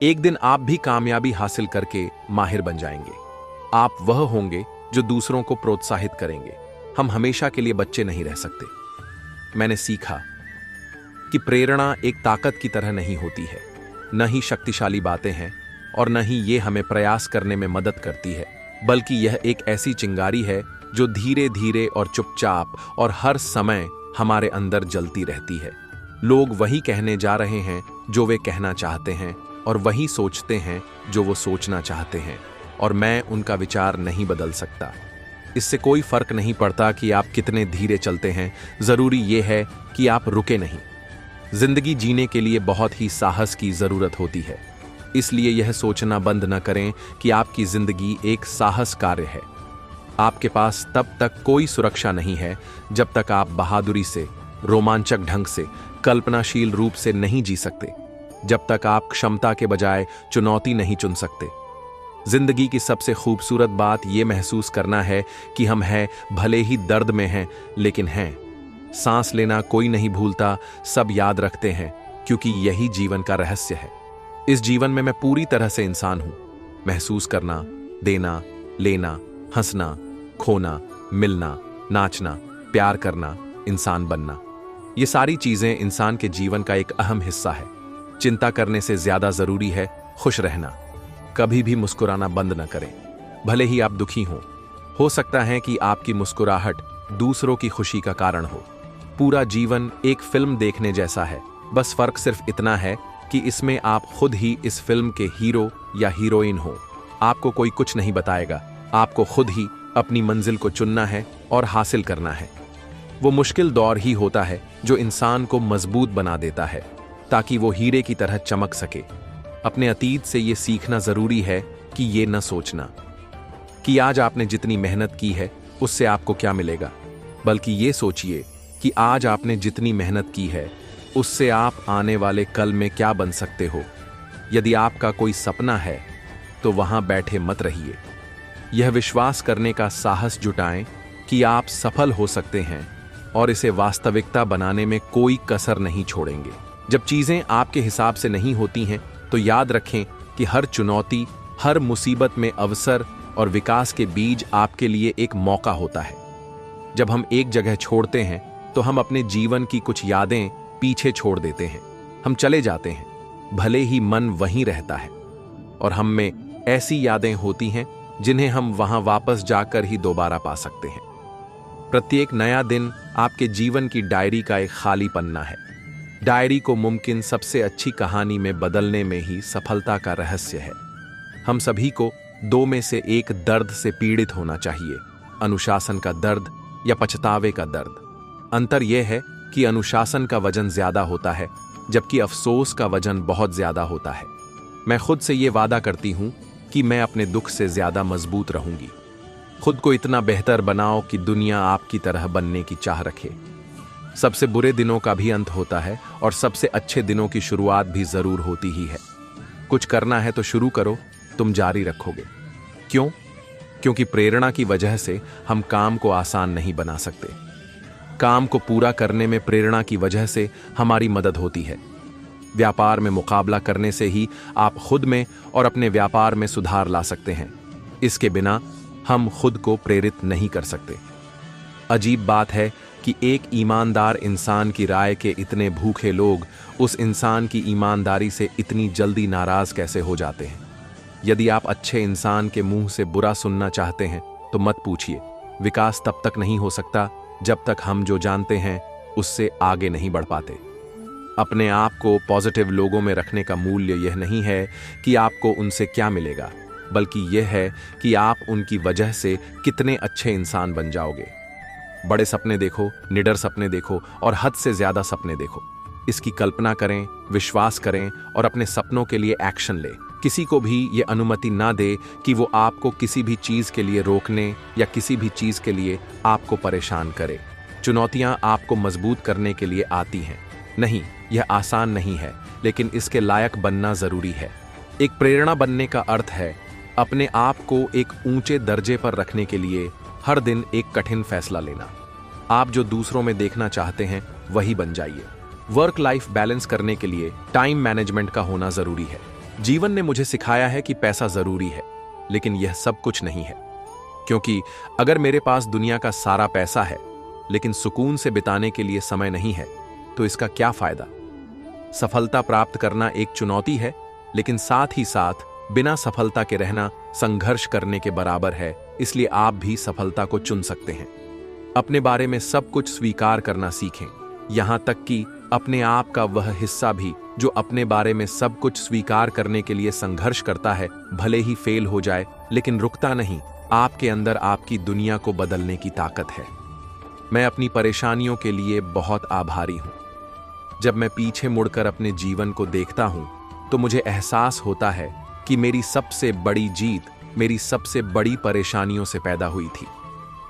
एक दिन आप भी कामयाबी हासिल करके माहिर बन जाएंगे। आप वह होंगे जो दूसरों को प्रोत्साहित करेंगे। हम हमेशा के लिए बच्चे नहीं रह सकते। मैंने सीखा कि प्रेरणा एक ताकत की तरह नहीं होती है, न ही शक्तिशाली बातें हैं और न ही ये हमें प्रयास करने में मदद करती है, बल्कि यह एक ऐसी चिंगारी है जो धीरे धीरे और चुपचाप और हर समय हमारे अंदर जलती रहती है। लोग वही कहने जा रहे हैं जो वे कहना चाहते हैं और वही सोचते हैं जो वो सोचना चाहते हैं, और मैं उनका विचार नहीं बदल सकता। इससे कोई फर्क नहीं पड़ता कि आप कितने धीरे चलते हैं, जरूरी ये है कि आप रुके नहीं। जिंदगी जीने के लिए बहुत ही साहस की जरूरत होती है, इसलिए यह सोचना बंद न करें कि आपकी जिंदगी एक साहस कार्य है। आपके पास तब तक कोई सुरक्षा नहीं है जब तक आप बहादुरी से, रोमांचक ढंग से, कल्पनाशील रूप से नहीं जी सकते, जब तक आप क्षमता के बजाय चुनौती नहीं चुन सकते। जिंदगी की सबसे खूबसूरत बात यह महसूस करना है कि हम हैं, भले ही दर्द में हैं, लेकिन हैं। सांस लेना कोई नहीं भूलता, सब याद रखते हैं, क्योंकि यही जीवन का रहस्य है। इस जीवन में मैं पूरी तरह से इंसान हूं। महसूस करना, देना, लेना, हंसना, खोना, मिलना, नाचना, प्यार करना, इंसान बनना, ये सारी चीजें इंसान के जीवन का एक अहम हिस्सा है। चिंता करने से ज्यादा जरूरी है खुश रहना। कभी भी मुस्कुराना बंद न करें, भले ही आप दुखी हों। हो सकता है कि आपकी मुस्कुराहट दूसरों की खुशी का कारण हो। पूरा जीवन एक फिल्म देखने जैसा है, बस फर्क सिर्फ इतना है कि इसमें आप खुद ही इस फिल्म के हीरो या हीरोइन हो। आपको कोई कुछ नहीं बताएगा, आपको खुद ही अपनी मंजिल को चुनना है और हासिल करना है। वो मुश्किल दौर ही होता है जो इंसान को मजबूत बना देता है, ताकि वो हीरे की तरह चमक सके। अपने अतीत से ये सीखना जरूरी है कि ये न सोचना कि आज आपने जितनी मेहनत की है उससे आपको क्या मिलेगा, बल्कि ये सोचिए कि आज आपने जितनी मेहनत की है उससे आप आने वाले कल में क्या बन सकते हो। यदि आपका कोई सपना है तो वहां बैठे मत रहिए। यह विश्वास करने का साहस जुटाएं कि आप सफल हो सकते हैं और इसे वास्तविकता बनाने में कोई कसर नहीं छोड़ेंगे। जब चीजें आपके हिसाब से नहीं होती हैं तो याद रखें कि हर चुनौती, हर मुसीबत में अवसर और विकास के बीज आपके लिए एक मौका होता है। जब हम एक जगह छोड़ते हैं तो हम अपने जीवन की कुछ यादें पीछे छोड़ देते हैं। हम चले जाते हैं, भले ही मन वहीं रहता है, और हम में ऐसी यादें होती हैं जिन्हें हम वहां वापस जाकर ही दोबारा पा सकते हैं। प्रत्येक नया दिन आपके जीवन की डायरी का एक खाली पन्ना है। डायरी को मुमकिन सबसे अच्छी कहानी में बदलने में ही सफलता का रहस्य है। हम सभी को दो में से एक दर्द से पीड़ित होना चाहिए, अनुशासन का दर्द या पछतावे का दर्द। अंतर यह है कि अनुशासन का वजन ज्यादा होता है, जबकि अफसोस का वजन बहुत ज्यादा होता है। मैं खुद से यह वादा करती हूं कि मैं अपने दुख से ज्यादा मजबूत रहूंगी। खुद को इतना बेहतर बनाओ कि दुनिया आपकी तरह बनने की चाह रखे। सबसे बुरे दिनों का भी अंत होता है और सबसे अच्छे दिनों की शुरुआत भी जरूर होती ही है। कुछ करना है तो शुरू करो, तुम जारी रखोगे। क्यों? क्योंकि प्रेरणा की वजह से हम काम को आसान नहीं बना सकते। काम को पूरा करने में प्रेरणा की वजह से हमारी मदद होती है। व्यापार में मुकाबला करने से ही आप खुद में और अपने व्यापार में सुधार ला सकते हैं। इसके बिना हम खुद को प्रेरित नहीं कर सकते। अजीब बात है कि एक ईमानदार इंसान की राय के इतने भूखे लोग उस इंसान की ईमानदारी से इतनी जल्दी नाराज कैसे हो जाते हैं। यदि आप अच्छे इंसान के मुंह से बुरा सुनना चाहते हैं तो मत पूछिए। विकास तब तक नहीं हो सकता जब तक हम जो जानते हैं उससे आगे नहीं बढ़ पाते। अपने आप को पॉजिटिव लोगों में रखने का मूल्य यह नहीं है कि आपको उनसे क्या मिलेगा, बल्कि यह है कि आप उनकी वजह से कितने अच्छे इंसान बन जाओगे। बड़े सपने देखो, निडर सपने देखो और हद से ज्यादा सपने देखो। इसकी कल्पना करें, विश्वास करें और अपने सपनों के लिए एक्शन लें। किसी को भी ये अनुमति ना दे कि वो आपको किसी भी चीज के लिए रोकने या किसी भी चीज के लिए आपको परेशान करे। चुनौतियां आपको मजबूत करने के लिए आती हैं। नहीं, यह आसान नहीं है, लेकिन इसके लायक बनना जरूरी है। एक प्रेरणा बनने का अर्थ है अपने आप को एक ऊंचे दर्जे पर रखने के लिए हर दिन एक कठिन फैसला लेना। आप जो दूसरों में देखना चाहते हैं वही बन जाइए। वर्क लाइफ बैलेंस करने के लिए टाइम मैनेजमेंट का होना जरूरी है। जीवन ने मुझे सिखाया है कि पैसा जरूरी है, लेकिन यह सब कुछ नहीं है। क्योंकि अगर मेरे पास दुनिया का सारा पैसा है लेकिन सुकून से बिताने के लिए समय नहीं है, तो इसका क्या फायदा। सफलता प्राप्त करना एक चुनौती है, लेकिन साथ ही साथ बिना सफलता के रहना संघर्ष करने के बराबर है। इसलिए आप भी सफलता को चुन सकते हैं। अपने बारे में सब कुछ स्वीकार करना सीखें, यहां तक कि अपने आप का वह हिस्सा भी जो अपने बारे में सब कुछ स्वीकार करने के लिए संघर्ष करता है। भले ही फेल हो जाए, लेकिन रुकता नहीं। आपके अंदर आपकी दुनिया को बदलने की ताकत है। मैं अपनी परेशानियों के लिए बहुत आभारी हूं। जब मैं पीछे मुड़कर अपने जीवन को देखता हूं, तो मुझे एहसास होता है कि मेरी सबसे बड़ी जीत मेरी सबसे बड़ी परेशानियों से पैदा हुई थी।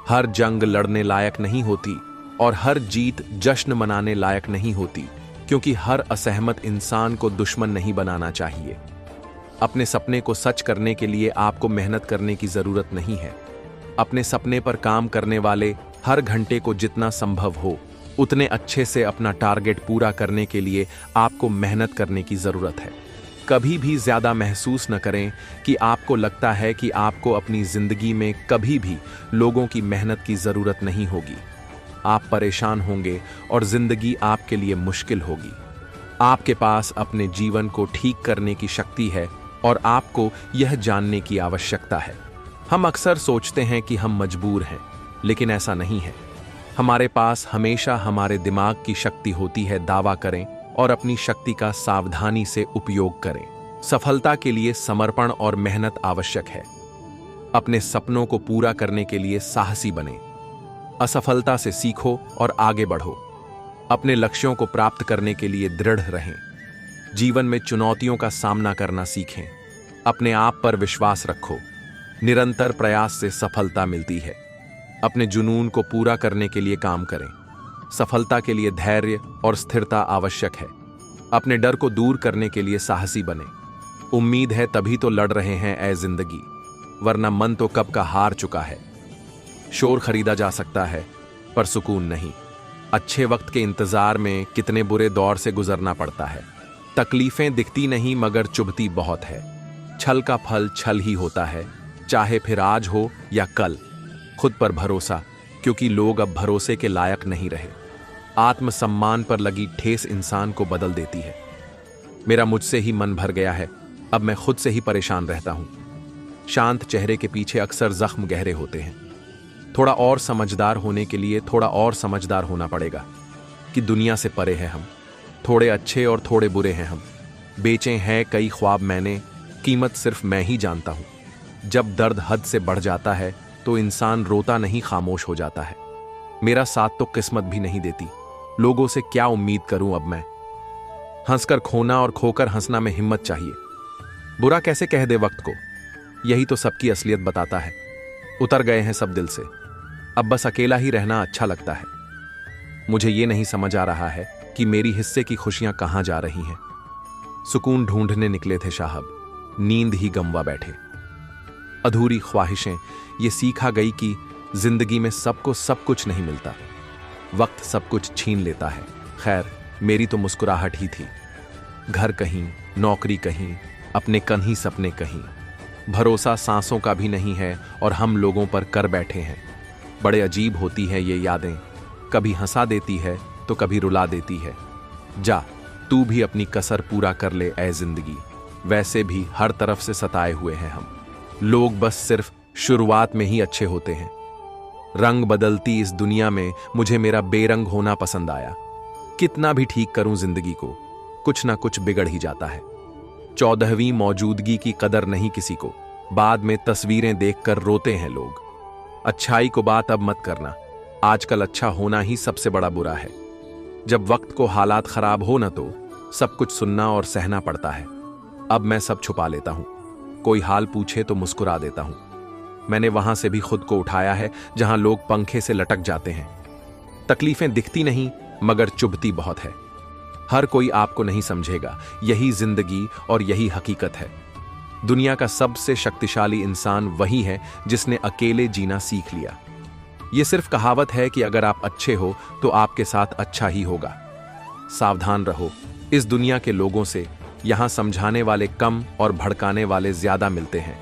हर जंग लड़ने लायक नहीं होती और हर जीत जश्न मनाने लायक नहीं होती, क्योंकि हर असहमत इंसान को दुश्मन नहीं बनाना चाहिए। अपने सपने को सच करने के लिए आपको मेहनत करने की जरूरत नहीं है। अपने सपने पर काम करने वाले हर घंटे को जितना संभव हो उतने अच्छे से अपना टारगेट पूरा करने के लिए आपको मेहनत करने की जरूरत है। कभी भी ज्यादा महसूस न करें कि आपको लगता है कि आपको अपनी जिंदगी में कभी भी लोगों की मेहनत की जरूरत नहीं होगी। आप परेशान होंगे और जिंदगी आपके लिए मुश्किल होगी। आपके पास अपने जीवन को ठीक करने की शक्ति है और आपको यह जानने की आवश्यकता है। हम अक्सर सोचते हैं कि हम मजबूर हैं, लेकिन ऐसा नहीं है। हमारे पास हमेशा हमारे दिमाग की शक्ति होती है। दावा करें और अपनी शक्ति का सावधानी से उपयोग करें। सफलता के लिए समर्पण और मेहनत आवश्यक है। अपने सपनों को पूरा करने के लिए साहसी बनें। असफलता से सीखो और आगे बढ़ो। अपने लक्ष्यों को प्राप्त करने के लिए दृढ़ रहें। जीवन में चुनौतियों का सामना करना सीखें। अपने आप पर विश्वास रखो। निरंतर प्रयास से सफलता मिलती है। अपने जुनून को पूरा करने के लिए काम करें। सफलता के लिए धैर्य और स्थिरता आवश्यक है। अपने डर को दूर करने के लिए साहसी बने। उम्मीद है तभी तो लड़ रहे हैं ऐ जिंदगी, वरना मन तो कब का हार चुका है। शोर खरीदा जा सकता है पर सुकून नहीं। अच्छे वक्त के इंतजार में कितने बुरे दौर से गुजरना पड़ता है। तकलीफें दिखती नहीं मगर चुभती बहुत है। छल का फल छल ही होता है, चाहे फिर आज हो या कल। खुद पर भरोसा, क्योंकि लोग अब भरोसे के लायक नहीं रहे। आत्मसम्मान पर लगी ठेस इंसान को बदल देती है। मेरा मुझसे ही मन भर गया है, अब मैं खुद से ही परेशान रहता हूं। शांत चेहरे के पीछे अक्सर जख्म गहरे होते हैं। थोड़ा और समझदार होने के लिए थोड़ा और समझदार होना पड़ेगा कि दुनिया से परे हैं हम। थोड़े अच्छे और थोड़े बुरे हैं हम। बेचे हैं कई ख्वाब मैंने, कीमत सिर्फ मैं ही जानता हूं। जब दर्द हद से बढ़ जाता है तो इंसान रोता नहीं, खामोश हो जाता है। मेरा साथ तो किस्मत भी नहीं देती। लोगों से क्या उम्मीद करूं अब मैं। हंसकर खोना और खोकर हंसना में हिम्मत चाहिए। बुरा कैसे कह दे वक्त को, यही तो सबकी असलियत बताता है। उतर गए हैं सब दिल से, अब बस अकेला ही रहना अच्छा लगता है। मुझे ये नहीं समझ आ रहा है कि मेरी हिस्से की खुशियां कहां जा रही हैं। सुकून ढूंढने निकले थे साहब, नींद ही गंवा बैठे। अधूरी ख्वाहिशें ये सीखा गई कि जिंदगी में सबको सब कुछ नहीं मिलता, वक्त सब कुछ छीन लेता है। खैर, मेरी तो मुस्कुराहट ही थी। घर कहीं, नौकरी कहीं, अपने कन्ही सपने कहीं। भरोसा सांसों का भी नहीं है और हम लोगों पर कर बैठे हैं। बड़े अजीब होती है ये यादें, कभी हंसा देती है तो कभी रुला देती है। जा, तू भी अपनी कसर पूरा कर ले ऐ जिंदगी। वैसे भी हर तरफ से सताए हुए हैं हम। लोग बस सिर्फ शुरुआत में ही अच्छे होते हैं। रंग बदलती इस दुनिया में मुझे मेरा बेरंग होना पसंद आया। कितना भी ठीक करूं जिंदगी को, कुछ ना कुछ बिगड़ ही जाता है। 14वीं मौजूदगी की कदर नहीं किसी को, बाद में तस्वीरें देखकर रोते हैं लोग। अच्छाई को बात अब मत करना, आजकल अच्छा होना ही सबसे बड़ा बुरा है। जब वक्त को हालात खराब हो ना तो सब कुछ सुनना और सहना पड़ता है। अब मैं सब छुपा लेता हूं, कोई हाल पूछे तो मुस्कुरा देता हूं। मैंने वहां से भी खुद को उठाया है जहां लोग पंखे से लटक जाते हैं। तकलीफें दिखती नहीं मगर चुभती बहुत है। हर कोई आपको नहीं समझेगा, यही जिंदगी और यही हकीकत है। दुनिया का सबसे शक्तिशाली इंसान वही है जिसने अकेले जीना सीख लिया। यह सिर्फ कहावत है कि अगर आप अच्छे हो तो आपके साथ अच्छा ही होगा। सावधान रहो इस दुनिया के लोगों से, यहाँ समझाने वाले कम और भड़काने वाले ज्यादा मिलते हैं।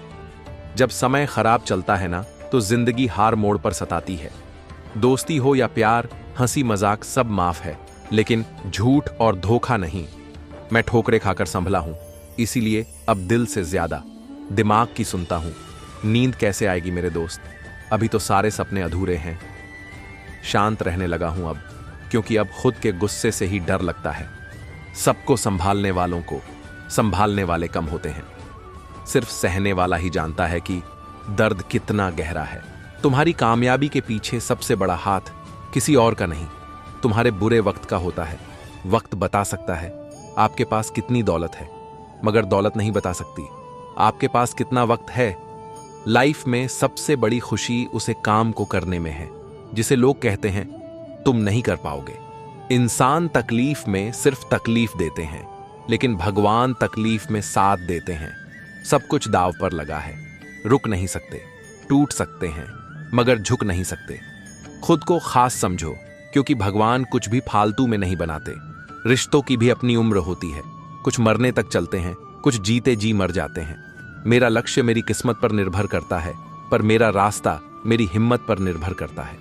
जब समय खराब चलता है ना, तो जिंदगी हार मोड़ पर सताती है। दोस्ती हो या प्यार, हंसी मजाक सब माफ है, लेकिन झूठ और धोखा नहीं। मैं ठोकरे खाकर संभला हूं, इसीलिए अब दिल से ज्यादा दिमाग की सुनता हूं। नींद कैसे आएगी मेरे दोस्त, अभी तो सारे सपने अधूरे हैं। शांत रहने लगा हूं अब, क्योंकि अब खुद के गुस्से से ही डर लगता है। सबको संभालने वालों को संभालने वाले कम होते हैं। सिर्फ सहने वाला ही जानता है कि दर्द कितना गहरा है। तुम्हारी कामयाबी के पीछे सबसे बड़ा हाथ किसी और का नहीं, तुम्हारे बुरे वक्त का होता है। वक्त बता सकता है आपके पास कितनी दौलत है, मगर दौलत नहीं बता सकती आपके पास कितना वक्त है। लाइफ में सबसे बड़ी खुशी उसे काम को करने में है जिसे लोग कहते हैं तुम नहीं कर पाओगे। इंसान तकलीफ में सिर्फ तकलीफ देते हैं, लेकिन भगवान तकलीफ में साथ देते हैं। सब कुछ दांव पर लगा है, रुक नहीं सकते, टूट सकते हैं, मगर झुक नहीं सकते। खुद को खास समझो, क्योंकि भगवान कुछ भी फालतू में नहीं बनाते। रिश्तों की भी अपनी उम्र होती है, कुछ मरने तक चलते हैं, कुछ जीते जी मर जाते हैं। मेरा लक्ष्य मेरी किस्मत पर निर्भर करता है, पर मेरा रास्ता मेरी हिम्मत पर निर्भर करता है।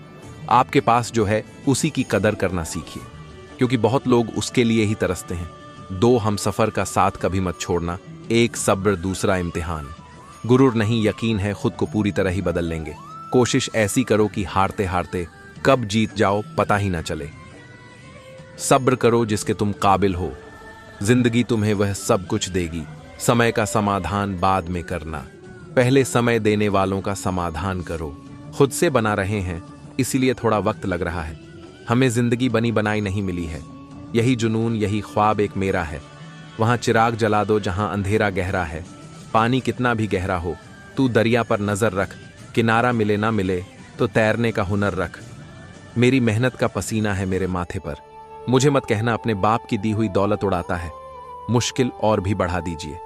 आपके पास जो है उसी की कदर करना सीखिए, क्योंकि बहुत लोग उसके लिए ही तरसते हैं। दो हम सफर का साथ कभी मत छोड़ना, एक सब्र दूसरा इम्तिहान। गुरूर नहीं, यकीन है खुद को पूरी तरह ही बदल लेंगे। कोशिश ऐसी करो कि हारते हारते कब जीत जाओ पता ही ना चले। सब्र करो जिसके तुम काबिल हो, जिंदगी तुम्हें वह सब कुछ देगी। समय का समाधान बाद में करना, पहले समय देने वालों का समाधान करो। खुद से बना रहे हैं, इसीलिए थोड़ा वक्त लग रहा है। हमें जिंदगी बनी बनाई नहीं मिली है, यही जुनून यही ख्वाब एक मेरा है। वहां चिराग जला दो जहां अंधेरा गहरा है। पानी कितना भी गहरा हो, तू दरिया पर नजर रख। किनारा मिले ना मिले तो तैरने का हुनर रख। मेरी मेहनत का पसीना है मेरे माथे पर। मुझे मत कहना अपने बाप की दी हुई दौलत उड़ाता है। मुश्किल और भी बढ़ा दीजिए,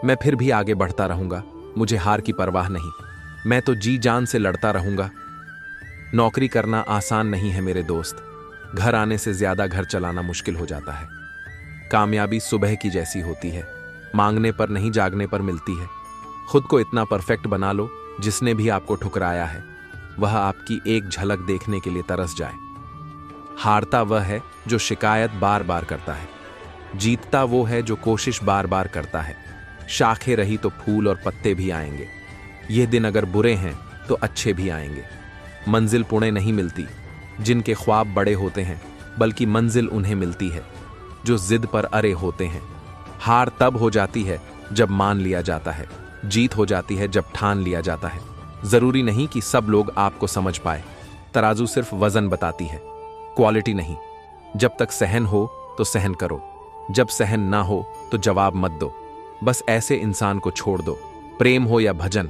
मैं फिर भी आगे बढ़ता रहूंगा। मुझे हार की परवाह नहीं, मैं तो जी जान से लड़ता रहूंगा। नौकरी करना आसान नहीं है मेरे दोस्त, घर आने से ज्यादा घर चलाना मुश्किल हो जाता है। कामयाबी सुबह की जैसी होती है, मांगने पर नहीं जागने पर मिलती है। खुद को इतना परफेक्ट बना लो, जिसने भी आपको ठुकराया है वह आपकी एक झलक देखने के लिए तरस जाए। हारता वह है जो शिकायत बार बार करता है, जीतता वो है जो कोशिश बार बार करता है। शाखें रही तो फूल और पत्ते भी आएंगे। ये दिन अगर बुरे हैं तो अच्छे भी आएंगे। मंजिल पुणे नहीं मिलती जिनके ख्वाब बड़े होते हैं, बल्कि मंजिल उन्हें मिलती है जो जिद पर अरे होते हैं। हार तब हो जाती है जब मान लिया जाता है, जीत हो जाती है जब ठान लिया जाता है। जरूरी नहीं कि सब लोग आपको समझ पाए, तराजू सिर्फ वजन बताती है, क्वालिटी नहीं। जब तक सहन हो तो सहन करो, जब सहन ना हो तो जवाब मत दो। बस ऐसे इंसान को छोड़ दो, प्रेम हो या भजन,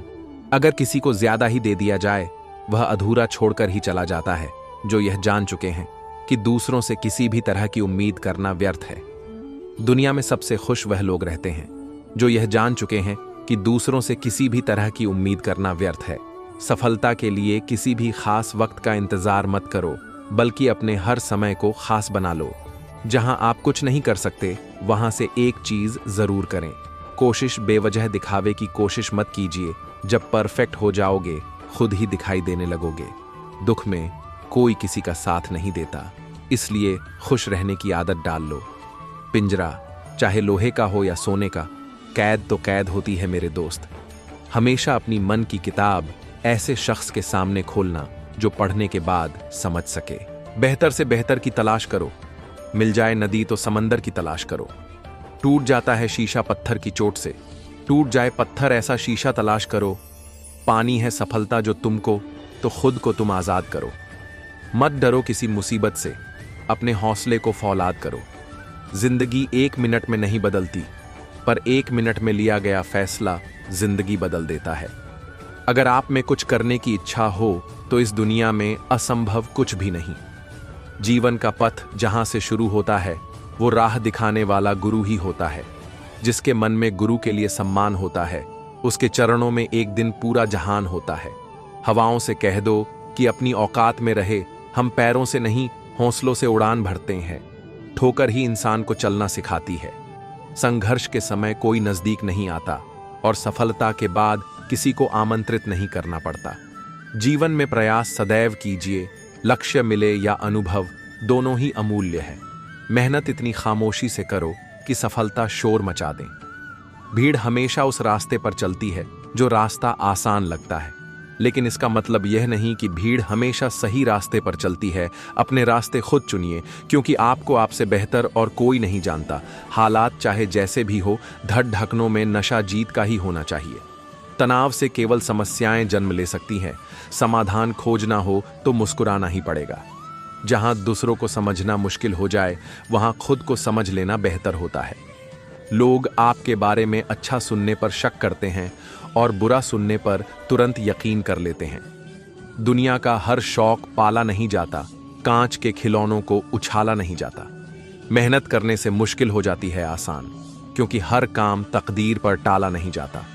अगर किसी को ज्यादा ही दे दिया जाए वह अधूरा छोड़कर ही चला जाता है। जो यह जान चुके हैं कि दूसरों से किसी भी तरह की उम्मीद करना व्यर्थ है। दुनिया में सबसे खुश वह लोग रहते हैं जो यह जान चुके हैं कि दूसरों से किसी भी तरह की उम्मीद करना व्यर्थ है। सफलता के लिए किसी भी खास वक्त का इंतजार मत करो, बल्कि अपने हर समय को खास बना लो। जहां आप कुछ नहीं कर सकते वहां से एक चीज जरूर करें। कोशिश बेवजह दिखावे की कोशिश मत कीजिए। जब परफेक्ट हो जाओगे खुद ही दिखाई देने लगोगे। दुख में कोई किसी का साथ नहीं देता, इसलिए खुश रहने की आदत डाल लो। पिंजरा चाहे लोहे का हो या सोने का, कैद तो कैद होती है मेरे दोस्त। हमेशा अपनी मन की किताब ऐसे शख्स के सामने खोलना जो पढ़ने के बाद समझ सके। बेहतर से बेहतर की तलाश करो, मिल जाए नदी तो समंदर की तलाश करो। टूट जाता है शीशा पत्थर की चोट से, टूट जाए पत्थर ऐसा शीशा तलाश करो। पानी है सफलता जो तुमको, तो खुद को तुम आजाद करो। मत डरो किसी मुसीबत से, अपने हौसले को फौलाद करो। जिंदगी 1 मिनट में नहीं बदलती, पर 1 मिनट में लिया गया फैसला जिंदगी बदल देता है। अगर आप में कुछ करने की इच्छा हो तो इस दुनिया में असंभव कुछ भी नहीं। जीवन का पथ जहां से शुरू होता है वो राह दिखाने वाला गुरु ही होता है। जिसके मन में गुरु के लिए सम्मान होता है उसके चरणों में एक दिन पूरा जहान होता है। हवाओं से कह दो कि अपनी औकात में रहे, हम पैरों से नहीं हौसलों से उड़ान भरते हैं। ठोकर ही इंसान को चलना सिखाती है। संघर्ष के समय कोई नजदीक नहीं आता और सफलता के बाद किसी को आमंत्रित नहीं करना पड़ता। जीवन में प्रयास सदैव कीजिए, लक्ष्य मिले या अनुभव, दोनों ही अमूल्य है। मेहनत इतनी खामोशी से करो कि सफलता शोर मचा दे। भीड़ हमेशा उस रास्ते पर चलती है जो रास्ता आसान लगता है, लेकिन इसका मतलब यह नहीं कि भीड़ हमेशा सही रास्ते पर चलती है। अपने रास्ते खुद चुनिए, क्योंकि आपको आपसे बेहतर और कोई नहीं जानता। हालात चाहे जैसे भी हो, धड़ ढकनों में नशा जीत का ही होना चाहिए। तनाव से केवल समस्याएं जन्म ले सकती हैं। समाधान खोजना हो तो मुस्कुराना ही पड़ेगा। जहां दूसरों को समझना मुश्किल हो जाए, वहां खुद को समझ लेना बेहतर होता है। लोग आपके बारे में अच्छा सुनने पर शक करते हैं और बुरा सुनने पर तुरंत यकीन कर लेते हैं। दुनिया का हर शौक पाला नहीं जाता, कांच के खिलौनों को उछाला नहीं जाता। मेहनत करने से मुश्किल हो जाती है आसान, क्योंकि हर काम तकदीर पर टाला नहीं जाता।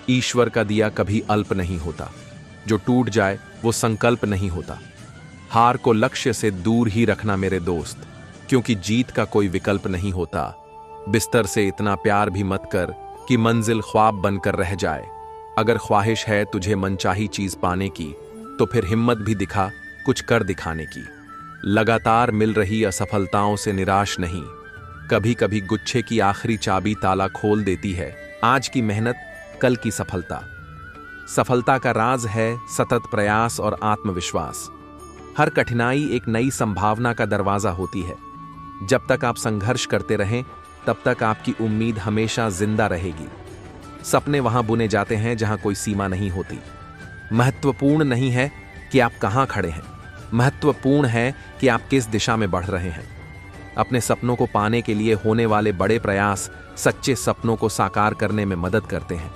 ईश्वर का दिया कभी अल्प नहीं होता, जो टूट जाए वो संकल्प नहीं होता। हार को लक्ष्य से दूर ही रखना मेरे दोस्त, क्योंकि जीत का कोई विकल्प नहीं होता। बिस्तर से इतना प्यार भी मत कर कि मंजिल ख्वाब बनकर रह जाए। अगर ख्वाहिश है तुझे मनचाही चीज पाने की, तो फिर हिम्मत भी दिखा कुछ कर दिखाने की। लगातार मिल रही असफलताओं से निराश नहीं, कभी कभी गुच्छे की आखिरी चाबी ताला खोल देती है। आज की मेहनत, कल की सफलता। सफलता का राज है सतत प्रयास और आत्मविश्वास। हर कठिनाई एक नई संभावना का दरवाजा होती है। जब तक आप संघर्ष करते रहें, तब तक आपकी उम्मीद हमेशा जिंदा रहेगी। सपने वहां बुने जाते हैं जहां कोई सीमा नहीं होती। महत्वपूर्ण नहीं है कि आप कहां खड़े हैं, महत्वपूर्ण है कि आप किस दिशा में बढ़ रहे हैं। अपने सपनों को पाने के लिए होने वाले बड़े प्रयास सच्चे सपनों को साकार करने में मदद करते हैं।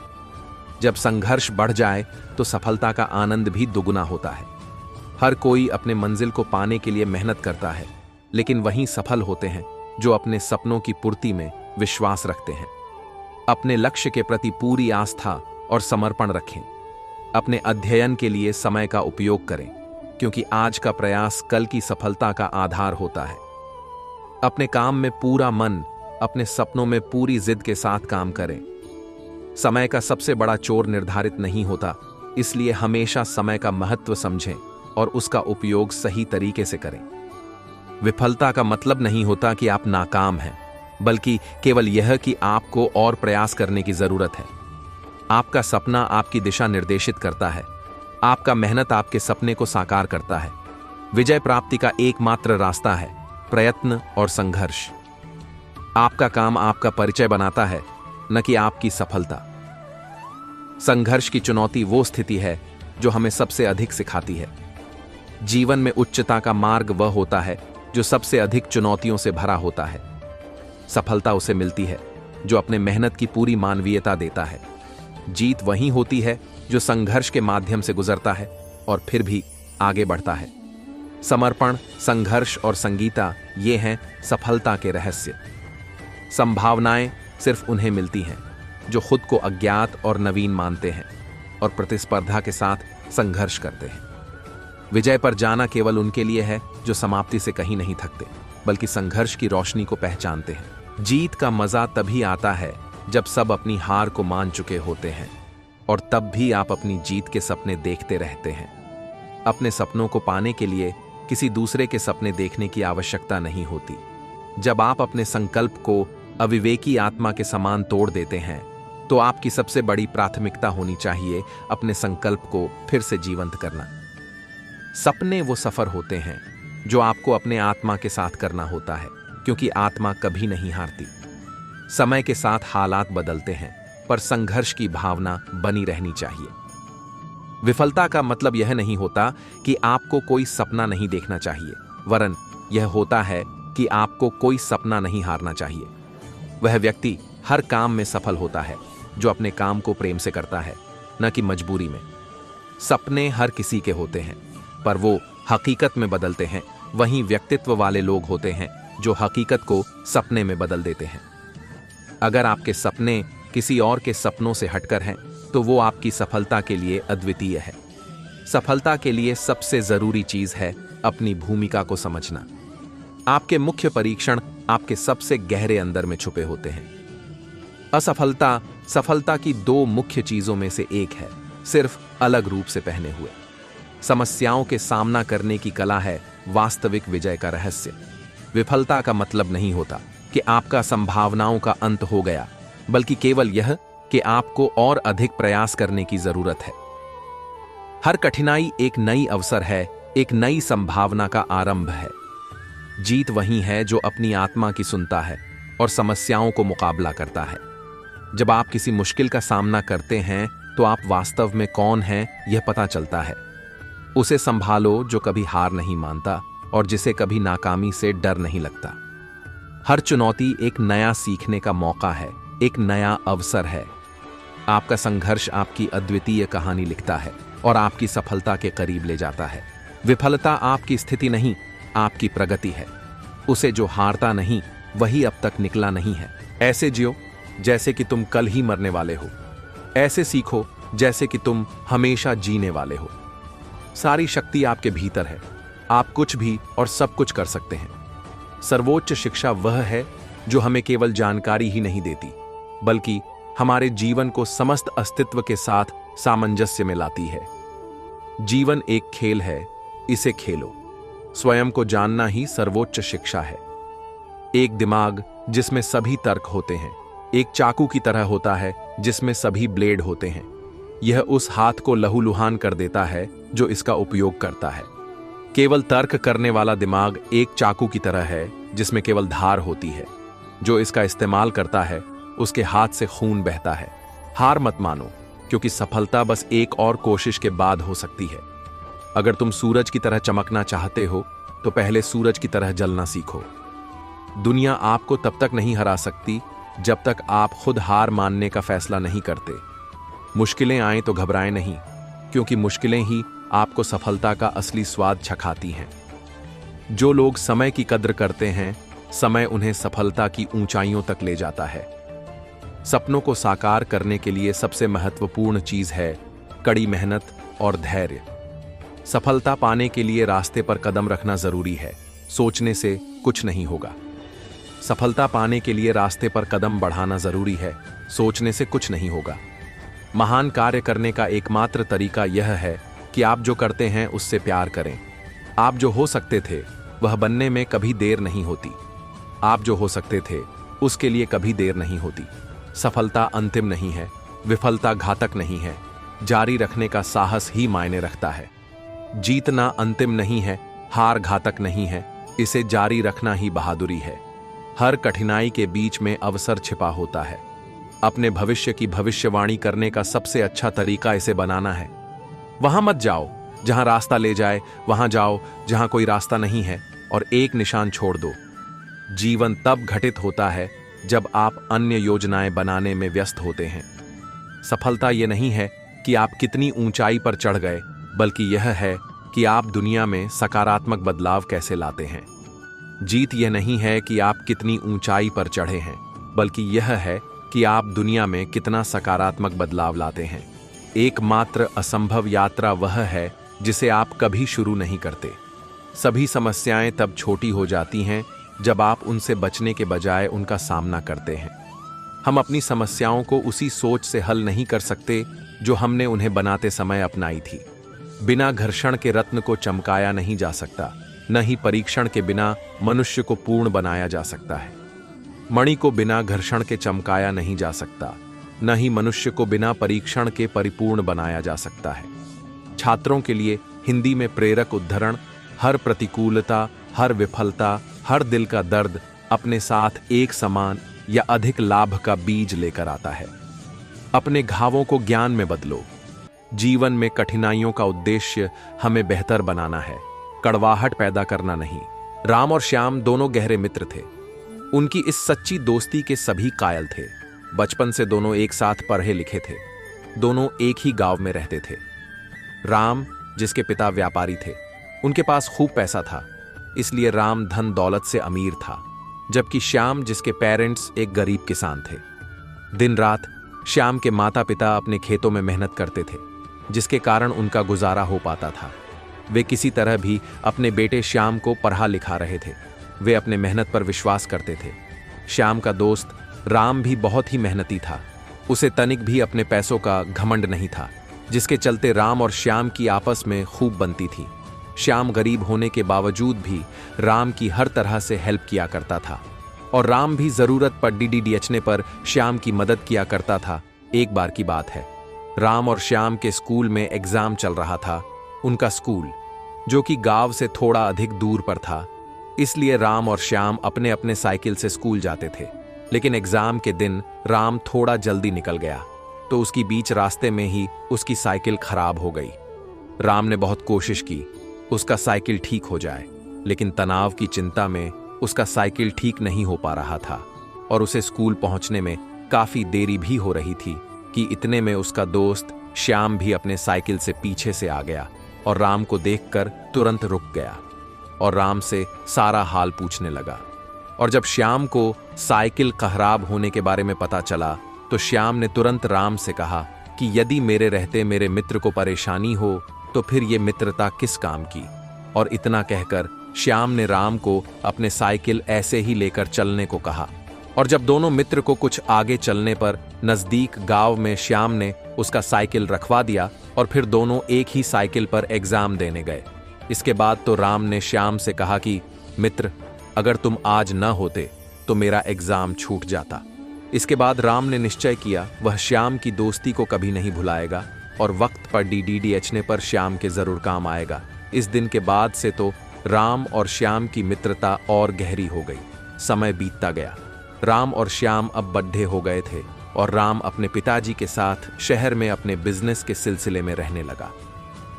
जब संघर्ष बढ़ जाए तो सफलता का आनंद भी दुगुना होता है। हर कोई अपने मंजिल को पाने के लिए मेहनत करता है, लेकिन वहीं सफल होते हैं जो अपने सपनों की पूर्ति में विश्वास रखते हैं। अपने लक्ष्य के प्रति पूरी आस्था और समर्पण रखें। अपने अध्ययन के लिए समय का उपयोग करें, क्योंकि आज का प्रयास कल की सफलता का आधार होता है। अपने काम में पूरा मन, अपने सपनों में पूरी जिद के साथ काम करें। समय का सबसे बड़ा चोर निर्धारित नहीं होता, इसलिए हमेशा समय का महत्व समझें और उसका उपयोग सही तरीके से करें। विफलता का मतलब नहीं होता कि आप नाकाम हैं, बल्कि केवल यह कि आपको और प्रयास करने की जरूरत है। आपका सपना आपकी दिशा निर्देशित करता है, आपका मेहनत आपके सपने को साकार करता है। विजय प्राप्ति का एकमात्र रास्ता है प्रयत्न और संघर्ष। आपका काम आपका परिचय बनाता है, न कि आपकी सफलता। संघर्ष की चुनौती वो स्थिति है जो हमें सबसे अधिक सिखाती है। जीवन में उच्चता का मार्ग वह होता है जो सबसे अधिक चुनौतियों से भरा होता है। सफलता उसे मिलती है जो अपने मेहनत की पूरी मानवीयता देता है। जीत वही होती है जो संघर्ष के माध्यम से गुजरता है और फिर भी आगे बढ़ता है। समर्पण, संघर्ष और संगीता, ये हैं सफलता के रहस्य। संभावनाएं सिर्फ उन्हें मिलती हैं जो खुद को अज्ञात और नवीन मानते हैं और प्रतिस्पर्धा के साथ संघर्ष करते हैं। विजय पर जाना केवल उनके लिए है जो समाप्ति से कहीं नहीं थकते, बल्कि संघर्ष की रोशनी को पहचानते हैं। जीत का मजा तभी आता है जब सब अपनी हार को मान चुके होते हैं, और तब भी आप अपनी जीत के सपने देखते रहते हैं। अपने सपनों को पाने के लिए किसी दूसरे के सपने देखने की आवश्यकता नहीं होती। जब आप अपने संकल्प को अविवेकी आत्मा के समान तोड़ देते हैं, तो आपकी सबसे बड़ी प्राथमिकता होनी चाहिए अपने संकल्प को फिर से जीवंत करना। सपने वो सफर होते हैं जो आपको अपने आत्मा के साथ करना होता है, क्योंकि आत्मा कभी नहीं हारती। समय के साथ हालात बदलते हैं, पर संघर्ष की भावना बनी रहनी चाहिए। विफलता का मतलब यह नहीं होता कि आपको कोई सपना नहीं देखना चाहिए, वरन यह होता है कि आपको कोई सपना नहीं हारना चाहिए। वह व्यक्ति हर काम में सफल होता है जो अपने काम को प्रेम से करता है, न कि मजबूरी में। सपने हर किसी के होते हैं, पर वो हकीकत में बदलते हैं। वहीं व्यक्तित्व वाले लोग होते हैं जो हकीकत को सपने में बदल देते हैं। अगर आपके सपने किसी और के सपनों से हटकर हैं, तो वो आपकी सफलता के लिए अद्वितीय है। सफलता के लिए सबसे जरूरी चीज है अपनी भूमिका को समझना। आपके मुख्य परीक्षण आपके सबसे गहरे अंदर में छुपे होते हैं। असफलता सफलता की दो मुख्य चीजों में से एक है, सिर्फ अलग रूप से पहने हुए। समस्याओं के सामना करने की कला है वास्तविक विजय का रहस्य। विफलता का मतलब नहीं होता कि आपका संभावनाओं का अंत हो गया, बल्कि केवल यह कि आपको और अधिक प्रयास करने की जरूरत है। हर कठिनाई एक नई अवसर है, एक नई संभावना का आरंभ है। जीत वही है जो अपनी आत्मा की सुनता है और समस्याओं को मुकाबला करता है। जब आप किसी मुश्किल का सामना करते हैं तो आप वास्तव में कौन हैं यह पता चलता है। उसे संभालो जो कभी हार नहीं मानता और जिसे कभी नाकामी से डर नहीं लगता। हर चुनौती एक नया सीखने का मौका है, एक नया अवसर है। आपका संघर्ष आपकी अद्वितीय कहानी लिखता है और आपकी सफलता के करीब ले जाता है। विफलता आपकी स्थिति नहीं, आपकी प्रगति है। उसे जो हारता नहीं वही अब तक निकला नहीं है। ऐसे जियो जैसे कि तुम कल ही मरने वाले हो। ऐसे सीखो जैसे कि तुम हमेशा जीने वाले हो। सारी शक्ति आपके भीतर है। आप कुछ भी और सब कुछ कर सकते हैं। सर्वोच्च शिक्षा वह है जो हमें केवल जानकारी ही नहीं देती, बल्कि हमारे जीवन को समस्त अस्तित्व के साथ सामंजस्य में लाती है। जीवन एक खेल है, इसे खेलो। स्वयं को जानना ही सर्वोच्च शिक्षा है। एक दिमाग जिसमें सभी तर्क होते हैं, एक चाकू की तरह होता है जिसमें सभी ब्लेड होते हैं। यह उस हाथ को लहूलुहान कर देता है जो इसका उपयोग करता है। केवल तर्क करने वाला दिमाग एक चाकू की तरह है जिसमें केवल धार होती है। जो इसका इस्तेमाल करता है उसके हाथ से खून बहता है। हार मत मानो, क्योंकि सफलता बस एक और कोशिश के बाद हो सकती है। अगर तुम सूरज की तरह चमकना चाहते हो तो पहले सूरज की तरह जलना सीखो। दुनिया आपको तब तक नहीं हरा सकती जब तक आप खुद हार मानने का फैसला नहीं करते। मुश्किलें आए तो घबराएं नहीं, क्योंकि मुश्किलें ही आपको सफलता का असली स्वाद चखाती हैं। जो लोग समय की कद्र करते हैं, समय उन्हें सफलता की ऊंचाइयों तक ले जाता है। सपनों को साकार करने के लिए सबसे महत्वपूर्ण चीज है कड़ी मेहनत और धैर्य। सफलता पाने के लिए रास्ते पर कदम रखना जरूरी है, सोचने से कुछ नहीं होगा। सफलता पाने के लिए रास्ते पर कदम बढ़ाना जरूरी है, सोचने से कुछ नहीं होगा। महान कार्य करने का एकमात्र तरीका यह है कि आप जो करते हैं उससे प्यार करें। आप जो हो सकते थे वह बनने में कभी देर नहीं होती। आप जो हो सकते थे उसके लिए कभी देर नहीं होती। सफलता अंतिम नहीं है, विफलता घातक नहीं है, जारी रखने का साहस ही मायने रखता है। जीतना अंतिम नहीं है, हार घातक नहीं है, इसे जारी रखना ही बहादुरी है। हर कठिनाई के बीच में अवसर छिपा होता है। अपने भविष्य की भविष्यवाणी करने का सबसे अच्छा तरीका इसे बनाना है। वहां मत जाओ जहां रास्ता ले जाए, वहां जाओ जहां कोई रास्ता नहीं है और एक निशान छोड़ दो। जीवन तब घटित होता है जब आप अन्य योजनाएं बनाने में व्यस्त होते हैं। सफलता यह नहीं है कि आप कितनी ऊंचाई पर चढ़ गए, बल्कि यह है कि आप दुनिया में सकारात्मक बदलाव कैसे लाते हैं। जीत यह नहीं है कि आप कितनी ऊंचाई पर चढ़े हैं, बल्कि यह है कि आप दुनिया में कितना सकारात्मक बदलाव लाते हैं। एकमात्र असंभव यात्रा वह है जिसे आप कभी शुरू नहीं करते। सभी समस्याएं तब छोटी हो जाती हैं जब आप उनसे बचने के बजाय उनका सामना करते हैं। हम अपनी समस्याओं को उसी सोच से हल नहीं कर सकते जो हमने उन्हें बनाते समय अपनाई थी। बिना घर्षण के रत्न को चमकाया नहीं जा सकता, न ही परीक्षण के बिना मनुष्य को पूर्ण बनाया जा सकता है। मणि को बिना घर्षण के चमकाया नहीं जा सकता, न ही मनुष्य को बिना परीक्षण के परिपूर्ण बनाया जा सकता है। छात्रों के लिए हिंदी में प्रेरक उद्धरण: हर प्रतिकूलता, हर विफलता, हर दिल का दर्द अपने साथ एक समान या अधिक लाभ का बीज लेकर आता है। अपने घावों को ज्ञान में बदलो। जीवन में कठिनाइयों का उद्देश्य हमें बेहतर बनाना है, कड़वाहट पैदा करना नहीं। राम और श्याम दोनों गहरे मित्र थे। उनकी इस सच्ची दोस्ती के सभी कायल थे। बचपन से दोनों एक साथ पढ़े लिखे थे। दोनों एक ही गांव में रहते थे। राम, जिसके पिता व्यापारी थे, उनके पास खूब पैसा था, इसलिए राम धन दौलत से अमीर था, जबकि श्याम, जिसके पेरेंट्स एक गरीब किसान थे। दिन रात श्याम के माता पिता अपने खेतों में मेहनत करते थे, जिसके कारण उनका गुजारा हो पाता था। वे किसी तरह भी अपने बेटे श्याम को पढ़ा लिखा रहे थे। वे अपने मेहनत पर विश्वास करते थे। श्याम का दोस्त राम भी बहुत ही मेहनती था। उसे तनिक भी अपने पैसों का घमंड नहीं था, जिसके चलते राम और श्याम की आपस में खूब बनती थी। श्याम गरीब होने के बावजूद भी राम की हर तरह से हेल्प किया करता था और राम भी जरूरत पर डीडीडीएचने पर श्याम की मदद किया करता था। एक बार की बात है, राम और श्याम के स्कूल में एग्जाम चल रहा था। उनका स्कूल, जो कि गांव से थोड़ा अधिक दूर पर था, इसलिए राम और श्याम अपने अपने साइकिल से स्कूल जाते थे। लेकिन एग्जाम के दिन राम थोड़ा जल्दी निकल गया, तो उसकी बीच रास्ते में ही उसकी साइकिल खराब हो गई। राम ने बहुत कोशिश की उसका साइकिल ठीक हो जाए, लेकिन तनाव की चिंता में उसका साइकिल ठीक नहीं हो पा रहा था और उसे स्कूल पहुंचने में काफी देरी भी हो रही थी कि इतने में उसका दोस्त श्याम भी अपने साइकिल से पीछे से आ गया और राम को देखकर तुरंत रुक गया और राम से सारा हाल पूछने लगा। और जब श्याम को साइकिल खराब होने के बारे में पता चला तो श्याम ने तुरंत राम से कहा कि यदि मेरे रहते मेरे मित्र को परेशानी हो तो फिर ये मित्रता किस काम की। और इतना कहकर श्याम ने राम को अपने साइकिल ऐसे ही लेकर चलने को कहा। और जब दोनों मित्र को कुछ आगे चलने पर नजदीक गांव में श्याम ने उसका साइकिल रखवा दिया और फिर दोनों एक ही साइकिल पर एग्जाम देने गए। इसके बाद तो राम ने श्याम से कहा कि मित्र, अगर तुम आज न होते तो मेरा एग्जाम छूट जाता। इसके बाद राम ने निश्चय किया वह श्याम की दोस्ती को कभी नहीं भुलाएगा और वक्त पर डीडीडीएचने पर श्याम के जरूर काम आएगा। इस दिन के बाद से तो राम और श्याम की मित्रता और गहरी हो गई। समय बीतता गया। राम और श्याम अब बड्ढे हो गए थे और राम अपने पिताजी के साथ शहर में अपने बिजनेस के सिलसिले में रहने लगा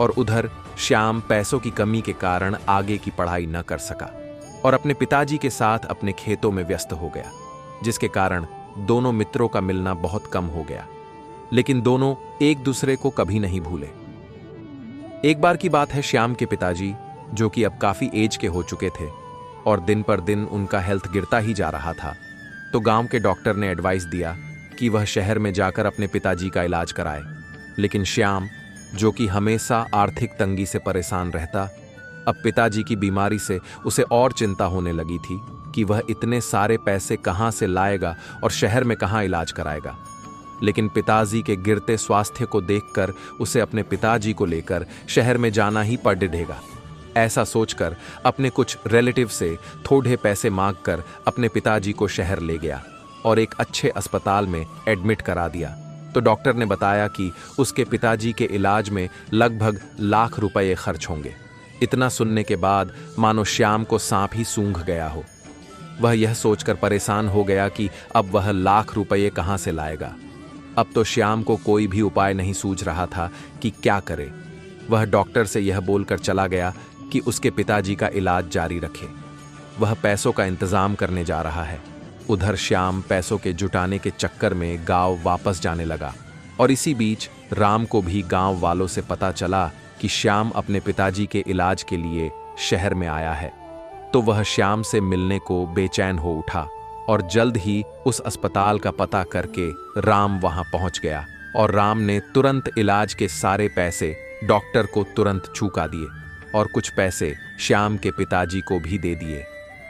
और उधर श्याम पैसों की कमी के कारण आगे की पढ़ाई न कर सका और अपने पिताजी के साथ अपने खेतों में व्यस्त हो गया, जिसके कारण दोनों मित्रों का मिलना बहुत कम हो गया। लेकिन दोनों एक दूसरे को कभी नहीं भूले। एक बार की बात है, श्याम के पिताजी, जो कि अब काफी एज के हो चुके थे और दिन पर दिन उनका हेल्थ गिरता ही जा रहा था, तो गांव के डॉक्टर ने एडवाइस दिया कि वह शहर में जाकर अपने पिताजी का इलाज कराए। लेकिन श्याम, जो कि हमेशा आर्थिक तंगी से परेशान रहता, अब पिताजी की बीमारी से उसे और चिंता होने लगी थी कि वह इतने सारे पैसे कहां से लाएगा और शहर में कहां इलाज कराएगा। लेकिन पिताजी के गिरते स्वास्थ्य को देखकर उसे अपने पिताजी को लेकर शहर में जाना ही पड़ेगा। ऐसा सोचकर अपने कुछ रिलेटिव से थोड़े पैसे मांगकर अपने पिताजी को शहर ले गया और एक अच्छे अस्पताल में एडमिट करा दिया। तो डॉक्टर ने बताया कि उसके पिताजी के इलाज में लगभग लाख रुपए खर्च होंगे। इतना सुनने के बाद मानो श्याम को सांप ही सूंघ गया हो। वह यह सोचकर परेशान हो गया कि अब वह लाख रुपए कहां से लाएगा। अब तो श्याम को कोई भी उपाय नहीं सूझ रहा था कि क्या करे। वह डॉक्टर से यह बोलकर चला गया कि उसके पिताजी का इलाज जारी रखे, वह पैसों का इंतजाम करने जा रहा है। उधर श्याम पैसों के जुटाने के चक्कर में गांव वापस जाने लगा और इसी बीच राम को भी गांव वालों से पता चला कि श्याम अपने पिताजी के इलाज के लिए शहर में आया है। तो वह श्याम से मिलने को बेचैन हो उठा और जल्द ही उस अस्पताल का पता करके राम वहां पहुंच गया और राम ने तुरंत इलाज के सारे पैसे डॉक्टर को तुरंत चुका दिए और कुछ पैसे श्याम के पिताजी को भी दे दिए।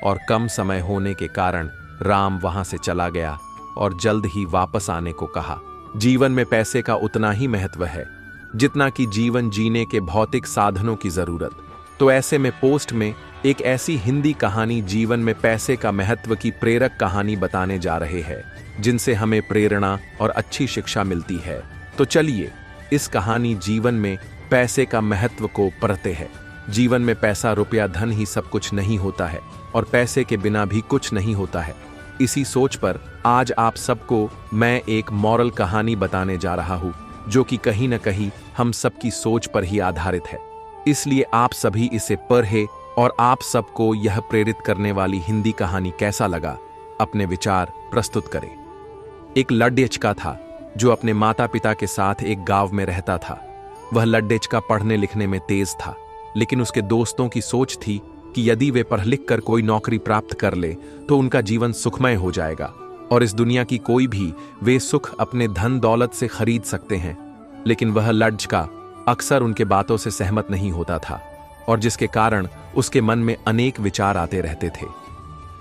और कम समय होने के कारण राम वहां से चला गया और जल्द ही वापस आने को कहा। जीवन में पैसे का उतना ही महत्व है जितना कि जीवन जीने के भौतिक साधनों की जरूरत। तो ऐसे में पोस्ट में एक ऐसी हिंदी कहानी जीवन में पैसे का महत्व की प्रेरक कहानी बताने जा रहे हैं, जिनसे हमें प्रेरणा और अच्छी शिक्षा मिलती है। तो चलिए इस कहानी जीवन में पैसे का महत्व को पढ़ते हैं। जीवन में पैसा, रुपया, धन ही सब कुछ नहीं होता है और पैसे के बिना भी कुछ नहीं होता है। इसी सोच पर आज आप सबको मैं एक मॉरल कहानी बताने जा रहा हूं, जो कि कहीं न कहीं हम सबकी सोच पर ही आधारित है। इसलिए आप सभी इसे पढ़ें और आप सबको यह प्रेरित करने वाली हिंदी कहानी कैसा लगा, अपने विचार प्रस्तुत करें। एक लड्डेचका था जो अपने माता पिता के साथ एक गांव में रहता था। वह लड्डेचका पढ़ने लिखने में तेज था, लेकिन उसके दोस्तों की सोच थी कि यदि वे पढ़ लिख कर कोई नौकरी प्राप्त कर ले तो उनका जीवन सुखमय हो जाएगा और इस दुनिया की कोई भी वे सुख अपने धन दौलत से खरीद सकते हैं। लेकिन वह लड्डेचका अक्सर उनके बातों से सहमत नहीं होता था और जिसके कारण उसके मन में अनेक विचार आते रहते थे।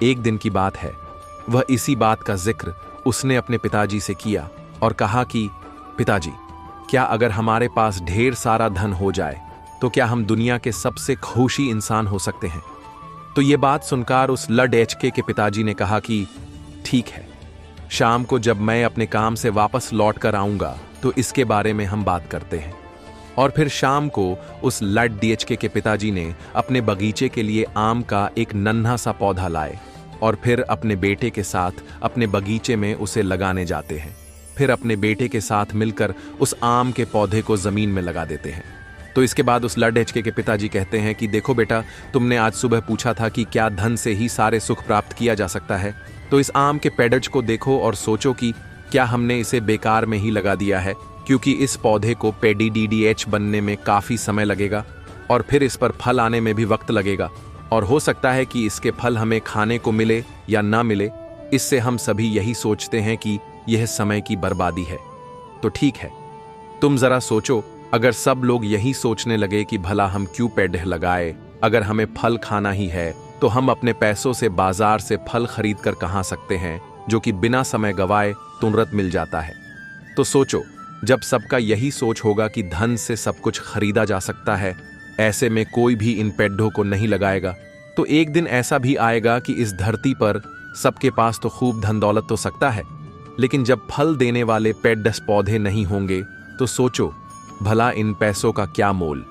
एक दिन की बात है, वह इसी बात का जिक्र उसने अपने पिताजी से किया और कहा कि पिताजी, क्या अगर हमारे पास ढेर सारा धन हो जाए तो क्या हम दुनिया के सबसे खुशी इंसान हो सकते हैं? तो ये बात सुनकर उस लड एचके के पिताजी ने कहा कि ठीक है, शाम को जब मैं अपने काम से वापस लौट कर आऊंगा तो इसके बारे में हम बात करते हैं। और फिर शाम को उस लड डीएचके के पिताजी ने अपने बगीचे के लिए आम का एक नन्हा सा पौधा लाए और फिर अपने बेटे के साथ अपने बगीचे में उसे लगाने जाते हैं। फिर अपने बेटे के साथ मिलकर उस आम के पौधे को जमीन में लगा देते हैं। तो इसके बाद उस लड एचके के पिताजी कहते हैं कि देखो बेटा, तुमने आज सुबह पूछा था कि क्या धन से ही सारे सुख प्राप्त किया जा सकता है, तो इस आम के पेडज को देखो और सोचो कि क्या हमने इसे बेकार में ही लगा दिया है, क्योंकि इस पौधे को पेडीडीडीएच बनने में काफी समय लगेगा और फिर इस पर फल आने में भी वक्त लगेगा और हो सकता है कि इसके फल हमें खाने को मिले या ना मिले। इससे हम सभी यही सोचते हैं कि यह समय की बर्बादी है। तो ठीक है, तुम जरा सोचो, अगर सब लोग यही सोचने लगे कि भला हम क्यों पेड़ लगाए, अगर हमें फल खाना ही है तो हम अपने पैसों से बाजार से फल खरीद कर कहाँ सकते हैं, जो कि बिना समय गवाए तुरंत मिल जाता है। तो सोचो, जब सबका यही सोच होगा कि धन से सब कुछ खरीदा जा सकता है, ऐसे में कोई भी इन पेड़ों को नहीं लगाएगा। तो एक दिन ऐसा भी आएगा कि इस धरती पर सबके पास तो खूब धन दौलत तो सकता है, लेकिन जब फल देने वाले पेड़स पौधे नहीं होंगे तो सोचो भला इन पैसों का क्या मोल।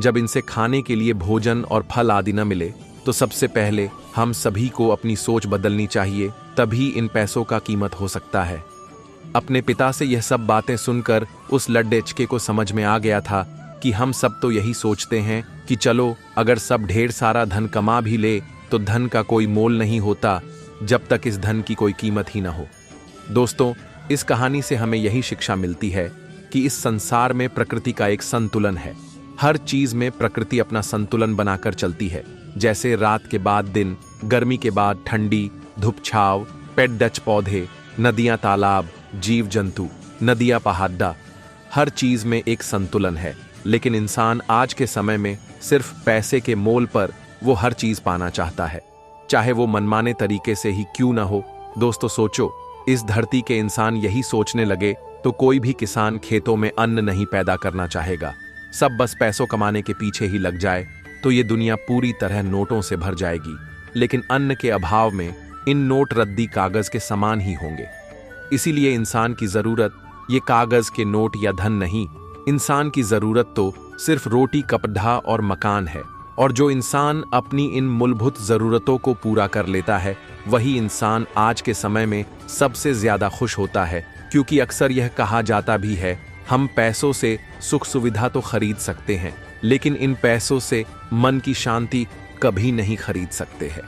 जब इनसे खाने के लिए भोजन और फल आदि न मिले तो सबसे पहले हम सभी को अपनी सोच बदलनी चाहिए, तभी इन पैसों का कीमत हो सकता है। अपने पिता से यह सब बातें सुनकर उस लड्डेचके को समझ में आ गया था कि हम सब तो यही सोचते हैं कि चलो अगर सब ढेर सारा धन कमा भी ले तो धन का कोई मोल नहीं होता जब तक इस धन की कोई कीमत ही ना हो। दोस्तों, इस कहानी से हमें यही शिक्षा मिलती है कि इस संसार में प्रकृति का एक संतुलन है। हर चीज में प्रकृति अपना संतुलन बनाकर चलती है, जैसे रात के बाद दिन, गर्मी के बाद ठंडी, धूप छाव, पेड़ डच पौधे, नदियां तालाब, जीव जंतु, नदियां पहाड़ा, हर चीज में एक संतुलन है। लेकिन इंसान आज के समय में सिर्फ पैसे के मोल पर वो हर चीज पाना चाहता है, चाहे वो मनमाने तरीके से ही क्यों ना हो। दोस्तों सोचो, इस धरती के इंसान यही सोचने लगे तो कोई भी किसान खेतों में अन्न नहीं पैदा करना चाहेगा। सब बस पैसों कमाने के पीछे ही लग जाए तो ये दुनिया पूरी तरह नोटों से भर जाएगी। लेकिन अन्न के अभाव में इन नोट रद्दी कागज के समान ही होंगे। इसीलिए इंसान की जरूरत ये कागज के नोट या धन नहीं, इंसान की जरूरत तो सिर्फ रोटी, कपड़ा और मकान है। और जो इंसान अपनी इन मूलभूत जरूरतों को पूरा कर लेता है, वही इंसान आज के समय में सबसे ज्यादा खुश होता है। क्योंकि अक्सर यह कहा जाता भी है, हम पैसों से सुख सुविधा तो खरीद सकते हैं, लेकिन इन पैसों से मन की शांति कभी नहीं खरीद सकते हैं।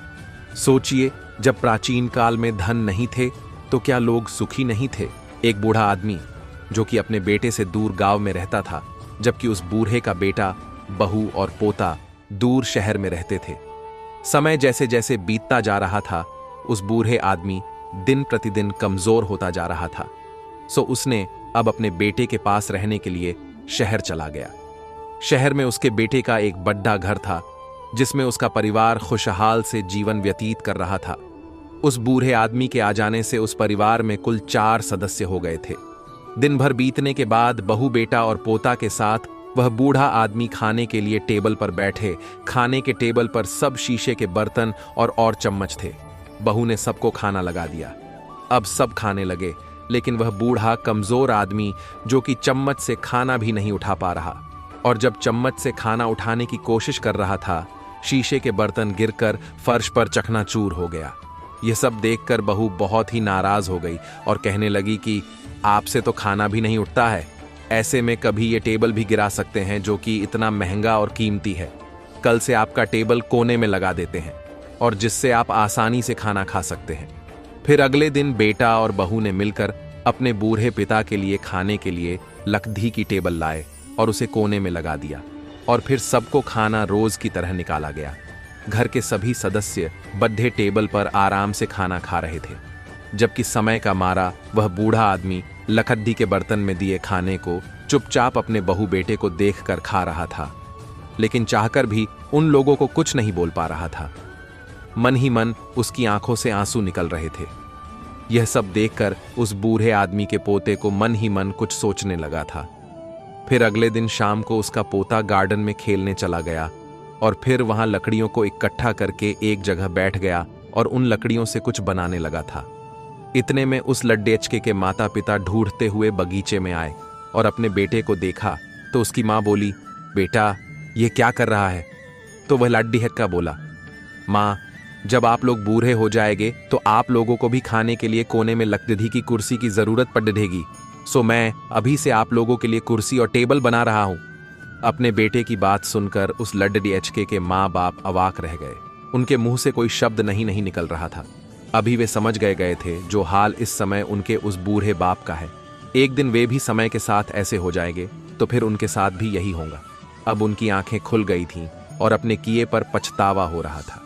सोचिए, जब प्राचीन काल में धन नहीं थे तो क्या लोग सुखी नहीं थे? एक बूढ़ा आदमी जो कि अपने बेटे से दूर गांव में रहता था, जबकि उस बूढ़े का बेटा, बहू और पोता दूर शहर में रहते थे। समय जैसे जैसे बीतता जा रहा था, उस बूढ़े आदमी दिन प्रतिदिन कमजोर होता जा रहा था। सो उसने अब अपने बेटे के पास रहने के लिए शहर चला गया। शहर में उसके बेटे का एक बड़ा घर था, जिसमें उसका परिवार खुशहाल से जीवन व्यतीत कर रहा था। उस बूढ़े आदमी के आ जाने से उस परिवार में कुल 4 सदस्य हो गए थे। दिन भर बीतने के बाद बहू, बेटा और पोता के साथ वह बूढ़ा आदमी खाने के लिए टेबल पर बैठे। खाने के टेबल पर सब शीशे के बर्तन और चम्मच थे। बहू ने सबको खाना लगा दिया। अब सब खाने लगे, लेकिन वह बूढ़ा कमजोर आदमी जो कि चम्मच से खाना भी नहीं उठा पा रहा, और जब चम्मच से खाना उठाने की कोशिश कर रहा था, शीशे के बर्तन गिरकर फर्श पर चकनाचूर हो गया। यह सब देखकर बहू बहुत ही नाराज हो गई और कहने लगी कि आपसे तो खाना भी नहीं उठता है, ऐसे में कभी ये टेबल भी गिरा सकते हैं जो कि इतना महंगा और कीमती है। कल से आपका टेबल कोने में लगा देते हैं और जिससे आप आसानी से खाना खा सकते हैं। फिर अगले दिन बेटा और बहू ने मिलकर अपने बूढ़े पिता के लिए खाने के लिए लकड़ी की टेबल लाए और उसे कोने में लगा दिया, और फिर सबको खाना रोज की तरह निकाला गया। घर के सभी सदस्य बड्ढे टेबल पर आराम से खाना खा रहे थे, जबकि समय का मारा वह बूढ़ा आदमी लकड़ी के बर्तन में दिए खाने को चुपचाप अपने बहू बेटे को देखकर खा रहा था, लेकिन चाहकर भी उन लोगों को कुछ नहीं बोल पा रहा था। मन ही मन उसकी आंखों से आंसू निकल रहे थे। यह सब देखकर उस बूढ़े आदमी के पोते को मन ही मन कुछ सोचने लगा था। फिर अगले दिन शाम को उसका पोता गार्डन में खेलने चला गया और फिर वहां लकड़ियों को इकट्ठा करके एक जगह बैठ गया और उन लकड़ियों से कुछ बनाने लगा था। इतने में उस लड्डेचके के माता पिता ढूंढते हुए बगीचे में आए और अपने बेटे को देखा तो उसकी माँ बोली, बेटा ये क्या कर रहा है? तो वह लड्डीहक्का बोला, माँ जब आप लोग बूढ़े हो जाएंगे तो आप लोगों को भी खाने के लिए कोने में लकड़ी की कुर्सी की जरूरत पड़ेगी, सो मैं अभी से आप लोगों के लिए कुर्सी और टेबल बना रहा हूं। अपने बेटे की बात सुनकर उस लड्डीएचके के माँ बाप अवाक रह गए। उनके मुंह से कोई शब्द नहीं निकल रहा था। अभी वे समझ गए थे जो हाल इस समय उनके उस बूढ़े बाप का है। एक दिन वे भी समय के साथ ऐसे हो जाएंगे तो फिर उनके साथ भी यही होगा। अब उनकी आंखें खुल गई थीं और अपने किए पर पछतावा हो रहा था।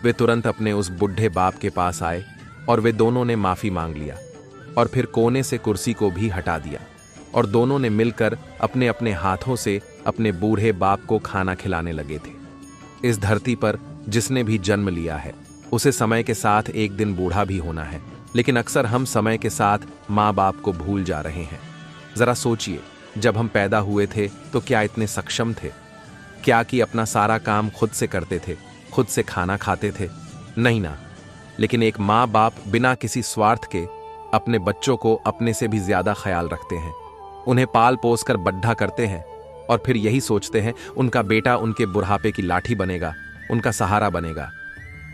वे तुरंत अपने उस बूढ़े बाप के पास आए और वे दोनों ने माफी मांग लिया और फिर कोने से कुर्सी को भी हटा दिया और दोनों ने मिलकर अपने अपने हाथों से अपने बूढ़े बाप को खाना खिलाने लगे थे। इस धरती पर जिसने भी जन्म लिया है उसे समय के साथ एक दिन बूढ़ा भी होना है, लेकिन अक्सर हम समय के साथ माँ बाप को भूल जा रहे हैं। जरा सोचिए, जब हम पैदा हुए थे तो क्या इतने सक्षम थे? क्या कि अपना सारा काम खुद से करते थे, खुद से खाना खाते थे? नहीं ना। लेकिन एक माँ बाप बिना किसी स्वार्थ के अपने बच्चों को अपने से भी ज्यादा ख्याल रखते हैं, उन्हें पाल पोस कर बड्ढा करते हैं और फिर यही सोचते हैं उनका बेटा उनके बुढ़ापे की लाठी बनेगा, उनका सहारा बनेगा।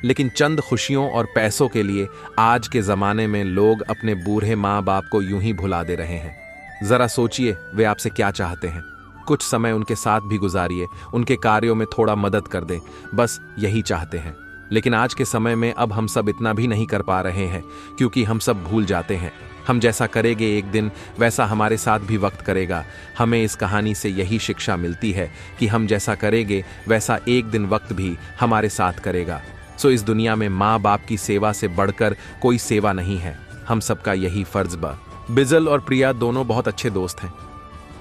लेकिन चंद खुशियों और पैसों के लिए आज के जमाने में लोग अपने बूढ़े माँ बाप को यूं ही भुला दे रहे हैं। जरा सोचिए वे आपसे क्या चाहते हैं। कुछ समय उनके साथ भी गुजारिए, उनके कार्यों में थोड़ा मदद कर दें, बस यही चाहते हैं। लेकिन आज के समय में अब हम सब इतना भी नहीं कर पा रहे हैं क्योंकि हम सब भूल जाते हैं। हम जैसा करेंगे एक दिन वैसा हमारे साथ भी वक्त करेगा। हमें इस कहानी से यही शिक्षा मिलती है कि हम जैसा करेंगे वैसा एक दिन वक्त भी हमारे साथ करेगा। सो इस दुनिया में माँ बाप की सेवा से बढ़कर कोई सेवा नहीं है। हम सबका यही फर्ज बा। बिजल और प्रिया दोनों बहुत अच्छे दोस्त हैं।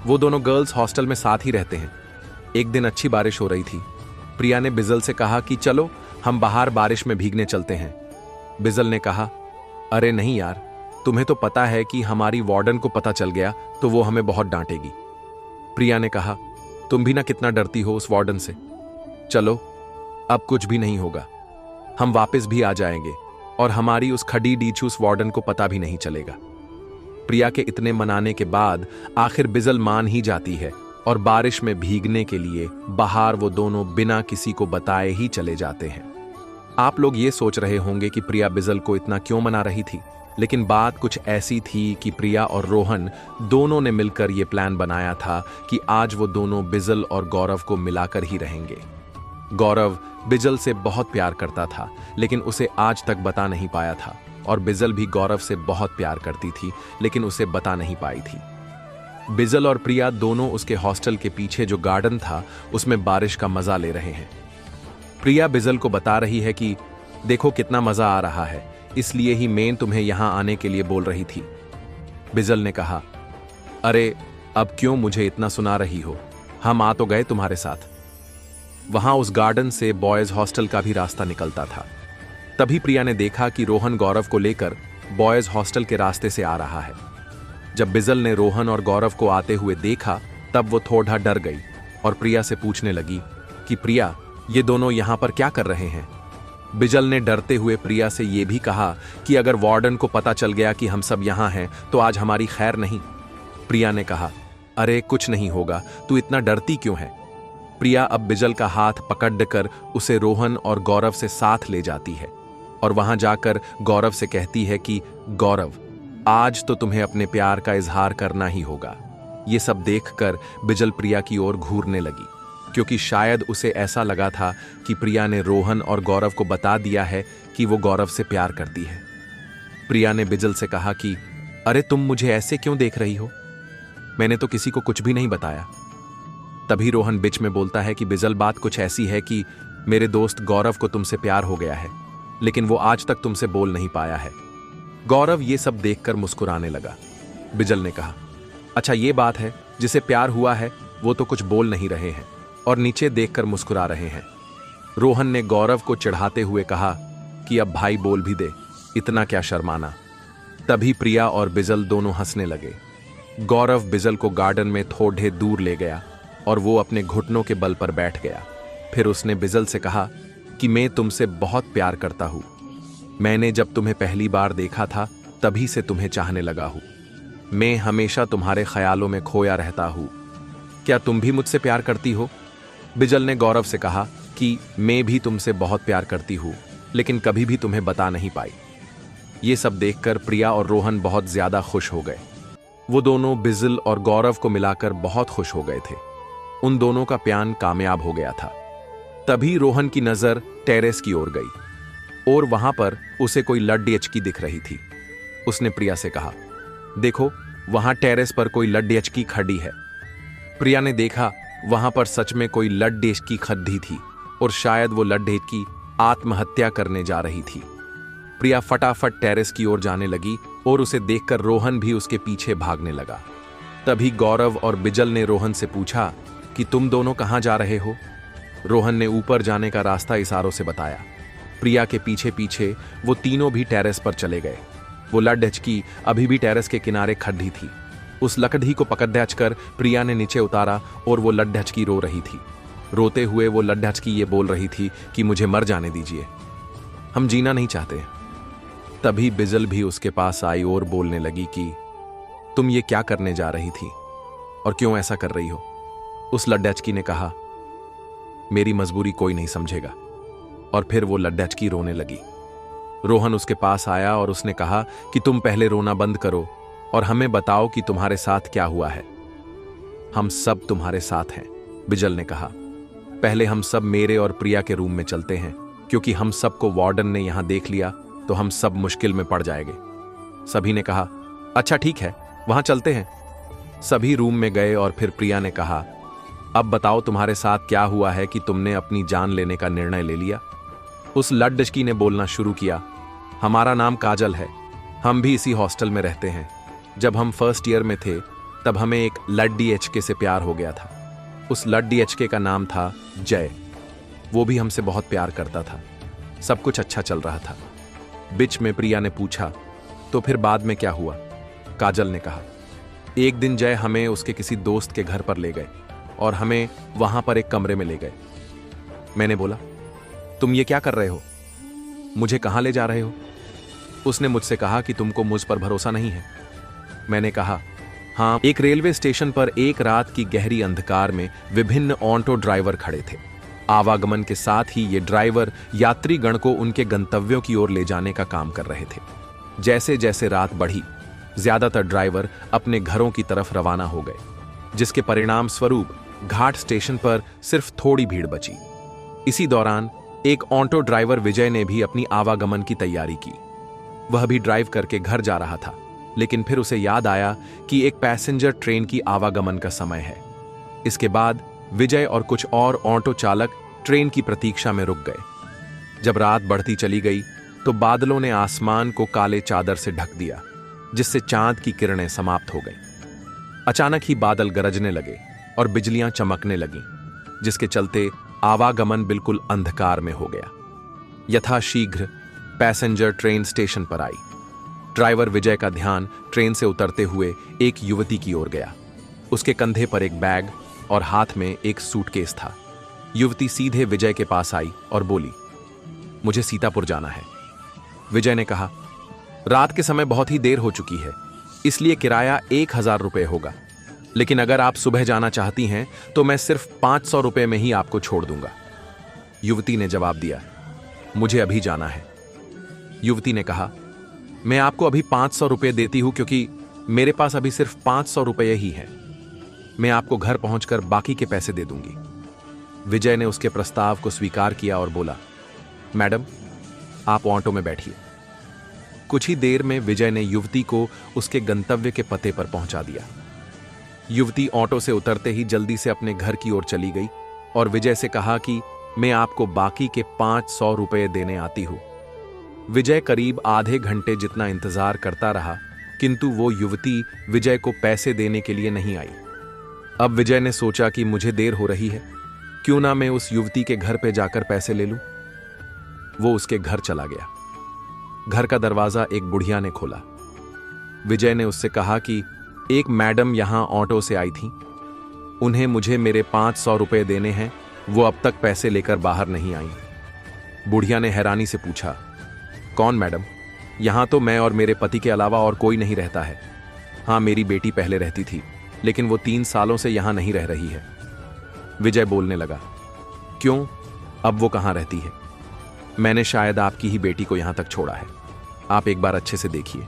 वो दोनों गर्ल्स हॉस्टल में साथ ही रहते हैं। एक दिन अच्छी बारिश हो रही थी। प्रिया ने बिजल से कहा कि चलो हम बाहर बारिश में भीगने चलते हैं। बिजल ने कहा, अरे नहीं यार, तुम्हें तो पता है कि हमारी वार्डन को पता चल गया तो वो हमें बहुत डांटेगी। प्रिया ने कहा, तुम भी ना कितना डरती हो उस वार्डन से। चलो अब कुछ भी नहीं होगा, हम वापस भी आ जाएंगे और हमारी उस खड़ी डीचूस वार्डन को पता भी नहीं चलेगा। प्रिया के इतने मनाने के बाद आखिर बिजल मान ही जाती है और बारिश में भीगने के लिए बाहर वो दोनों बिना किसी को बताए ही चले जाते हैं। आप लोग ये सोच रहे होंगे कि प्रिया बिजल को इतना क्यों मना रही थी, लेकिन बात कुछ ऐसी थी कि प्रिया और रोहन दोनों ने मिलकर ये प्लान बनाया था कि आज वो दोनों बिजल और गौरव को मिलाकर ही रहेंगे। गौरव बिजल से बहुत प्यार करता था लेकिन उसे आज तक बता नहीं पाया था और बिजल भी गौरव से बहुत प्यार करती थी लेकिन उसे बता नहीं पाई थी। बिजल और प्रिया दोनों उसके हॉस्टल के पीछे जो गार्डन था उसमें बारिश का मजा ले रहे हैं। प्रिया बिजल को बता रही है कि देखो कितना मजा आ रहा है, इसलिए ही मैं तुम्हें यहां आने के लिए बोल रही थी। बिजल ने कहा, अरे अब क्यों मुझे इतना सुना रही हो, हम आ तो गए तुम्हारे साथ। वहां उस गार्डन से बॉयज हॉस्टल का भी रास्ता निकलता था। तभी प्रिया ने देखा कि रोहन गौरव को लेकर बॉयज हॉस्टल के रास्ते से आ रहा है। जब बिजल ने रोहन और गौरव को आते हुए देखा तब वो थोड़ा डर गई और प्रिया से पूछने लगी कि प्रिया, ये दोनों यहां पर क्या कर रहे हैं? बिजल ने डरते हुए प्रिया से यह भी कहा कि अगर वार्डन को पता चल गया कि हम सब यहां हैं तो आज हमारी खैर नहीं। प्रिया ने कहा, अरे कुछ नहीं होगा, तू इतना डरती क्यों है? प्रिया अब बिजल का हाथ पकड़कर उसे रोहन और गौरव से साथ ले जाती है और वहां जाकर गौरव से कहती है कि गौरव, आज तो तुम्हें अपने प्यार का इजहार करना ही होगा। ये सब देखकर बिजल प्रिया की ओर घूरने लगी क्योंकि शायद उसे ऐसा लगा था कि प्रिया ने रोहन और गौरव को बता दिया है कि वो गौरव से प्यार करती है। प्रिया ने बिजल से कहा कि अरे तुम मुझे ऐसे क्यों देख रही हो, मैंने तो किसी को कुछ भी नहीं बताया। तभी रोहन बीच में बोलता है कि बिजल, बात कुछ ऐसी है कि मेरे दोस्त गौरव को तुमसे प्यार हो गया है लेकिन वो आज तक तुमसे बोल नहीं पाया है। गौरव ये सब देखकर मुस्कुराने लगा। बिजल ने कहा, अच्छा ये बात है, जिसे प्यार हुआ है वो तो कुछ बोल नहीं रहे हैं और नीचे देखकर मुस्कुरा रहे हैं। रोहन ने गौरव को चिढ़ाते हुए कहा, कि अब भाई बोल भी दे, इतना क्या शर्माना। तभी प्रिया और बिजल दोनों हंसने लगे। गौरव बिजल को गार्डन में थोड़े दूर ले गया और वो अपने घुटनों के बल पर बैठ गया। फिर उसने बिजल से कहा कि मैं तुमसे बहुत प्यार करता हूं। मैंने जब तुम्हें पहली बार देखा था तभी से तुम्हें चाहने लगा हूं। मैं हमेशा तुम्हारे ख्यालों में खोया रहता हूं। क्या तुम भी मुझसे प्यार करती हो? बिजल ने गौरव से कहा कि मैं भी तुमसे बहुत प्यार करती हूं, लेकिन कभी भी तुम्हें बता नहीं पाई। ये सब देखकर प्रिया और रोहन बहुत ज्यादा खुश हो गए। वो दोनों बिजल और गौरव को मिलाकर बहुत खुश हो गए थे। उन दोनों का प्लान कामयाब हो गया था। तभी रोहन की नजर टेरेस की ओर गई और वहां पर उसे कोई लड्डी अचकी दिख रही थी। उसने प्रिया से कहा, देखो वहां टेरेस पर कोई लड्डी अचकी खड़ी है। प्रिया ने देखा वहां पर सच में कोई लड्डी अचकी खड़ी थी और शायद वो लड्डी अचकी आत्महत्या करने जा रही थी। प्रिया फटाफट टेरेस की ओर जाने लगी और उसे देखकर रोहन भी उसके पीछे भागने लगा। तभी गौरव और बिजल ने रोहन से पूछा कि तुम दोनों कहां जा रहे हो? रोहन ने ऊपर जाने का रास्ता इशारों से बताया। प्रिया के पीछे पीछे वो तीनों भी टेरेस पर चले गए। वो लड्डचकी अभी भी टेरेस के किनारे खड़ी थी। उस लकड़ी को पकड़ कर प्रिया ने नीचे उतारा और वो लड्डचकी रो रही थी। रोते हुए वो लड्डचकी ये बोल रही थी कि मुझे मर जाने दीजिए, हम जीना नहीं चाहते। तभी बिजल भी उसके पास आई और बोलने लगी कि तुम ये क्या करने जा रही थी और क्यों ऐसा कर रही हो? उस लड्डचकी ने कहा, मेरी मजबूरी कोई नहीं समझेगा। और फिर वो लड्डचकी रोने लगी। रोहन उसके पास आया और उसने कहा कि तुम पहले रोना बंद करो और हमें बताओ कि तुम्हारे साथ क्या हुआ है। हम सब तुम्हारे साथ हैं, बिजल ने कहा। पहले हम सब मेरे और प्रिया के रूम में चलते हैं, क्योंकि हम सबको वार्डन ने यहां देख लिया तो हम सब मुश्किल में पड़ जाएंगे। सभी ने कहा, अच्छा ठीक है, वहां चलते हैं। सभी रूम में गए और फिर प्रिया ने कहा, अब बताओ तुम्हारे साथ क्या हुआ है कि तुमने अपनी जान लेने का निर्णय ले लिया। उस लड्डचकी ने बोलना शुरू किया, हमारा नाम काजल है, हम भी इसी हॉस्टल में रहते हैं। जब हम फर्स्ट ईयर में थे तब हमें एक लड्डी एचके से प्यार हो गया था। उस लड्डी एचके का नाम था जय। वो भी हमसे बहुत प्यार करता था। सब कुछ अच्छा चल रहा था। बीच में प्रिया ने पूछा, तो फिर बाद में क्या हुआ? काजल ने कहा, एक दिन जय हमें उसके किसी दोस्त के घर पर ले गए और हमें वहां पर एक कमरे में ले गए। मैंने बोला, तुम ये क्या कर रहे हो? मुझे कहां ले जा रहे हो? उसने मुझसे कहा कि तुमको मुझ पर भरोसा नहीं है। मैंने कहा, हाँ। एक रेलवे स्टेशन पर एक रात की गहरी अंधकार में विभिन्न ऑटो ड्राइवर खड़े थे। आवागमन के साथ ही ये ड्राइवर यात्रीगण को उनके गंतव्यों की ओर ले जाने का काम कर रहे थे। जैसे जैसे रात बढ़ी, ज्यादातर ड्राइवर अपने घरों की तरफ रवाना हो गए, जिसके परिणाम स्वरूप घाट स्टेशन पर सिर्फ थोड़ी भीड़ बची। इसी दौरान एक ऑटो ड्राइवर विजय ने भी अपनी आवागमन की तैयारी की। वह भी ड्राइव करके घर जा रहा था, लेकिन फिर उसे याद आया कि एक पैसेंजर ट्रेन की आवागमन का समय है। इसके बाद विजय और कुछ और ऑटो चालक ट्रेन की प्रतीक्षा में रुक गए। जब रात बढ़ती चली गई तो बादलों ने आसमान को काले चादर से ढक दिया, जिससे चांद की किरणें समाप्त हो गईं। अचानक ही बादल गरजने लगे और बिजलियां चमकने लगीं, जिसके चलते आवागमन बिल्कुल अंधकार में हो गया। यथाशीघ्र पैसेंजर ट्रेन स्टेशन पर आई। ड्राइवर विजय का ध्यान ट्रेन से उतरते हुए एक युवती की ओर गया। उसके कंधे पर एक बैग और हाथ में एक सूटकेस था। युवती सीधे विजय के पास आई और बोली, मुझे सीतापुर जाना है। विजय ने कहा, रात के समय बहुत ही देर हो चुकी है, इसलिए किराया 1000 रुपये होगा, लेकिन अगर आप सुबह जाना चाहती हैं तो मैं सिर्फ 500 रुपये में ही आपको छोड़ दूंगा। युवती ने जवाब दिया, मुझे अभी जाना है। युवती ने कहा, मैं आपको अभी 500 रुपये देती हूं, क्योंकि मेरे पास अभी सिर्फ 500 रुपये ही हैं। मैं आपको घर पहुंचकर बाकी के पैसे दे दूंगी। विजय ने उसके प्रस्ताव को स्वीकार किया और बोला, मैडम आप ऑटो में बैठिए। कुछ ही देर में विजय ने युवती को उसके गंतव्य के पते पर पहुंचा दिया। युवती ऑटो से उतरते ही जल्दी से अपने घर की ओर चली गई और विजय से कहा कि मैं आपको बाकी के 500 रुपये देने आती हूं। विजय करीब आधे घंटे जितना इंतजार करता रहा, किंतु वो युवती विजय को पैसे देने के लिए नहीं आई। अब विजय ने सोचा कि मुझे देर हो रही है, क्यों ना मैं उस युवती के घर पे जाकर पैसे ले लूं। वो उसके घर चला गया। घर का दरवाजा एक बुढ़िया ने खोला। विजय ने उससे कहा कि एक मैडम यहां ऑटो से आई थी, उन्हें मुझे मेरे 500 रुपए देने हैं, वो अब तक पैसे लेकर बाहर नहीं आई। बुढ़िया ने हैरानी से पूछा, कौन मैडम? यहां तो मैं और मेरे पति के अलावा और कोई नहीं रहता है। हाँ, मेरी बेटी पहले रहती थी, लेकिन वो 3 सालों से यहां नहीं रह रही है। विजय बोलने लगा, क्यों, अब वो कहां रहती है? मैंने शायद आपकी ही बेटी को यहां तक छोड़ा है, आप एक बार अच्छे से देखिए।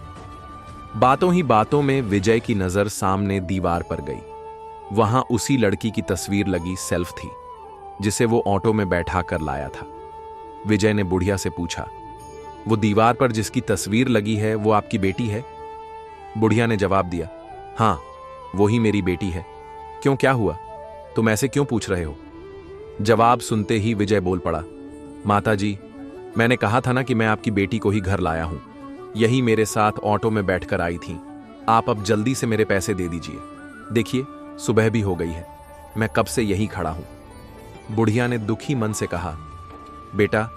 बातों ही बातों में विजय की नजर सामने दीवार पर गई। वहां उसी लड़की की तस्वीर लगी सेल्फ थी, जिसे वो ऑटो में बैठा कर लाया था। विजय ने बुढ़िया से पूछा, वो दीवार पर जिसकी तस्वीर लगी है वो आपकी बेटी है? बुढ़िया ने जवाब दिया, हाँ, वो ही मेरी बेटी है। क्यों, क्या हुआ? तुम ऐसे क्यों पूछ रहे हो? जवाब सुनते ही विजय बोल पड़ा, माता जी, मैंने कहा था ना कि मैं आपकी बेटी को ही घर लाया हूं। यही मेरे साथ ऑटो में बैठकर आई थी। आप अब जल्दी से मेरे पैसे दे दीजिए। देखिए, सुबह भी हो गई है, मैं कब से यहीं खड़ा हूं। बुढ़िया ने दुखी मन से कहा, बेटा,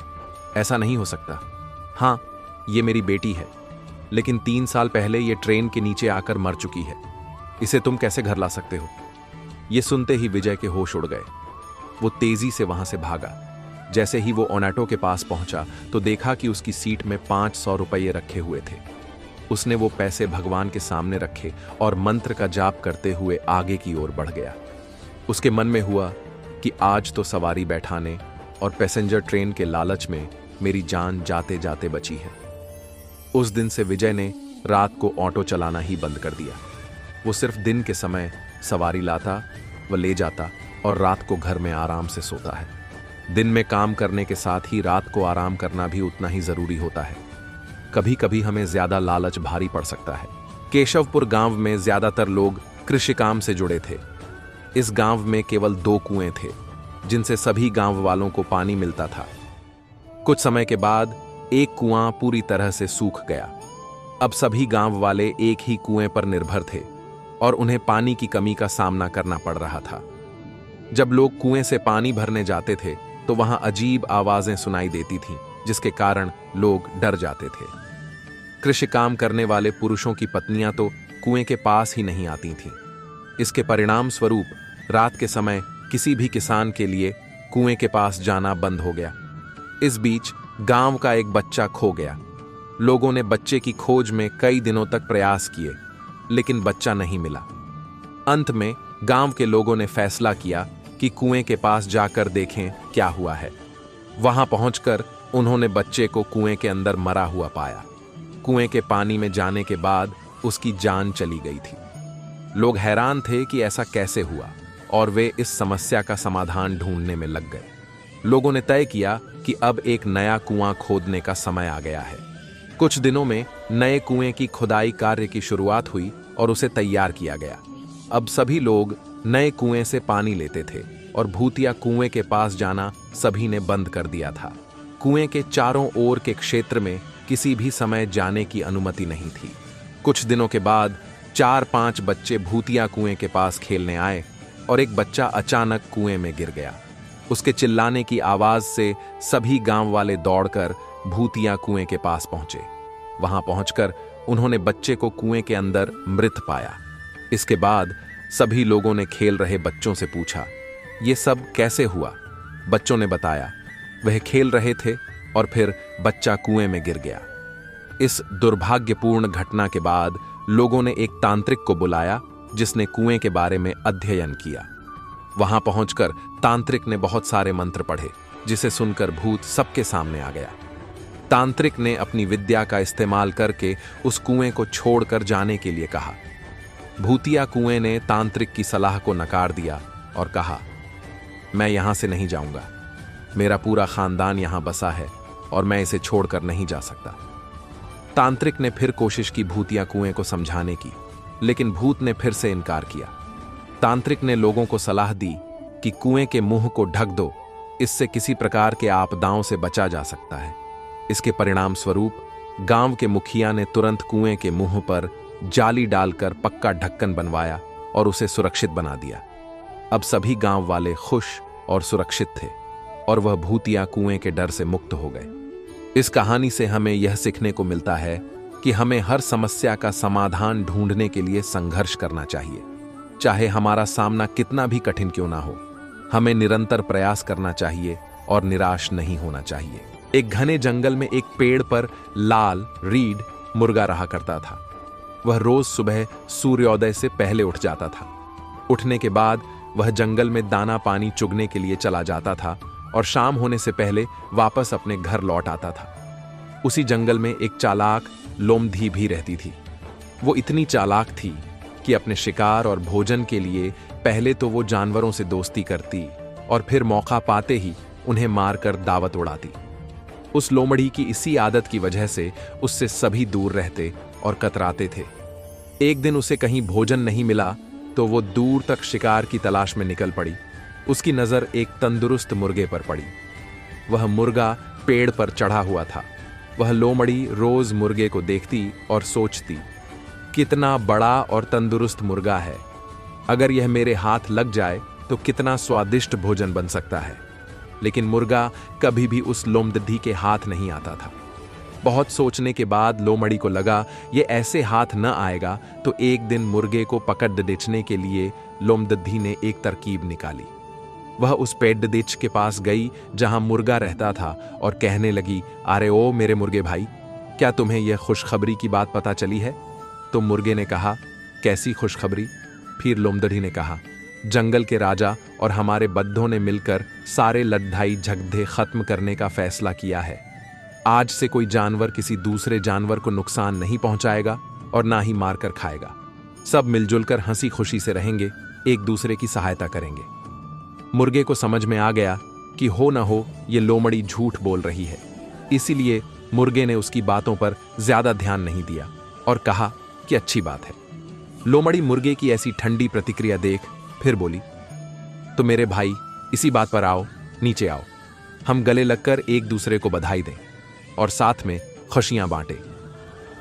ऐसा नहीं हो सकता। हाँ, ये मेरी बेटी है, लेकिन 3 साल पहले ये ट्रेन के नीचे आकर मर चुकी है। इसे तुम कैसे घर ला सकते हो? ये सुनते ही विजय के होश उड़ गए। वो तेजी से वहां से भागा। जैसे ही वो ऑटो के पास पहुंचा तो देखा कि उसकी सीट में 500 रुपये रखे हुए थे। उसने वो पैसे भगवान के सामने रखे और मंत्र का जाप करते हुए आगे की ओर बढ़ गया। उसके मन में हुआ कि आज तो सवारी बैठाने और पैसेंजर ट्रेन के लालच में मेरी जान जाते जाते बची है। उस दिन से विजय ने रात को ऑटो चलाना ही बंद कर दिया। वो सिर्फ दिन के समय सवारी लाता व ले जाता और रात को घर में आराम से सोता है। दिन में काम करने के साथ ही रात को आराम करना भी उतना ही जरूरी होता है। कभी कभी हमें ज्यादा लालच भारी पड़ सकता है। केशवपुर गांव में ज्यादातर लोग कृषि काम से जुड़े थे। इस गांव में केवल 2 कुएं थे, जिनसे सभी गांव वालों को पानी मिलता था। कुछ समय के बाद एक कुआं पूरी तरह से सूख गया। अब सभी गांव वाले एक ही कुएं पर निर्भर थे और उन्हें पानी की कमी का सामना करना पड़ रहा था। जब लोग कुएं से पानी भरने जाते थे तो वहां अजीब आवाजें सुनाई देती थीं, जिसके कारण लोग डर जाते थे। कृषि काम करने वाले पुरुषों की पत्नियां तो कुएं के पास ही नहीं आती थीं। इसके परिणाम स्वरूप रात के समय किसी भी किसान के लिए कुएं के पास जाना बंद हो गया। इस बीच गांव का एक बच्चा खो गया। लोगों ने बच्चे की खोज में कई दिनों तक प्रयास किए, लेकिन बच्चा नहीं मिला। अंत में गांव के लोगों ने फैसला किया कि कुएं के पास जाकर देखें क्या हुआ है। वहां पहुंचकर उन्होंने बच्चे को कुएं के अंदर मरा हुआ पाया। कुएं के पानी में जाने के बाद उसकी जान चली गई थी। लोग हैरान थे कि ऐसा कैसे हुआ और वे इस समस्या का समाधान ढूंढने में लग गए। लोगों ने तय किया कि अब एक नया कुआं खोदने का समय आ गया है। कुछ दिनों में नए कुएं की खुदाई कार्य की शुरुआत हुई और उसे तैयार किया गया। अब सभी लोग नए कुएं से पानी लेते थे और भूतिया कुएं के पास जाना सभी ने बंद कर दिया था। कुएं के चारों ओर के क्षेत्र में किसी भी समय जाने की अनुमति नहीं थी। कुछ दिनों के बाद 4-5 बच्चे भूतिया कुएं के पास खेलने आए और एक बच्चा अचानक कुएं में गिर गया। उसके चिल्लाने की आवाज से सभी गांव वाले दौड़कर भूतिया कुएं के पास पहुंचे। वहां पहुंचकर उन्होंने बच्चे को कुएं के अंदर मृत पाया। इसके बाद सभी लोगों ने खेल रहे बच्चों से पूछा, ये सब कैसे हुआ? बच्चों ने बताया, वह खेल रहे थे और फिर बच्चा कुएं में गिर गया। इस दुर्भाग्यपूर्ण घटना के बाद लोगों ने एक तांत्रिक को बुलाया, जिसने कुएं के बारे में अध्ययन किया। वहां पहुंचकर तांत्रिक ने बहुत सारे मंत्र पढ़े, जिसे सुनकर भूत सबके सामने आ गया। तांत्रिक ने अपनी विद्या का इस्तेमाल करके उस कुएं को छोड़कर जाने के लिए कहा। भूतिया कुएं ने तांत्रिक की सलाह को नकार दिया और कहा, मैं यहां से नहीं जाऊंगा। मेरा पूरा खानदान यहां बसा है और मैं इसे छोड़कर नहीं जा सकता। तांत्रिक ने फिर कोशिश की भूतिया कुएं को समझाने की, लेकिन भूत ने फिर से इनकार किया। तांत्रिक ने लोगों को सलाह दी कि कुएं के मुंह को ढक दो, इससे किसी प्रकार के आपदाओं से बचा जा सकता है। इसके परिणाम स्वरूप गांव के मुखिया ने तुरंत कुएं के मुंह पर जाली डालकर पक्का ढक्कन बनवाया और उसे सुरक्षित बना दिया। अब सभी गांव वाले खुश और सुरक्षित थे और वह भूतिया कुएं के डर से मुक्त हो गए। इस कहानी से हमें यह सीखने को मिलता है कि हमें हर समस्या का समाधान ढूंढने के लिए संघर्ष करना चाहिए, चाहे हमारा सामना कितना भी कठिन क्यों ना हो। हमें निरंतर प्रयास करना चाहिए और निराश नहीं होना चाहिए। एक घने जंगल में एक पेड़ पर लाल रीड मुर्गा रहा करता था। वह रोज सुबह सूर्योदय से पहले उठ जाता था। उठने के बाद वह जंगल में दाना पानी चुगने के लिए चला जाता था और शाम होने से पहले वापस अपने घर लौट आता था। उसी जंगल में एक चालाक लोमधी भी रहती थी। वो इतनी चालाक थी कि अपने शिकार और भोजन के लिए पहले तो वो जानवरों से दोस्ती करती और फिर मौका पाते ही उन्हें मारकर दावत उड़ाती। उस लोमड़ी की इसी आदत की वजह से उससे सभी दूर रहते और कतराते थे। एक दिन उसे कहीं भोजन नहीं मिला तो वो दूर तक शिकार की तलाश में निकल पड़ी। उसकी नजर एक तंदुरुस्त मुर्गे पर पड़ी। वह मुर्गा पेड़ पर चढ़ा हुआ था। वह लोमड़ी रोज मुर्गे को देखती और सोचती, कितना बड़ा और तंदुरुस्त मुर्गा है। अगर यह मेरे हाथ लग जाए तो कितना स्वादिष्ट भोजन बन सकता है। लेकिन मुर्गा कभी भी उस लोमदद्दी के हाथ नहीं आता था। बहुत सोचने के बाद लोमड़ी को लगा ये ऐसे हाथ न आएगा तो एक दिन मुर्गे को पकड़ डिचने के लिए लोमदद्दी ने एक तरकीब निकाली। वह उस पेड्डिच के पास गई जहां मुर्गा रहता था और कहने लगी, अरे ओ मेरे मुर्गे भाई, क्या तुम्हें यह खुशखबरी की बात पता चली है? तो मुर्गे ने कहा, कैसी खुशखबरी? फिर लोमदद्दी ने कहा, जंगल के राजा और हमारे बद्दों ने मिलकर सारे लड़ाई झगड़े खत्म करने का फैसला किया है। आज से कोई जानवर किसी दूसरे जानवर को नुकसान नहीं पहुंचाएगा और ना ही मारकर खाएगा। सब मिलजुल कर हंसी खुशी से रहेंगे, एक दूसरे की सहायता करेंगे। मुर्गे को समझ में आ गया कि हो न हो ये लोमड़ी झूठ बोल रही है। इसीलिए मुर्गे ने उसकी बातों पर ज्यादा ध्यान नहीं दिया और कहा कि अच्छी बात है। लोमड़ी मुर्गे की ऐसी ठंडी प्रतिक्रिया देख फिर बोली, तो मेरे भाई इसी बात पर आओ, नीचे आओ, हम गले लगकर एक दूसरे को बधाई दें और साथ में खुशियां बांटें।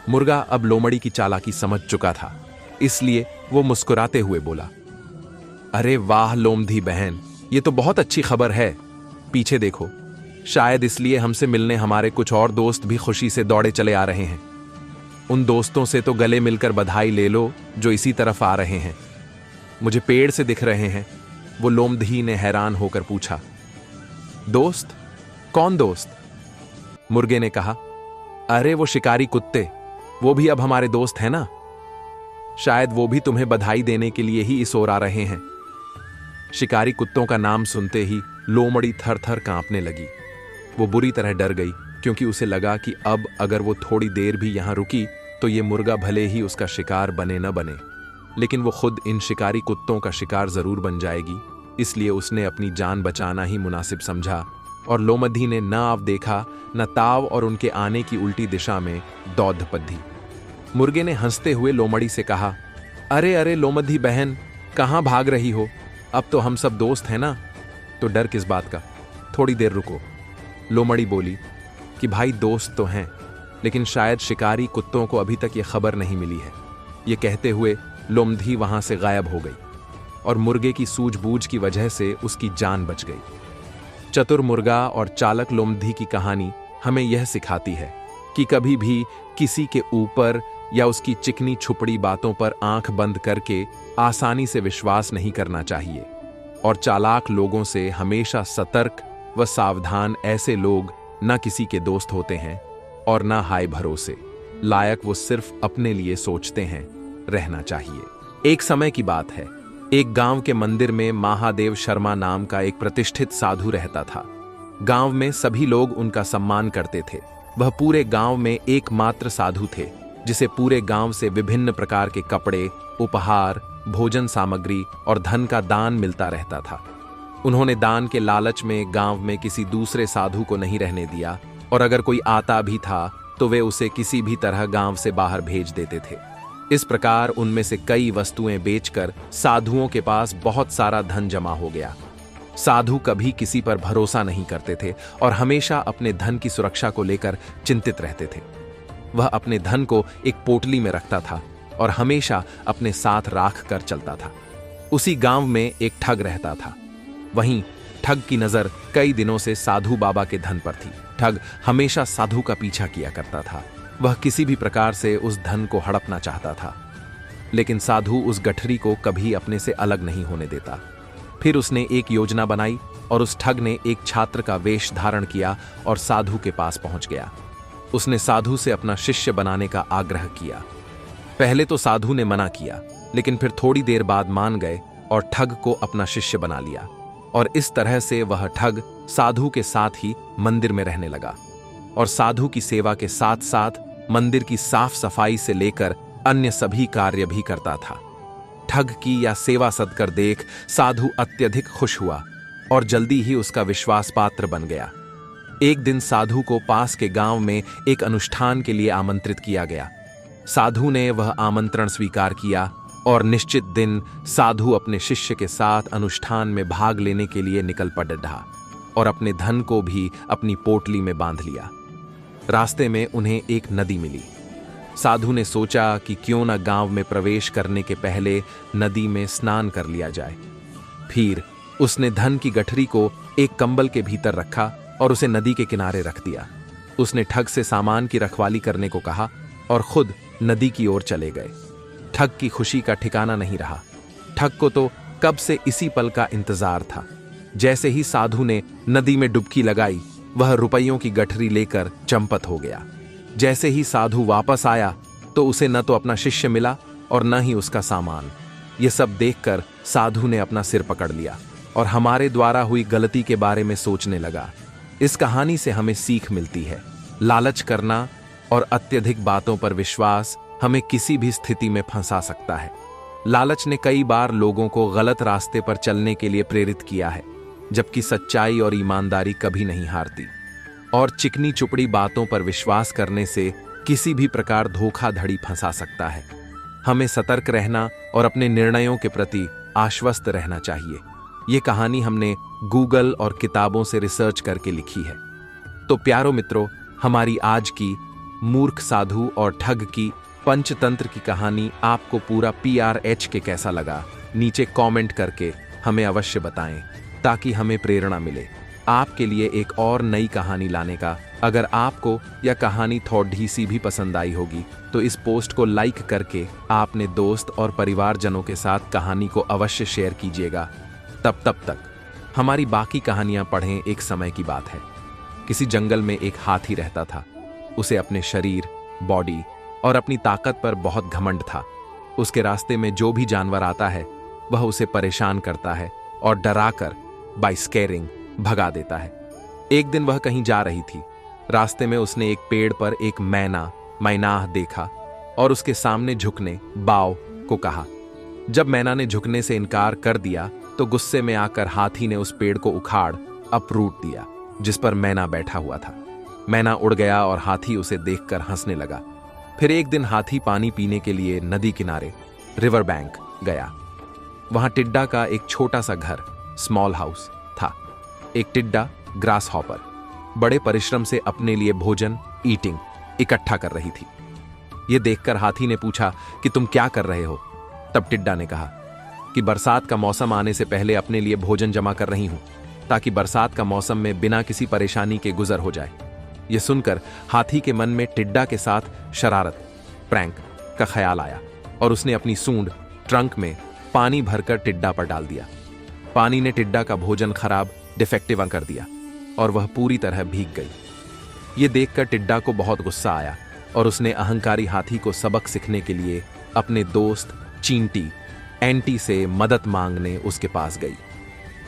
मुर्गा अब लोमड़ी की चालाकी समझ चुका था, इसलिए वो मुस्कुराते हुए बोला, अरे वाह लोमधी बहन, ये तो बहुत अच्छी खबर है। पीछे देखो, शायद इसलिए हमसे मिलने हमारे कुछ और दोस्त भी खुशी से दौड़े चले आ रहे हैं। उन दोस्तों से तो गले मिलकर बधाई ले लो जो इसी तरफ आ रहे हैं। मुझे पेड़ से दिख रहे हैं। वो लोमधी ने हैरान होकर पूछा, दोस्त? कौन दोस्त? मुर्गे ने कहा, अरे वो शिकारी कुत्ते, वो भी अब हमारे दोस्त हैं ना। शायद वो भी तुम्हें बधाई देने के लिए ही इस ओर आ रहे हैं। शिकारी कुत्तों का नाम सुनते ही लोमड़ी थर थर कांपने लगी। वो बुरी तरह डर गई क्योंकि उसे लगा कि अब अगर वो थोड़ी देर भी यहां रुकी तो ये मुर्गा भले ही उसका शिकार बने न बने, लेकिन वो खुद इन शिकारी कुत्तों का शिकार जरूर बन जाएगी। इसलिए उसने अपनी जान बचाना ही मुनासिब समझा और लोमड़ी ने न आव देखा न ताव और उनके आने की उल्टी दिशा में दौड़ धपधी। मुर्गे ने हंसते हुए लोमड़ी से कहा, अरे अरे लोमड़ी बहन, कहाँ भाग रही हो? अब तो हम सब दोस्त हैं ना, तो डर किस बात का? थोड़ी देर रुको। लोमड़ी बोली कि भाई दोस्त तो हैं, लेकिन शायद शिकारी कुत्तों को अभी तक ये खबर नहीं मिली है। ये कहते हुए लोमड़ी वहां से गायब हो गई और मुर्गे की सूझबूझ की वजह से उसकी जान बच गई। चतुर मुर्गा और चालक लोमड़ी की कहानी हमें यह सिखाती है कि कभी भी किसी के ऊपर या उसकी चिकनी छुपड़ी बातों पर आंख बंद करके आसानी से विश्वास नहीं करना चाहिए और चालाक लोगों से हमेशा सतर्क व सावधान। ऐसे लोग न किसी के दोस्त होते हैं और न हाय भरोसे लायक वो सिर्फ अपने लिए सोचते हैं रहना चाहिए। एक समय की बात है, एक गांव के मंदिर में महादेव शर्मा नाम का एक प्रतिष्ठित साधु रहता था। गांव में सभी लोग उनका सम्मान करते थे। वह पूरे गांव में एकमात्र साधु थे जिसे पूरे गांव से विभिन्न प्रकार के कपड़े, उपहार, भोजन सामग्री और धन का दान मिलता रहता था। उन्होंने दान के लालच में गांव में किसी दूसरे साधु को नहीं रहने दिया और अगर कोई आता भी था तो वे उसे किसी भी तरह गांव से बाहर भेज देते थे। इस प्रकार उनमें से कई वस्तुएं बेचकर साधुओं के पास बहुत सारा धन जमा हो गया। साधु कभी किसी पर भरोसा नहीं करते थे और हमेशा अपने धन की सुरक्षा को लेकर चिंतित रहते थे। वह अपने धन को एक पोटली में रखता था और हमेशा अपने साथ राख कर चलता था। उसी गांव में एक ठग रहता था। वहीं ठग की नजर कई दिनों से साधु बाबा के धन पर थी। ठग हमेशा साधु का पीछा किया करता था। वह किसी भी प्रकार से उस धन को हड़पना चाहता था, लेकिन साधु उस गठरी को कभी अपने से अलग नहीं होने देता। फिर उसने एक योजना बनाई और उस ठग ने एक छात्र का वेश धारण किया और साधु के पास पहुंच गया। उसने साधु से अपना शिष्य बनाने का आग्रह किया। पहले तो साधु ने मना किया, लेकिन फिर थोड़ी देर बाद मान गए और ठग को अपना शिष्य बना लिया। और इस तरह से वह ठग साधु के साथ ही मंदिर में रहने लगा और साधु की सेवा के साथ साथ मंदिर की साफ सफाई से लेकर अन्य सभी कार्य भी करता था। ठग की या सेवा सदकर देख साधु अत्यधिक खुश हुआ और जल्दी ही उसका विश्वास पात्र बन गया। एक दिन साधु को पास के गांव में एक अनुष्ठान के लिए आमंत्रित किया गया। साधु ने वह आमंत्रण स्वीकार किया और निश्चित दिन साधु अपने शिष्य के साथ अनुष्ठान में भाग लेने के लिए निकल पड़ा और अपने धन को भी अपनी पोटली में बांध लिया। रास्ते में उन्हें एक नदी मिली। साधु ने सोचा कि क्यों न गांव में प्रवेश करने के पहले नदी में स्नान कर लिया जाए। फिर उसने धन की गठरी को एक कंबल के भीतर रखा और उसे नदी के किनारे रख दिया। उसने ठग से सामान की रखवाली करने को कहा और खुद नदी की ओर चले गए। ठग की खुशी का ठिकाना नहीं रहा। ठग को तो कब से इसी पल का इंतजार था। जैसे ही साधु ने नदी में डुबकी लगाई, वह रुपयों की गठरी लेकर चंपत हो गया। जैसे ही साधु वापस आया तो उसे न तो अपना शिष्य मिला और न ही उसका सामान। ये सब देखकर साधु ने अपना सिर पकड़ लिया और हमारे द्वारा हुई गलती के बारे में सोचने लगा। इस कहानी से हमें सीख मिलती है, लालच करना और अत्यधिक बातों पर विश्वास हमें किसी भी स्थिति में फंसा सकता है। लालच ने कई बार लोगों को गलत रास्ते पर चलने के लिए प्रेरित किया है, जबकि सच्चाई और ईमानदारी कभी नहीं हारती। और चिकनी चुपड़ी बातों पर विश्वास करने से किसी भी प्रकार धोखाधड़ी फंसा सकता है। हमें सतर्क रहना और अपने निर्णयों के प्रति आश्वस्त रहना चाहिए। ये कहानी हमने गूगल और किताबों से रिसर्च करके लिखी है। तो प्यारो मित्रों, हमारी आज की मूर्ख साधु और ठग की पंचतंत्र की कहानी आपको पूरा PRH के कैसा लगा, नीचे कमेंट करके हमें अवश्य बताएं, ताकि हमें प्रेरणा मिले आपके लिए एक और नई कहानी लाने का। अगर आपको यह कहानी थोड़ी सी भी पसंद आई होगी तो इस पोस्ट को लाइक करके आपने दोस्त और परिवारजनों के साथ कहानी को अवश्य शेयर कीजिएगा। तब तक हमारी बाकी कहानियां पढ़ें। एक समय की बात है, किसी जंगल में एक हाथी रहता था। उसे अपने शरीर, बॉडी और अपनी ताकत पर बहुत घमंड था। उसके रास्ते में जो भी जानवर आता है वह उसे परेशान करता है और डराकर बाय स्केरिंग भगा देता है। एक दिन वह कहीं जा रही थी। रास्ते में उसने एक पेड़ पर एक मैना देखा और उसके सामने झुकने बाव को कहा। जब मैना ने झुकने से इनकार कर दिया तो गुस्से में आकर हाथी ने उस पेड़ को उखाड़ अपरूट दिया जिस पर मैना बैठा हुआ था। मैना उड़ गया और हाथी उसे देखकर हंसने लगा। फिर एक दिन हाथी पानी पीने के लिए नदी किनारे रिवर बैंक गया। वहां टिड्डा का एक छोटा सा घर, स्मॉल हाउस था। एक टिड्डा, ग्रास हॉपर, बड़े परिश्रम से अपने लिए भोजन, ईटिंग इकट्ठा कर रही थी। यह देखकर हाथी ने पूछा कि तुम क्या कर रहे हो? तब टिड्डा ने कहा कि बरसात का मौसम आने से पहले अपने लिए भोजन जमा कर रही हूं, ताकि बरसात का मौसम में बिना किसी परेशानी के गुजर हो जाए। यह सुनकर हाथी के मन में टिड्डा के साथ शरारत, प्रैंक का ख्याल आया और उसने अपनी सूंड ट्रंक में पानी भरकर टिड्डा पर डाल दिया। पानी ने टिड्डा का भोजन खराब, डिफेक्टिव कर दिया और वह पूरी तरह भीग गई। यह देखकर टिड्डा को बहुत गुस्सा आया और उसने अहंकारी हाथी को सबक सीखने के लिए अपने दोस्त चींटी एंटी से मदद मांगने उसके पास गई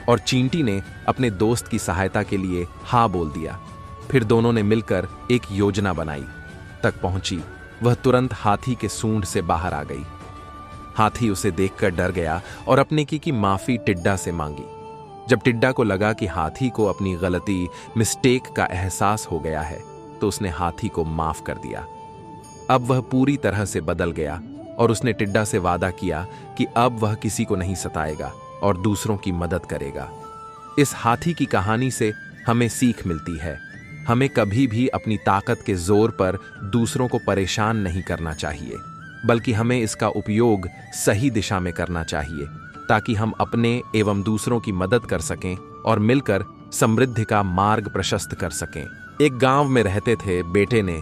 और चींटी ने अपने दोस्त की सहायता के लिए हाँ बोल दिया। फिर दोनों ने मिलकर एक योजना बनाई। तक पहुंची, वह तुरंत हाथी के सूंड से बाहर आ गई। हाथी उसे देखकर डर गया और अपने की माफी टिड्डा से मांगी। जब टिड्डा को लगा कि हाथी को अपनी गलती, मिस्टेक का एहसास हो गया है, तो उसने हाथी को माफ कर दिया। अब वह पूरी तरह से बदल गया और उसने टिड्डा से वादा किया कि अब वह किसी को नहीं सताएगा और दूसरों की मदद करेगा। इस हाथी की कहानी से हमें सीख मिलती है, हमें कभी भी अपनी ताकत के जोर पर दूसरों को परेशान नहीं करना चाहिए, बल्कि हमें इसका उपयोग सही दिशा में करना चाहिए, ताकि हम अपने एवं दूसरों की मदद कर सकें और मिलकर समृद्धि का मार्ग प्रशस्त कर सकें। एक गांव में रहते थे बेटे ने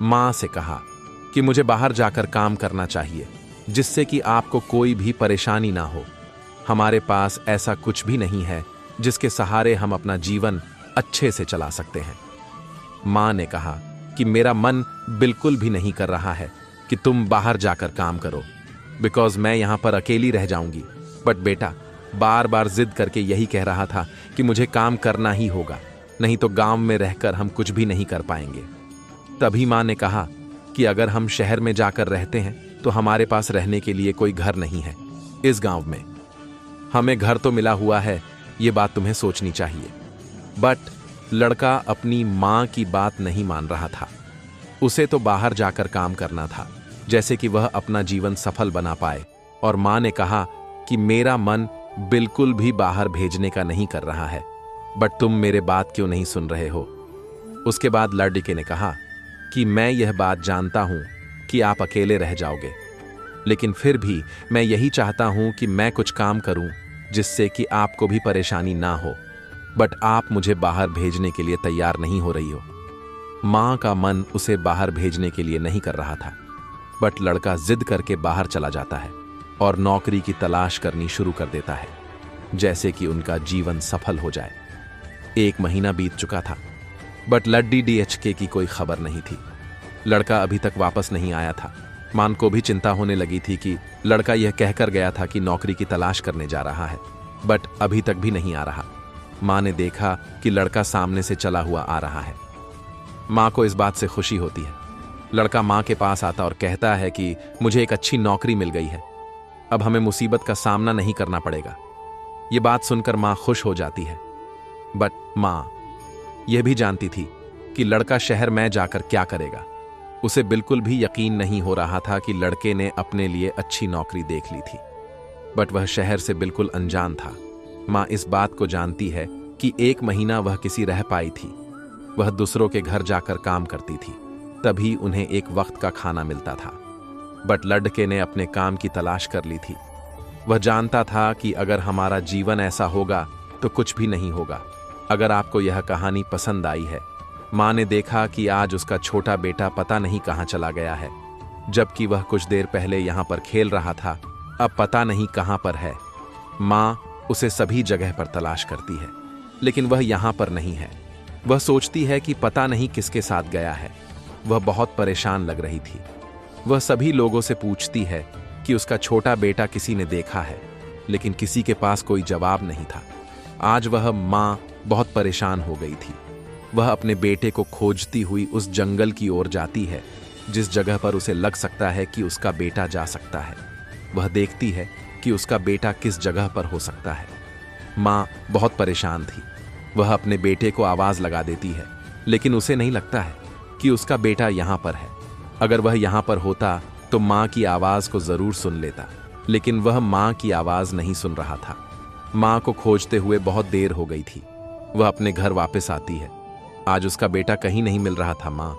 मां से कहा कि मुझे बाहर जाकर काम करना चाहिए जिससे कि आपको कोई भी परेशानी ना हो। हमारे पास ऐसा कुछ भी नहीं है जिसके सहारे हम अपना जीवन अच्छे से चला सकते हैं। मां ने कहा कि मेरा मन बिल्कुल भी नहीं कर रहा है कि तुम बाहर जाकर काम करो, बिकॉज मैं यहां पर अकेली रह जाऊंगी। बट बेटा बार बार जिद करके यही कह रहा था कि मुझे काम करना ही होगा, नहीं तो गांव में रहकर हम कुछ भी नहीं कर पाएंगे। तभी मां ने कहा कि अगर हम शहर में जाकर रहते हैं तो हमारे पास रहने के लिए कोई घर नहीं है इस गांव में। हमें घर तो मिला हुआ है, ये बात तुम्हें सोचनी चाहिए। बट लड़का अपनी मां की बात नहीं मान रहा था। उसे तो बाहर जाकर काम करना था जैसे कि वह अपना जीवन सफल बना पाए। और मां ने कहा कि मेरा मन बिल्कुल भी बाहर भेजने का नहीं कर रहा है, बट तुम मेरे बात क्यों नहीं सुन रहे हो। उसके बाद लड़के ने कहा कि मैं यह बात जानता हूं कि आप अकेले रह जाओगे, लेकिन फिर भी मैं यही चाहता हूं कि मैं कुछ काम करूं जिससे कि आपको भी परेशानी ना हो, बट आप मुझे बाहर भेजने के लिए तैयार नहीं हो रही हो। मां का मन उसे बाहर भेजने के लिए नहीं कर रहा था, बट लड़का जिद करके बाहर चला जाता है और नौकरी की तलाश करनी शुरू कर देता है जैसे कि उनका जीवन सफल हो जाए। 1 महीना बीत चुका था, बट लड्डी डीएचके की कोई खबर नहीं थी। लड़का अभी तक वापस नहीं आया था। मां को भी चिंता होने लगी थी कि लड़का यह कहकर गया था कि नौकरी की तलाश करने जा रहा है, बट अभी तक भी नहीं आ रहा। मां ने देखा कि लड़का सामने से चला हुआ आ रहा है। मां को इस बात से खुशी होती है। लड़का मां के पास आता और कहता है कि मुझे एक अच्छी नौकरी मिल गई है, अब हमें मुसीबत का सामना नहीं करना पड़ेगा। यह बात सुनकर मां खुश हो जाती है, बट मां यह भी जानती थी कि लड़का शहर में जाकर क्या करेगा। उसे बिल्कुल भी यकीन नहीं हो रहा था कि लड़के ने अपने लिए अच्छी नौकरी देख ली थी, बट वह शहर से बिल्कुल अनजान था। मां इस बात को जानती है कि 1 महीना वह किसी रह पाई थी। वह दूसरों के घर जाकर काम करती थी, तभी उन्हें एक वक्त का खाना मिलता था। बट लड़के ने अपने काम की तलाश कर ली थी। वह जानता था कि अगर हमारा जीवन ऐसा होगा तो कुछ भी नहीं होगा। अगर आपको यह कहानी पसंद आई है, मां ने देखा कि आज उसका छोटा बेटा पता नहीं कहां चला गया है, जबकि वह कुछ देर पहले यहां पर खेल रहा था, अब पता नहीं कहां पर है। मां उसे सभी जगह पर तलाश करती है, लेकिन वह यहां पर नहीं है। वह सोचती है कि पता नहीं किसके साथ गया है। वह बहुत परेशान लग रही थी। वह सभी लोगों से पूछती है कि उसका छोटा बेटा किसी ने देखा है, लेकिन किसी के पास कोई जवाब नहीं था। आज वह मां बहुत परेशान हो गई थी। वह अपने बेटे को खोजती हुई उस जंगल की ओर जाती है जिस जगह पर उसे लग सकता है कि उसका बेटा जा सकता है। वह देखती है कि उसका बेटा किस जगह पर हो सकता है। मां बहुत परेशान थी। वह अपने बेटे को आवाज लगा देती है, लेकिन उसे नहीं लगता है कि उसका बेटा यहां पर है। अगर वह यहां पर होता तो मां की आवाज को जरूर सुन लेता, लेकिन वह मां की आवाज नहीं सुन रहा था। मां को खोजते हुए बहुत देर हो गई थी। वह अपने घर वापस आती है। आज उसका बेटा कहीं नहीं मिल रहा था। मां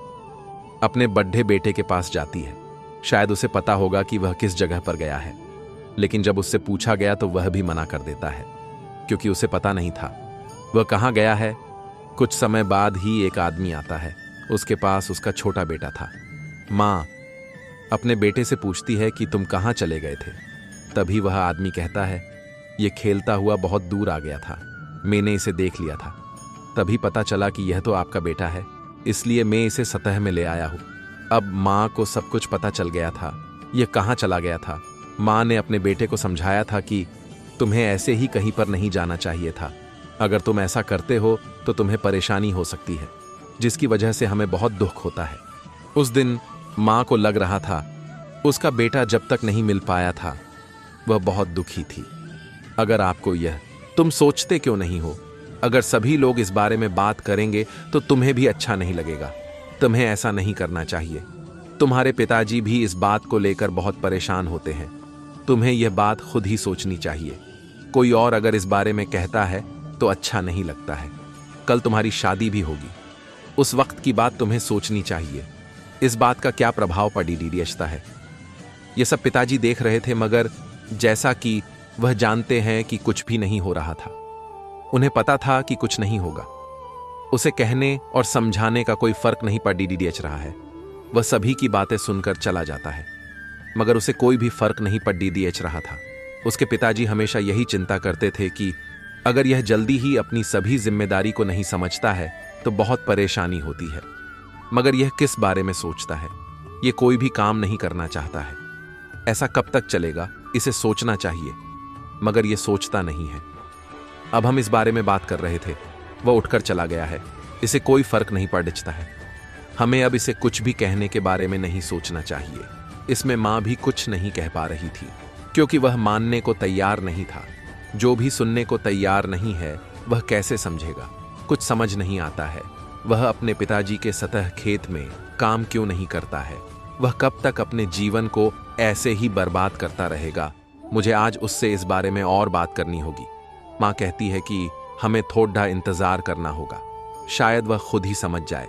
अपने बड्ढे बेटे के पास जाती है। शायद उसे पता होगा कि वह किस जगह पर गया है, लेकिन जब उससे पूछा गया तो वह भी मना कर देता है, क्योंकि उसे पता नहीं था वह कहां गया है। कुछ समय बाद ही एक आदमी आता है। उसके पास उसका छोटा बेटा था। मां अपने बेटे से पूछती है कि तुम कहां चले गए थे। तभी वह आदमी कहता है, यह खेलता हुआ बहुत दूर आ गया था, मैंने इसे देख लिया था। तभी पता चला कि यह तो आपका बेटा है, इसलिए मैं इसे सतह में ले आया हूं। अब मां को सब कुछ पता चल गया था, यह कहां चला गया था। मां ने अपने बेटे को समझाया था कि तुम्हें ऐसे ही कहीं पर नहीं जाना चाहिए था। अगर तुम ऐसा करते हो तो तुम्हें परेशानी हो सकती है, जिसकी वजह से हमें बहुत दुख होता है। उस दिन मां को लग रहा था उसका बेटा जब तक नहीं मिल पाया था वह बहुत दुखी थी। अगर आपको यह तुम सोचते क्यों नहीं हो, अगर सभी लोग इस बारे में बात करेंगे तो तुम्हें भी अच्छा नहीं लगेगा। तुम्हें ऐसा नहीं करना चाहिए। तुम्हारे पिताजी भी इस बात को लेकर बहुत परेशान होते हैं। तुम्हें यह बात खुद ही सोचनी चाहिए। कोई और अगर इस बारे में कहता है तो अच्छा नहीं लगता है। कल तुम्हारी शादी भी होगी, उस वक्त की बात तुम्हें सोचनी चाहिए। इस बात का क्या प्रभाव पड़ी डीडीएचता है। यह सब पिताजी देख रहे थे, मगर जैसा कि वह जानते हैं कि कुछ भी नहीं हो रहा था। उन्हें पता था कि कुछ नहीं होगा। उसे कहने और समझाने का कोई फर्क नहीं पड़ डीडीएच रहा है। वह सभी की बातें सुनकर चला जाता है, मगर उसे कोई भी फर्क नहीं पड़ डीडीएच रहा था। उसके पिताजी हमेशा यही चिंता करते थे कि अगर यह जल्दी ही अपनी सभी जिम्मेदारी को नहीं समझता है तो बहुत परेशानी होती है। मगर यह किस बारे में सोचता है? यह कोई भी काम नहीं करना चाहता है। ऐसा कब तक चलेगा? इसे सोचना चाहिए, मगर यह सोचता नहीं है। अब हम इस बारे में बात कर रहे थे, वह उठकर चला गया है। इसे कोई फर्क नहीं पड़ता है। हमें अब इसे कुछ भी कहने के बारे में नहीं सोचना चाहिए। इसमें मां भी कुछ नहीं कह पा रही थी, क्योंकि वह मानने को तैयार नहीं था। जो भी सुनने को तैयार नहीं है वह कैसे समझेगा? कुछ समझ नहीं आता है। वह अपने पिताजी के सतह खेत में काम क्यों नहीं करता है? वह कब तक अपने जीवन को ऐसे ही बर्बाद करता रहेगा? मुझे आज उससे इस बारे में और बात करनी होगी। माँ कहती है कि हमें थोड़ा इंतजार करना होगा, शायद वह खुद ही समझ जाए।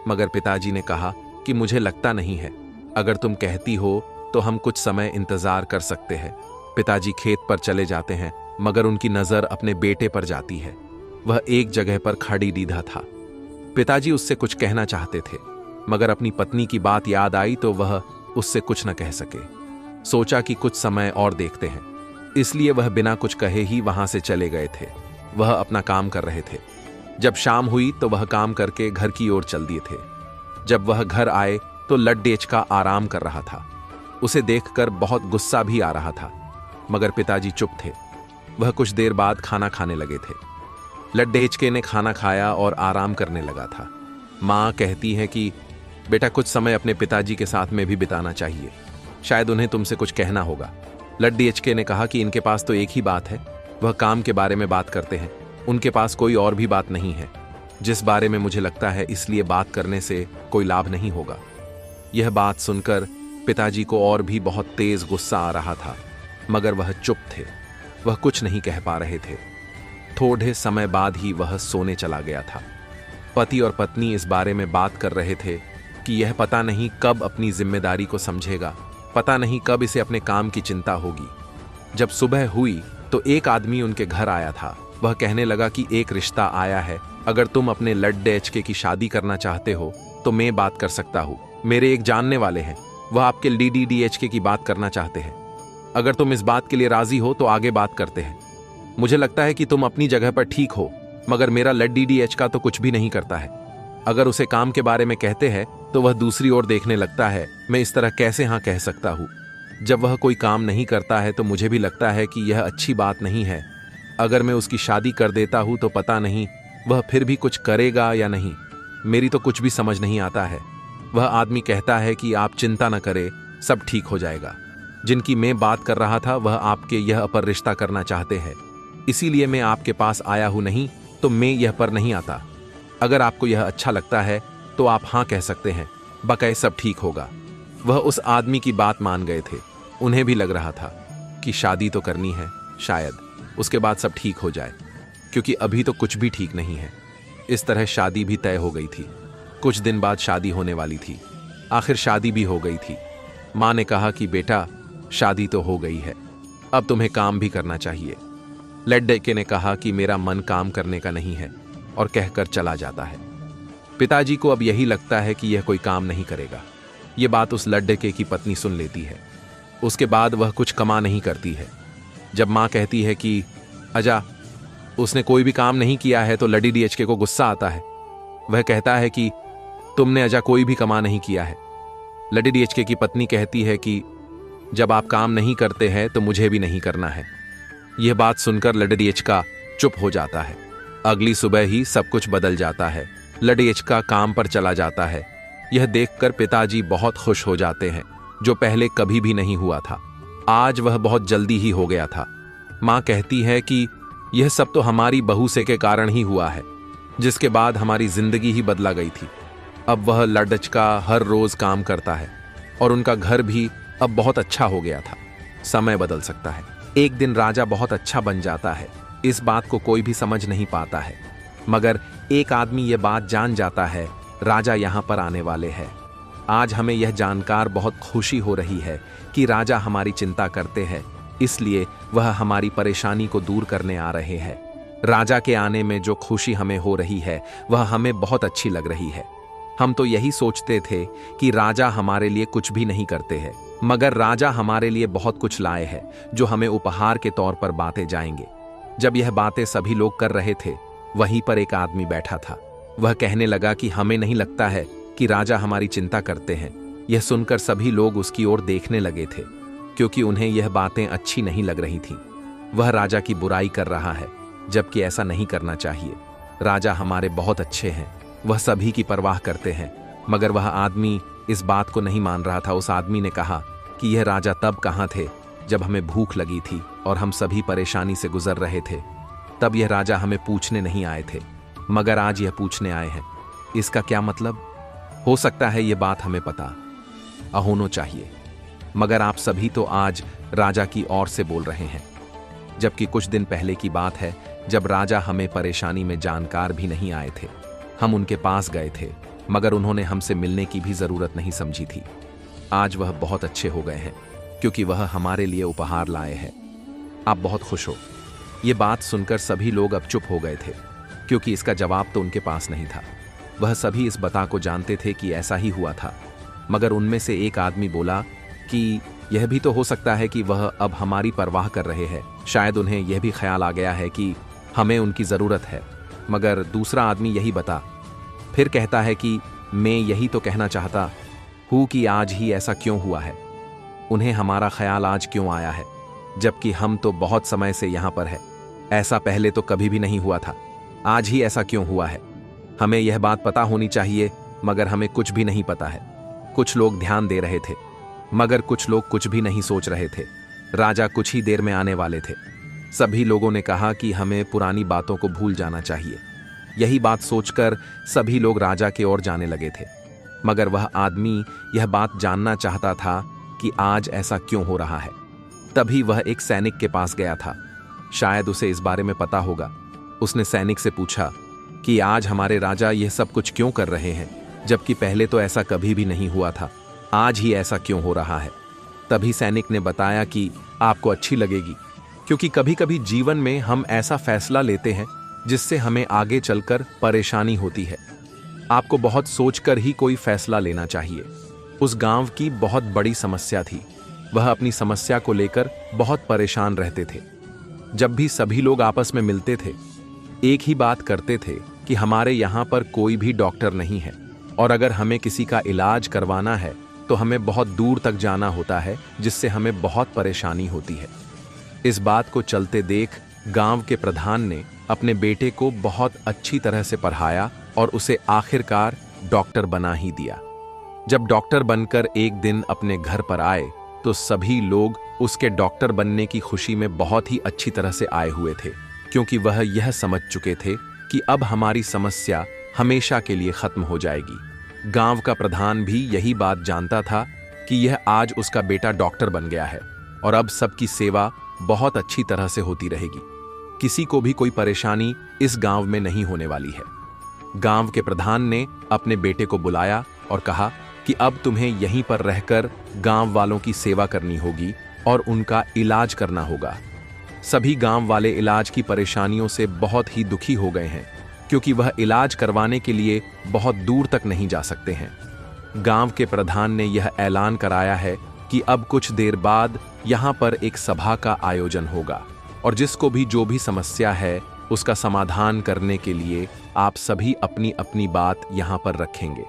मगर पिताजी ने कहा कि मुझे लगता नहीं है। अगर तुम कहती हो तो हम कुछ समय इंतजार कर सकते हैं। पिताजी खेत पर चले जाते हैं, मगर उनकी नजर अपने बेटे पर जाती है। वह एक जगह पर खड़ी दीदा था। पिताजी उससे कुछ कहना चाहते थे, मगर अपनी पत्नी की बात याद आई तो वह उससे कुछ न कह सके। सोचा कि कुछ समय और देखते हैं, इसलिए वह बिना कुछ कहे ही वहां से चले गए थे। वह अपना काम कर रहे थे। जब शाम हुई तो वह काम करके घर की ओर चल दिए थे। जब वह घर आए तो लड्डेचका आराम कर रहा था। उसे देखकर बहुत गुस्सा भी आ रहा था, मगर पिताजी चुप थे। वह कुछ देर बाद खाना खाने लगे थे। लड्डेचके ने खाना खाया और आराम करने लगा था। माँ कहती है कि बेटा, कुछ समय अपने पिताजी के साथ में भी बिताना चाहिए, शायद उन्हें तुमसे कुछ कहना होगा। लड्डेचके ने कहा कि इनके पास तो एक ही बात है, वह काम के बारे में बात करते हैं। उनके पास कोई और भी बात नहीं है जिस बारे में मुझे लगता है, इसलिए बात करने से कोई लाभ नहीं होगा। यह बात सुनकर पिताजी को और भी बहुत तेज गुस्सा आ रहा था, मगर वह चुप थे। वह कुछ नहीं कह पा रहे थे। थोड़े समय बाद ही वह सोने चला गया था। पति और पत्नी इस बारे में बात कर रहे थे कि यह पता नहीं कब अपनी जिम्मेदारी को समझेगा, पता नहीं कब इसे अपने काम की चिंता होगी। जब सुबह हुई तो एक आदमी उनके घर आया था। वह कहने लगा कि एक रिश्ता आया है, अगर तुम अपने लड्डेचके की शादी करना चाहते हो तो मैं बात कर सकता हूँ। मेरे एक जानने वाले हैं, वह आपके डीडीएचके की बात करना चाहते हैं। अगर तुम इस बात के लिए राजी हो तो आगे बात करते हैं। मुझे लगता है कि तुम अपनी जगह पर ठीक हो, मगर मेरा लड्डीडीएचका तो कुछ भी नहीं करता है। अगर उसे काम के बारे में कहते हैं तो वह दूसरी ओर देखने लगता है। मैं इस तरह कैसे हाँ कह सकता हूँ? जब वह कोई काम नहीं करता है तो मुझे भी लगता है कि यह अच्छी बात नहीं है। अगर मैं उसकी शादी कर देता हूँ तो पता नहीं वह फिर भी कुछ करेगा या नहीं। मेरी तो कुछ भी समझ नहीं आता है। वह आदमी कहता है कि आप चिंता न करें, सब ठीक हो जाएगा। जिनकी मैं बात कर रहा था वह आपके यह पर रिश्ता करना चाहते हैं, इसीलिए मैं आपके पास आया हूं, नहीं तो मैं यह पर नहीं आता। अगर आपको यह अच्छा लगता है तो आप हाँ कह सकते हैं, बकाए सब ठीक होगा। वह उस आदमी की बात मान गए थे। उन्हें भी लग रहा था कि शादी तो करनी है, शायद उसके बाद सब ठीक हो जाए, क्योंकि अभी तो कुछ भी ठीक नहीं है। इस तरह शादी भी तय हो गई थी। कुछ दिन बाद शादी होने वाली थी। आखिर शादी भी हो गई थी। माँ ने कहा कि बेटा, शादी तो हो गई है, अब तुम्हें काम भी करना चाहिए। लड्डेके ने कहा कि मेरा मन काम करने का नहीं है, और कहकर चला जाता है। पिताजी को अब यही लगता है कि यह कोई काम नहीं करेगा। यह बात उस लड्डेके की पत्नी सुन लेती है। उसके बाद वह कुछ कमा नहीं करती है। जब माँ कहती है कि अजा, उसने कोई भी काम नहीं किया है, तो लड्डीडीएचके को गुस्सा आता है। वह कहता है कि तुमने अजा कोई भी कमा नहीं किया है। लड्डीडीएचके की पत्नी कहती है कि जब आप काम नहीं करते हैं तो मुझे भी नहीं करना है। यह बात सुनकर लड्डीडीएचका चुप हो जाता है। अगली सुबह ही सब कुछ बदल जाता है। लड्डीडीएचका काम पर चला जाता है। यह देखकर पिताजी बहुत खुश हो जाते हैं, जो पहले कभी भी नहीं हुआ था। आज वह बहुत जल्दी ही हो गया था। माँ कहती है कि यह सब तो हमारी बहू से के कारण ही हुआ है, जिसके बाद हमारी जिंदगी ही बदला गई थी। अब वह लड्डेचका हर रोज काम करता है और उनका घर भी अब बहुत अच्छा हो गया था। समय बदल सकता है। एक दिन राजा बहुत अच्छा बन जाता है। इस बात को कोई भी समझ नहीं पाता है, मगर एक आदमी यह बात जान जाता है, राजा यहाँ पर आने वाले हैं। आज हमें यह जानकर बहुत खुशी हो रही है कि राजा हमारी चिंता करते हैं, इसलिए वह हमारी परेशानी को दूर करने आ रहे हैं। राजा के आने में जो खुशी हमें हो रही है वह हमें बहुत अच्छी लग रही है। हम तो यही सोचते थे कि राजा हमारे लिए कुछ भी नहीं करते हैं, मगर राजा हमारे लिए बहुत कुछ लाए हैं जो हमें उपहार के तौर पर बांटे जाएंगे। जब यह बातें सभी लोग कर रहे थे, वहीं पर एक आदमी बैठा था। वह कहने लगा कि हमें नहीं लगता है कि राजा हमारी चिंता करते हैं। यह सुनकर सभी लोग उसकी ओर देखने लगे थे, क्योंकि उन्हें यह बातें अच्छी नहीं लग रही थीं। वह राजा की बुराई कर रहा है, जबकि ऐसा नहीं करना चाहिए। राजा हमारे बहुत अच्छे हैं, वह सभी की परवाह करते हैं। मगर वह आदमी इस बात को नहीं मान रहा था। उस आदमी ने कहा कि यह राजा तब कहाँ थे जब हमें भूख लगी थी और हम सभी परेशानी से गुजर रहे थे। तब यह राजा हमें पूछने नहीं आए थे, मगर आज यह पूछने आए हैं। इसका क्या मतलब? हो सकता है यह बात हमें पता होना चाहिए, मगर आप सभी तो आज राजा की ओर से बोल रहे हैं, जबकि कुछ दिन पहले की बात है जब राजा हमें परेशानी में जानकार भी नहीं आए थे। हम उनके पास गए थे, मगर उन्होंने हमसे मिलने की भी जरूरत नहीं समझी थी। आज वह बहुत अच्छे हो गए हैं, क्योंकि वह हमारे लिए उपहार लाए हैं। आप बहुत खुश हो। ये बात सुनकर सभी लोग अब चुप हो गए थे, क्योंकि इसका जवाब तो उनके पास नहीं था। वह सभी इस बता को जानते थे कि ऐसा ही हुआ था, मगर उनमें से एक आदमी बोला कि यह भी तो हो सकता है कि वह अब हमारी परवाह कर रहे हैं। शायद उन्हें यह भी ख्याल आ गया है कि हमें उनकी ज़रूरत है। मगर दूसरा आदमी यही बता फिर कहता है कि मैं यही तो कहना चाहता हूँ कि आज ही ऐसा क्यों हुआ है। उन्हें हमारा ख्याल आज क्यों आया है, जबकि हम तो बहुत समय से यहाँ पर है। ऐसा पहले तो कभी भी नहीं हुआ था। आज ही ऐसा क्यों हुआ है? हमें यह बात पता होनी चाहिए, मगर हमें कुछ भी नहीं पता है। कुछ लोग ध्यान दे रहे थे, मगर कुछ लोग कुछ भी नहीं सोच रहे थे। राजा कुछ ही देर में आने वाले थे। सभी लोगों ने कहा कि हमें पुरानी बातों को भूल जाना चाहिए। यही बात सोचकर सभी लोग राजा की ओर जाने लगे थे, मगर वह आदमी यह बात जानना चाहता था कि आज ऐसा क्यों हो रहा है। तभी वह एक सैनिक के पास गया था। शायद उसे इस बारे में पता होगा। उसने सैनिक से पूछा कि आज हमारे राजा यह सब कुछ क्यों कर रहे हैं, जबकि पहले तो ऐसा कभी भी नहीं हुआ था। आज ही ऐसा क्यों हो रहा है? तभी सैनिक ने बताया कि आपको अच्छी लगेगी, क्योंकि कभी कभी जीवन में हम ऐसा फैसला लेते हैं जिससे हमें आगे चलकर परेशानी होती है। आपको बहुत सोचकर ही कोई फैसला लेना चाहिए। उस गांव की बहुत बड़ी समस्या थी। वह अपनी समस्या को लेकर बहुत परेशान रहते थे। जब भी सभी लोग आपस में मिलते थे, एक ही बात करते थे कि हमारे यहाँ पर कोई भी डॉक्टर नहीं है, और अगर हमें किसी का इलाज करवाना है तो हमें बहुत दूर तक जाना होता है, जिससे हमें बहुत परेशानी होती है। इस बात को चलते देख गांव के प्रधान ने अपने बेटे को बहुत अच्छी तरह से पढ़ाया और उसे आखिरकार डॉक्टर बना ही दिया। जब डॉक्टर बनकर एक दिन अपने घर पर आए तो सभी लोग उसके डॉक्टर बनने की खुशी में बहुत ही अच्छी तरह से आए हुए थे, क्योंकि वह यह समझ चुके थे कि अब हमारी समस्या हमेशा के लिए खत्म हो जाएगी। गांव का प्रधान भी यही बात जानता था कि यह आज उसका बेटा डॉक्टर बन गया है और अब सबकी सेवा बहुत अच्छी तरह से होती रहेगी। किसी को भी कोई परेशानी इस गांव में नहीं होने वाली है। गांव के प्रधान ने अपने बेटे को बुलाया और कहा कि अब तुम्हें यहीं पर रहकर गांव वालों की सेवा करनी होगी और उनका इलाज करना होगा। सभी गांव वाले इलाज की परेशानियों से बहुत ही दुखी हो गए हैं, क्योंकि वह इलाज करवाने के लिए बहुत दूर तक नहीं जा सकते हैं। गांव के प्रधान ने यह ऐलान कराया है कि अब कुछ देर बाद यहाँ पर एक सभा का आयोजन होगा और जिसको भी जो भी समस्या है उसका समाधान करने के लिए आप सभी अपनी अपनी बात यहाँ पर रखेंगे।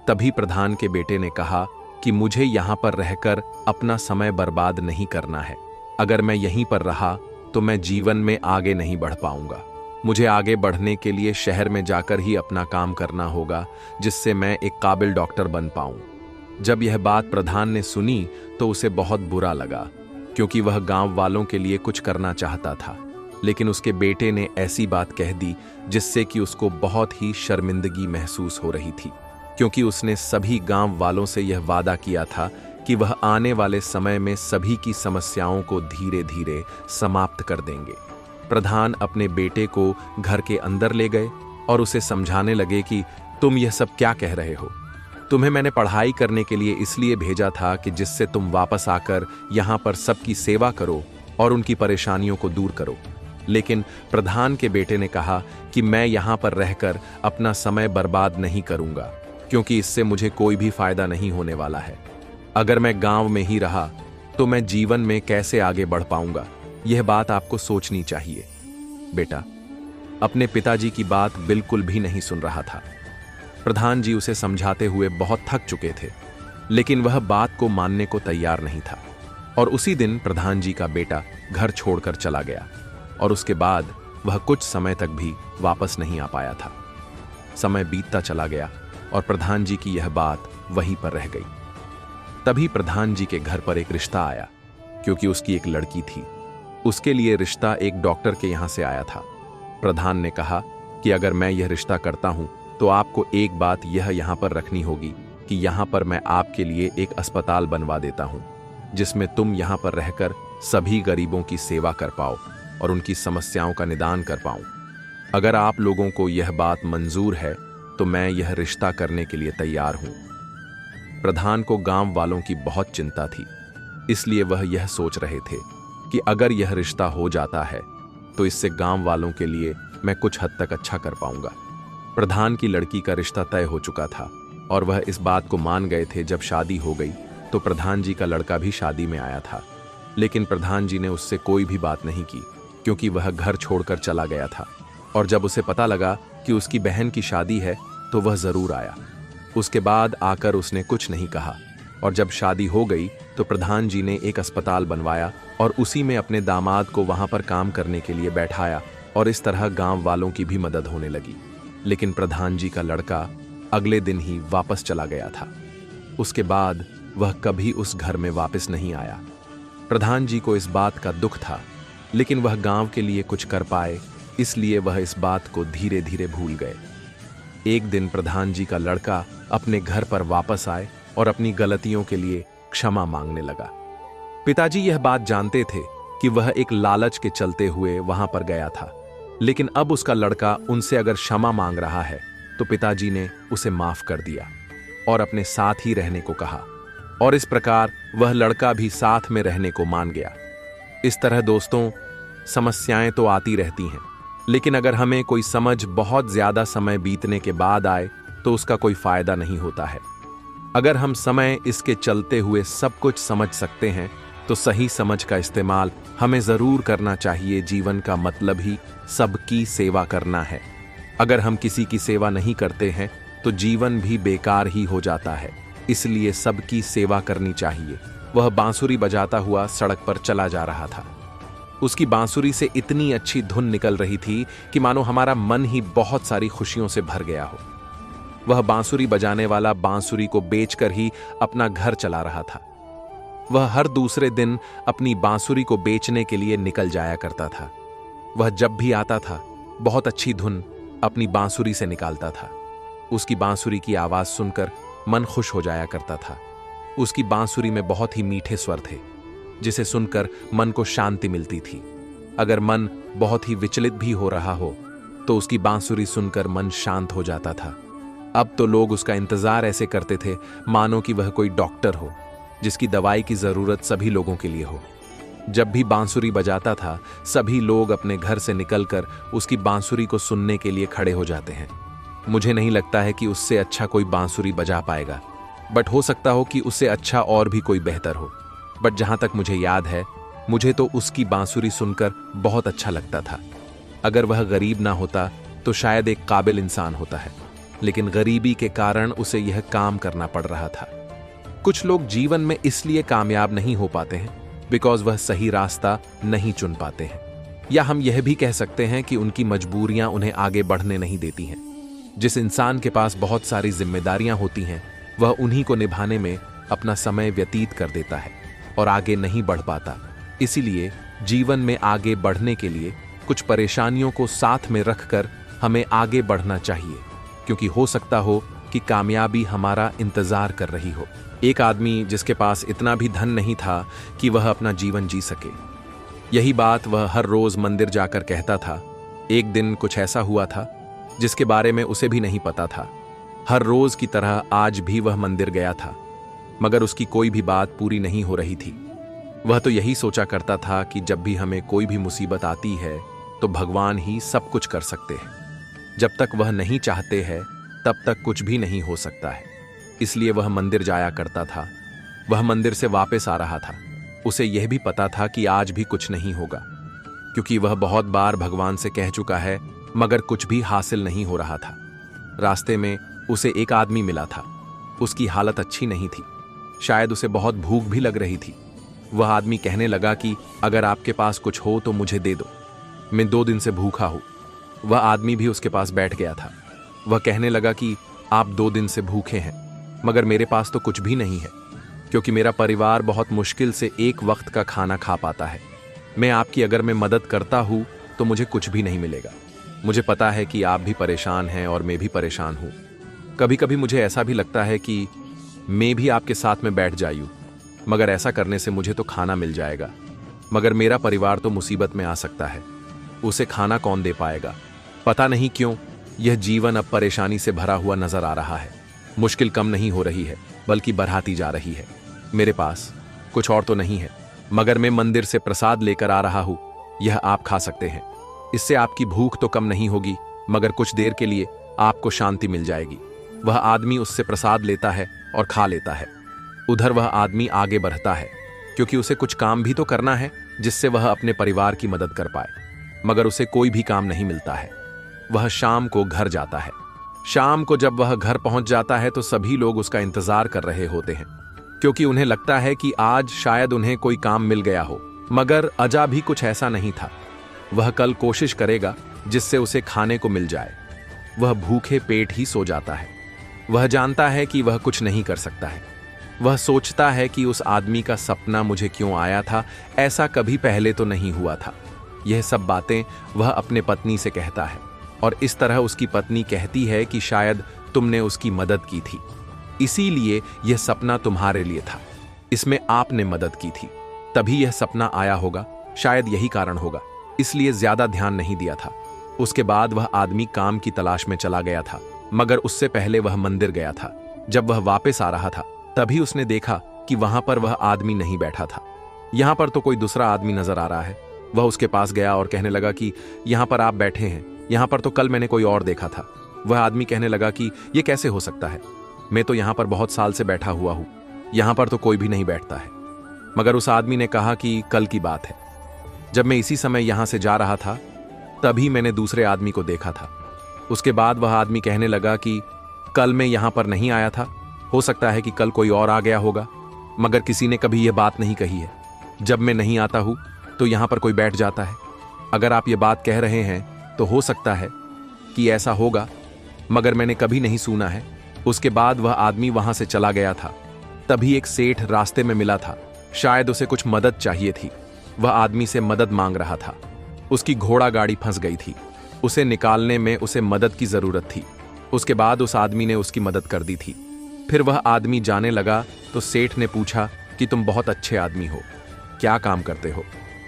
तभी प्रधान के बेटे ने कहा कि मुझे यहाँ पर रहकर अपना समय बर्बाद नहीं करना है। अगर मैं यहीं पर रहा तो मैं जीवन में आगे नहीं बढ़ पाऊंगा। मुझे आगे बढ़ने के लिए शहर में जाकर ही अपना काम करना होगा, जिससे मैं एक काबिल डॉक्टर बन पाऊं। जब यह बात प्रधान ने सुनी तो उसे बहुत बुरा लगा, क्योंकि वह गांव वालों के लिए कुछ करना चाहता था, लेकिन उसके बेटे ने ऐसी बात कह दी जिससे कि उसको बहुत ही शर्मिंदगी महसूस हो रही थी, क्योंकि उसने सभी गांव वालों से यह वादा किया था कि वह आने वाले समय में सभी की समस्याओं को धीरे धीरे समाप्त कर देंगे। प्रधान अपने बेटे को घर के अंदर ले गए और उसे समझाने लगे कि तुम यह सब क्या कह रहे हो? तुम्हें मैंने पढ़ाई करने के लिए इसलिए भेजा था कि जिससे तुम वापस आकर यहाँ पर सबकी सेवा करो और उनकी परेशानियों को दूर करो। लेकिन प्रधान के बेटे ने कहा कि मैं यहाँ पर रहकर अपना समय बर्बाद नहीं करूँगा, क्योंकि इससे मुझे कोई भी फायदा नहीं होने वाला है। अगर मैं गांव में ही रहा तो मैं जीवन में कैसे आगे बढ़ पाऊंगा, यह बात आपको सोचनी चाहिए। बेटा अपने पिताजी की बात बिल्कुल भी नहीं सुन रहा था। प्रधान जी उसे समझाते हुए बहुत थक चुके थे, लेकिन वह बात को मानने को तैयार नहीं था। और उसी दिन प्रधान जी का बेटा घर छोड़कर चला गया और उसके बाद वह कुछ समय तक भी वापस नहीं आ पाया था। समय बीतता चला गया और प्रधान जी की यह बात वहीं पर रह गई। तभी प्रधान जी के घर पर एक रिश्ता आया, क्योंकि उसकी एक लड़की थी। उसके लिए रिश्ता एक डॉक्टर के यहाँ से आया था। प्रधान ने कहा कि अगर मैं यह रिश्ता करता हूं तो आपको एक बात यह यहाँ पर रखनी होगी कि यहाँ पर मैं आपके लिए एक अस्पताल बनवा देता हूं, जिसमें तुम यहाँ पर रहकर सभी गरीबों की सेवा कर पाओ और उनकी समस्याओं का निदान कर पाऊं। अगर आप लोगों को यह बात मंजूर है तो मैं यह रिश्ता करने के लिए तैयार हूं। प्रधान को गांव वालों की बहुत चिंता थी, इसलिए वह यह सोच रहे थे कि अगर यह रिश्ता हो जाता है तो इससे गांव वालों के लिए मैं कुछ हद तक अच्छा कर पाऊंगा। प्रधान की लड़की का रिश्ता तय हो चुका था और वह इस बात को मान गए थे। जब शादी हो गई तो प्रधान जी का लड़का भी शादी में आया था, लेकिन प्रधान जी ने उससे कोई भी बात नहीं की, क्योंकि वह घर छोड़कर चला गया था। और जब उसे पता लगा कि उसकी बहन की शादी है तो वह जरूर आया। उसके बाद आकर उसने कुछ नहीं कहा। और जब शादी हो गई तो प्रधान जी ने एक अस्पताल बनवाया और उसी में अपने दामाद को वहां पर काम करने के लिए बैठाया, और इस तरह गांव वालों की भी मदद होने लगी। लेकिन प्रधान जी का लड़का अगले दिन ही वापस चला गया था। उसके बाद वह कभी उस घर में वापस नहीं आया। प्रधान जी को इस बात का दुख था, लेकिन वह गांव के लिए कुछ कर पाए, इसलिए वह इस बात को धीरे धीरे भूल गए। एक दिन प्रधान जी का लड़का अपने घर पर वापस आए और अपनी गलतियों के लिए क्षमा मांगने लगा। पिताजी यह बात जानते थे कि वह एक लालच के चलते हुए वहां पर गया था, लेकिन अब उसका लड़का उनसे अगर क्षमा मांग रहा है तो पिताजी ने उसे माफ कर दिया और अपने साथ ही रहने को कहा। और इस प्रकार वह लड़का भी साथ में रहने को मान गया। इस तरह दोस्तों, समस्याएं तो आती रहती हैं, लेकिन अगर हमें कोई समझ बहुत ज्यादा समय बीतने के बाद आए तो उसका कोई फायदा नहीं होता है। अगर हम समय इसके चलते हुए सब कुछ समझ सकते हैं तो सही समझ का इस्तेमाल हमें जरूर करना चाहिए। जीवन का मतलब ही सबकी सेवा करना है। अगर हम किसी की सेवा नहीं करते हैं तो जीवन भी बेकार ही हो जाता है, इसलिए सबकी सेवा करनी चाहिए। वह बांसुरी बजाता हुआ सड़क पर चला जा रहा था। उसकी बांसुरी से इतनी अच्छी धुन निकल रही थी कि मानो हमारा मन ही बहुत सारी खुशियों से भर गया हो। वह बांसुरी बजाने वाला बांसुरी को बेचकर ही अपना घर चला रहा था। वह हर दूसरे दिन अपनी बांसुरी को बेचने के लिए निकल जाया करता था। वह जब भी आता था बहुत अच्छी धुन अपनी बांसुरी से निकालता था। उसकी बांसुरी की आवाज सुनकर मन खुश हो जाया करता था। उसकी बांसुरी में बहुत ही मीठे स्वर थे, जिसे सुनकर मन को शांति मिलती थी। अगर मन बहुत ही विचलित भी हो रहा हो तो उसकी बांसुरी सुनकर मन शांत हो जाता था। अब तो लोग उसका इंतजार ऐसे करते थे मानो कि वह कोई डॉक्टर हो, जिसकी दवाई की जरूरत सभी लोगों के लिए हो। जब भी बांसुरी बजाता था सभी लोग अपने घर से निकलकर उसकी बांसुरी को सुनने के लिए खड़े हो जाते हैं। मुझे नहीं लगता है कि उससे अच्छा कोई बांसुरी बजा पाएगा, बट हो सकता हो कि उससे अच्छा और भी कोई बेहतर हो। बट जहां तक मुझे याद है, मुझे तो उसकी बांसुरी सुनकर बहुत अच्छा लगता था। अगर वह गरीब ना होता तो शायद एक काबिल इंसान होता है, लेकिन गरीबी के कारण उसे यह काम करना पड़ रहा था। कुछ लोग जीवन में इसलिए कामयाब नहीं हो पाते हैं बिकॉज वह सही रास्ता नहीं चुन पाते हैं, या हम यह भी कह सकते हैं कि उनकी मजबूरियां उन्हें आगे बढ़ने नहीं देती हैं। जिस इंसान के पास बहुत सारी जिम्मेदारियां होती हैं वह उन्हीं को निभाने में अपना समय व्यतीत कर देता है और आगे नहीं बढ़ पाता। इसीलिए जीवन में आगे बढ़ने के लिए कुछ परेशानियों को साथ में रखकर हमें आगे बढ़ना चाहिए, क्योंकि हो सकता हो कि कामयाबी हमारा इंतजार कर रही हो। एक आदमी जिसके पास इतना भी धन नहीं था कि वह अपना जीवन जी सके, यही बात वह हर रोज मंदिर जाकर कहता था। एक दिन कुछ ऐसा हुआ था जिसके बारे में उसे भी नहीं पता था। हर रोज की तरह आज भी वह मंदिर गया था, मगर उसकी कोई भी बात पूरी नहीं हो रही थी। वह तो यही सोचा करता था कि जब भी हमें कोई भी मुसीबत आती है तो भगवान ही सब कुछ कर सकते हैं। जब तक वह नहीं चाहते हैं तब तक कुछ भी नहीं हो सकता है। इसलिए वह मंदिर जाया करता था। वह मंदिर से वापस आ रहा था। उसे यह भी पता था कि आज भी कुछ नहीं होगा, क्योंकि वह बहुत बार भगवान से कह चुका है, मगर कुछ भी हासिल नहीं हो रहा था। रास्ते में उसे एक आदमी मिला था। उसकी हालत अच्छी नहीं थी, शायद उसे बहुत भूख भी लग रही थी। वह आदमी कहने लगा कि अगर आपके पास कुछ हो तो मुझे दे दो, मैं 2 दिन से भूखा हूं। वह आदमी भी उसके पास बैठ गया था। वह कहने लगा कि आप 2 दिन से भूखे हैं, मगर मेरे पास तो कुछ भी नहीं है, क्योंकि मेरा परिवार बहुत मुश्किल से एक वक्त का खाना खा पाता है। मैं आपकी अगर मैं मदद करता हूं तो मुझे कुछ भी नहीं मिलेगा। मुझे पता है कि आप भी परेशान हैं और मैं भी परेशान हूं। कभी कभी मुझे ऐसा भी लगता है कि मैं भी आपके साथ में बैठ जाऊं, मगर ऐसा करने से मुझे तो खाना मिल जाएगा, मगर मेरा परिवार तो मुसीबत में आ सकता है। उसे खाना कौन दे पाएगा? पता नहीं क्यों यह जीवन अब परेशानी से भरा हुआ नजर आ रहा है। मुश्किल कम नहीं हो रही है, बल्कि बढ़ाती जा रही है। मेरे पास कुछ और तो नहीं है, मगर मैं मंदिर से प्रसाद लेकर आ रहा हूं। यह आप खा सकते हैं। इससे आपकी भूख तो कम नहीं होगी, मगर कुछ देर के लिए आपको शांति मिल जाएगी। वह आदमी उससे प्रसाद लेता है और खा लेता है। उधर वह आदमी आगे बढ़ता है, क्योंकि उसे कुछ काम भी तो करना है जिससे वह अपने परिवार की मदद कर पाए, मगर उसे कोई भी काम नहीं मिलता है। वह शाम को घर जाता है। शाम को जब वह घर पहुंच जाता है तो सभी लोग उसका इंतजार कर रहे होते हैं, क्योंकि उन्हें लगता है कि आज शायद उन्हें कोई काम मिल गया हो, मगर अजा भी कुछ ऐसा नहीं था। वह कल कोशिश करेगा जिससे उसे खाने को मिल जाए। वह भूखे पेट ही सो जाता है। वह जानता है कि वह कुछ नहीं कर सकता है। वह सोचता है कि उस आदमी का सपना मुझे क्यों आया था, ऐसा कभी पहले तो नहीं हुआ था। यह सब बातें वह अपने पत्नी से कहता है, और इस तरह उसकी पत्नी कहती है कि शायद तुमने उसकी मदद की थी, इसीलिए यह सपना तुम्हारे लिए था। इसमें आपने मदद की थी, तभी यह सपना आया होगा। शायद यही कारण होगा, इसलिए ज्यादा ध्यान नहीं दिया था। उसके बाद वह आदमी काम की तलाश में चला गया था, मगर उससे पहले वह मंदिर गया था। जब वह वापस आ रहा था तभी उसने देखा कि वहां पर वह आदमी नहीं बैठा था। यहां पर तो कोई दूसरा आदमी नजर आ रहा है। वह उसके पास गया और कहने लगा कि यहां पर आप बैठे हैं, यहां पर तो कल मैंने कोई और देखा था। वह आदमी कहने लगा कि यह कैसे हो सकता है, मैं तो यहां पर बहुत साल से बैठा हुआ हूं, यहां पर तो कोई भी नहीं बैठता है। मगर उस आदमी ने कहा कि कल की बात है, जब मैं इसी समय यहां से जा रहा था तभी मैंने दूसरे आदमी को देखा था। उसके बाद वह आदमी कहने लगा कि कल मैं यहां पर नहीं आया था, हो सकता है कि कल कोई और आ गया होगा, मगर किसी ने कभी यह बात नहीं कही है। जब मैं नहीं आता हूं तो यहां पर कोई बैठ जाता है। अगर आप ये बात कह रहे हैं तो हो सकता है कि ऐसा होगा, मगर मैंने कभी नहीं सुना है। उसके बाद वह आदमी वहां से चला गया था। तभी एक सेठ रास्ते में मिला था। शायद उसे कुछ मदद चाहिए थी। वह आदमी से मदद मांग रहा था। उसकी घोड़ा गाड़ी फंस गई थी। उसे निकालने में उसे मदद की जरूरत थी। उसके बाद उस आदमी ने उसकी मदद कर दी थी। फिर वह आदमी जाने लगा तो सेठ ने पूछा कि तुम बहुत अच्छे आदमी हो, क्या काम करते हो?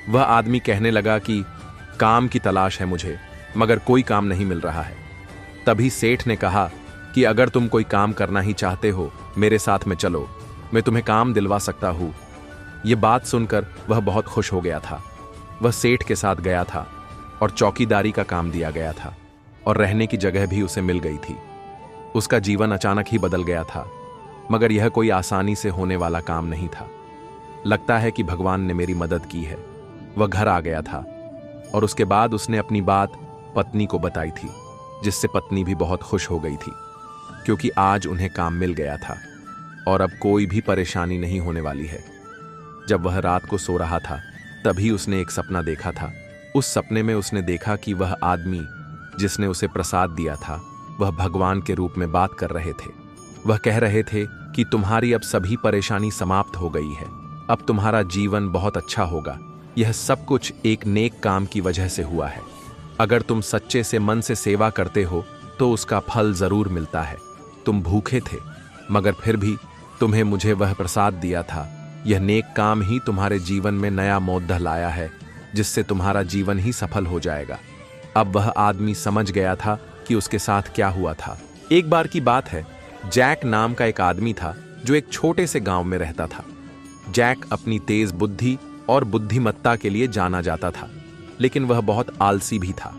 वह आदमी कहने लगा कि काम की तलाश है मुझे, मगर कोई काम नहीं मिल रहा है। तभी सेठ ने कहा कि अगर तुम कोई काम करना ही चाहते हो मेरे साथ में चलो, मैं तुम्हें काम दिलवा सकता हूं। यह बात सुनकर वह बहुत खुश हो गया था। वह सेठ के साथ गया था और चौकीदारी का काम दिया गया था, और रहने की जगह भी उसे मिल गई थी। उसका जीवन अचानक ही बदल गया था, मगर यह कोई आसानी से होने वाला काम नहीं था। लगता है कि भगवान ने मेरी मदद की है। वह घर आ गया था और उसके बाद उसने अपनी बात पत्नी को बताई थी, जिससे पत्नी भी बहुत खुश हो गई थी, क्योंकि आज उन्हें काम मिल गया था और अब कोई भी परेशानी नहीं होने वाली है। जब वह रात को सो रहा था तभी उसने एक सपना देखा था। उस सपने में उसने देखा कि वह आदमी जिसने उसे प्रसाद दिया था वह भगवान के रूप में बात कर रहे थे। वह कह रहे थे कि तुम्हारी अब सभी परेशानी समाप्त हो गई है, अब तुम्हारा जीवन बहुत अच्छा होगा। यह सब कुछ एक नेक काम की वजह से हुआ है। अगर तुम सच्चे से मन से सेवा करते हो तो उसका फल जरूर मिलता है। तुम भूखे थे, मगर फिर भी तुम्हें मुझे वह प्रसाद दिया था। यह नेक काम ही तुम्हारे जीवन में नया मोद्दा लाया है, जिससे तुम्हारा जीवन ही सफल हो जाएगा। अब वह आदमी समझ गया था कि उसके साथ क्या हुआ था। एक बार की बात है, जैक नाम का एक आदमी था जो एक छोटे से गांव में रहता था। जैक अपनी तेज बुद्धि और बुद्धिमत्ता के लिए जाना जाता था, लेकिन वह बहुत आलसी भी था।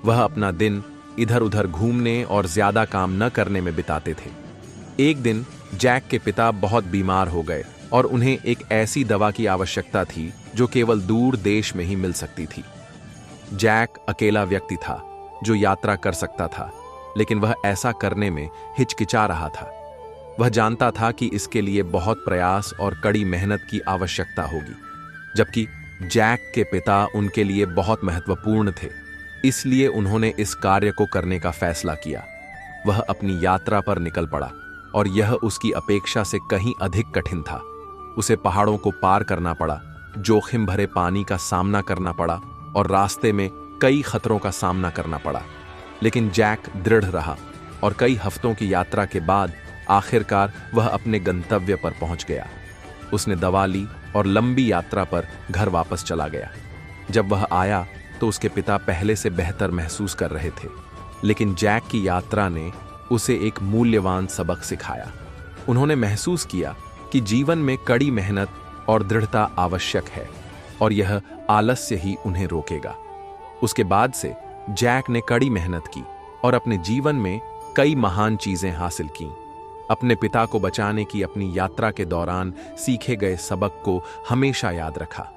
वह अपना दिन इधर उधर घूमने और ज्यादा काम न करने में बिताते थे। एक दिन जैक के पिता बहुत बीमार हो गए और उन्हें एक ऐसी दवा की आवश्यकता थी जो केवल दूर देश में ही मिल सकती थी। जैक अकेला व्यक्ति था जो यात्रा कर सकता था, लेकिन वह ऐसा करने में हिचकिचा रहा था। वह जानता था कि इसके लिए बहुत प्रयास और कड़ी मेहनत की आवश्यकता होगी, जबकि जैक के पिता उनके लिए बहुत महत्वपूर्ण थे। इसलिए उन्होंने इस कार्य को करने का फैसला किया। वह अपनी यात्रा पर निकल पड़ा और यह उसकी अपेक्षा से कहीं अधिक कठिन था। उसे पहाड़ों को पार करना पड़ा, जोखिम भरे पानी का सामना करना पड़ा और रास्ते में कई खतरों का सामना करना पड़ा। लेकिन जैक दृढ़ रहा और कई हफ्तों की यात्रा के बाद आखिरकार वह अपने गंतव्य पर पहुंच गया। उसने दवा ली और लंबी यात्रा पर घर वापस चला गया। जब वह आया तो उसके पिता पहले से बेहतर महसूस कर रहे थे, लेकिन जैक की यात्रा ने उसे एक मूल्यवान सबक सिखाया। उन्होंने महसूस किया कि जीवन में कड़ी मेहनत और दृढ़ता आवश्यक है और यह आलस्य ही उन्हें रोकेगा। उसके बाद से जैक ने कड़ी मेहनत की और अपने जीवन में कई महान चीजें हासिल कीं। अपने पिता को बचाने की अपनी यात्रा के दौरान सीखे गए सबक को हमेशा याद रखा।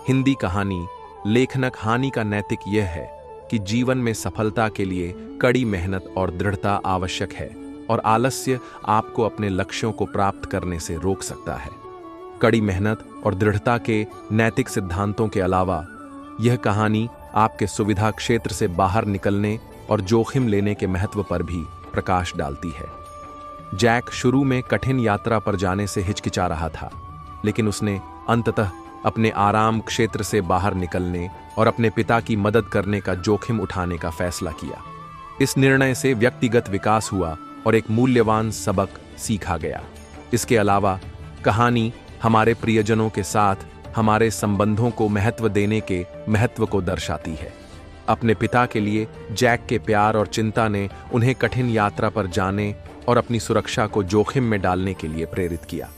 हिंदी कहानी लेखनक हानि का नैतिक यह है कि जीवन में सफलता के लिए कड़ी मेहनत और दृढ़ता आवश्यक है और आलस्य आपको अपने लक्ष्यों को प्राप्त करने से रोक सकता है। कड़ी मेहनत और दृढ़ता के नैतिक सिद्धांतों के अलावा यह कहानी आपके सुविधा क्षेत्र से बाहर निकलने और जोखिम लेने के महत्व पर भी प्रकाश डालती है। जैक शुरू में कठिन यात्रा पर जाने से हिचकिचा रहा था, लेकिन उसने अंततः अपने आराम क्षेत्र से बाहर निकलने और अपने पिता की मदद करने का जोखिम उठाने का फैसला किया। इस निर्णय से व्यक्तिगत विकास हुआ और एक मूल्यवान सबक सीखा गया। इसके अलावा कहानी हमारे प्रियजनों के साथ हमारे संबंधों को महत्व देने के महत्व को दर्शाती है। अपने पिता के लिए जैक के प्यार और चिंता ने उन्हें कठिन यात्रा पर जाने और अपनी सुरक्षा को जोखिम में डालने के लिए प्रेरित किया।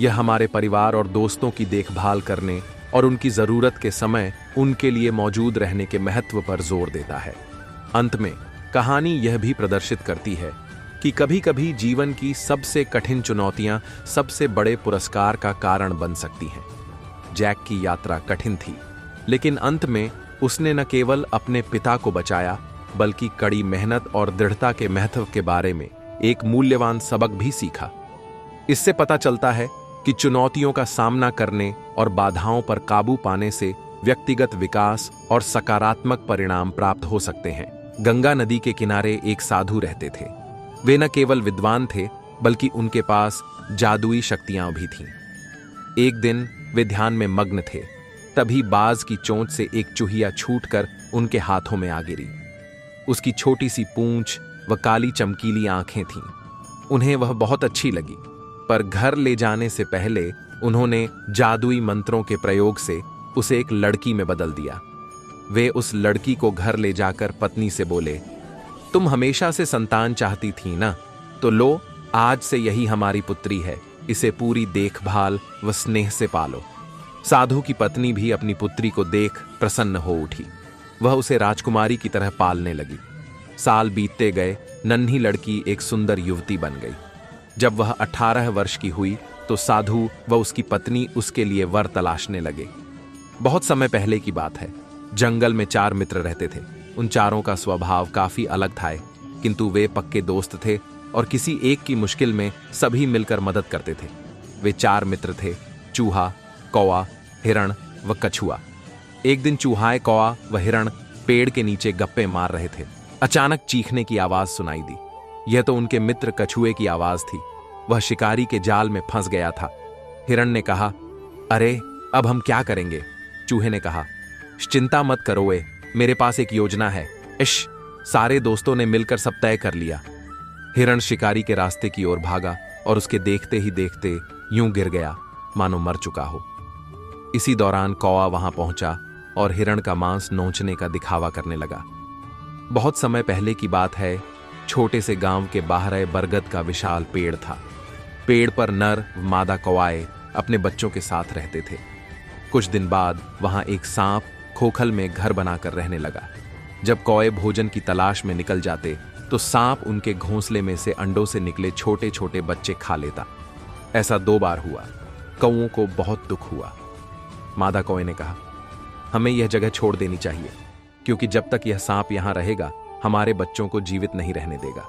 यह हमारे परिवार और दोस्तों की देखभाल करने और उनकी जरूरत के समय उनके लिए मौजूद रहने के महत्व पर जोर देता है। अंत में कहानी यह भी प्रदर्शित करती है कि कभी-कभी जीवन की सबसे कठिन चुनौतियां सबसे बड़े पुरस्कार का कारण बन सकती हैं। जैक की यात्रा कठिन थी, लेकिन अंत में उसने न केवल अपने पिता को बचाया, बल्कि कड़ी मेहनत और दृढ़ता के महत्व के बारे में एक मूल्यवान सबक भी सीखा। इससे पता चलता है कि चुनौतियों का सामना करने और बाधाओं पर काबू पाने से व्यक्तिगत विकास और सकारात्मक परिणाम प्राप्त हो सकते हैं। गंगा नदी के किनारे एक साधु रहते थे। वे न केवल विद्वान थे, बल्कि उनके पास जादुई शक्तियां भी थीं। एक दिन वे ध्यान में मग्न थे, तभी बाज की चोंच से एक चूहिया छूटकर उनके हाथों में आ गिरी। उसकी छोटी सी पूंछ व काली चमकीली आंखें थीं। उन्हें वह बहुत अच्छी लगी, पर घर ले जाने से पहले उन्होंने जादुई मंत्रों के प्रयोग से उसे एक लड़की में बदल दिया। वे उस लड़की को घर ले जाकर पत्नी से बोले, तुम हमेशा से संतान चाहती थी ना, तो लो, आज से यही हमारी पुत्री है, इसे पूरी देखभाल व स्नेह से पालो। साधु की पत्नी भी अपनी पुत्री को देख प्रसन्न हो उठी। वह उसे राजकुमारी की तरह पालने लगी। साल बीतते गए, नन्ही लड़की एक सुंदर युवती बन गई। जब वह 18 वर्ष की हुई तो साधु व उसकी पत्नी उसके लिए वर तलाशने लगे। बहुत समय पहले की बात है। जंगल में 4 मित्र रहते थे। उन चारों का स्वभाव काफी अलग था, किंतु वे पक्के दोस्त थे और किसी एक की मुश्किल में सभी मिलकर मदद करते थे। वे 4 मित्र थे, चूहा, कौवा, हिरण व कछुआ। एक दिन चूहाए, कौवा व हिरण पेड़ के नीचे गप्पे मार रहे थे। अचानक चीखने की आवाज सुनाई दी। यह तो उनके मित्र कछुए की आवाज थी। वह शिकारी के जाल में फंस गया था। हिरण ने कहा, अरे अब हम क्या करेंगे? चूहे ने कहा, चिंता मत करो, मेरे पास एक योजना है। इश, सारे दोस्तों ने मिलकर सब तय कर लिया। हिरण शिकारी के रास्ते की ओर भागा और उसके देखते ही देखते यूं गिर गया मानो मर चुका हो। इसी दौरान कौवा वहां पहुंचा और हिरण का मांस नोचने का दिखावा करने लगा। बहुत समय पहले की बात है। छोटे से गांव के बाहर बरगद का विशाल पेड़ था। पेड़ पर नर व मादा कौवाए अपने बच्चों के साथ रहते थे। कुछ दिन बाद वहां एक सांप खोखल में घर बनाकर रहने लगा। जब कौए भोजन की तलाश में निकल जाते तो सांप उनके घोंसले में से अंडों से निकले छोटे छोटे बच्चे खा लेता। ऐसा 2 बार हुआ। कौओं को बहुत दुख हुआ। मादा कौए ने कहा, हमें यह जगह छोड़ देनी चाहिए, क्योंकि जब तक यह सांप यहां रहेगा हमारे बच्चों को जीवित नहीं रहने देगा।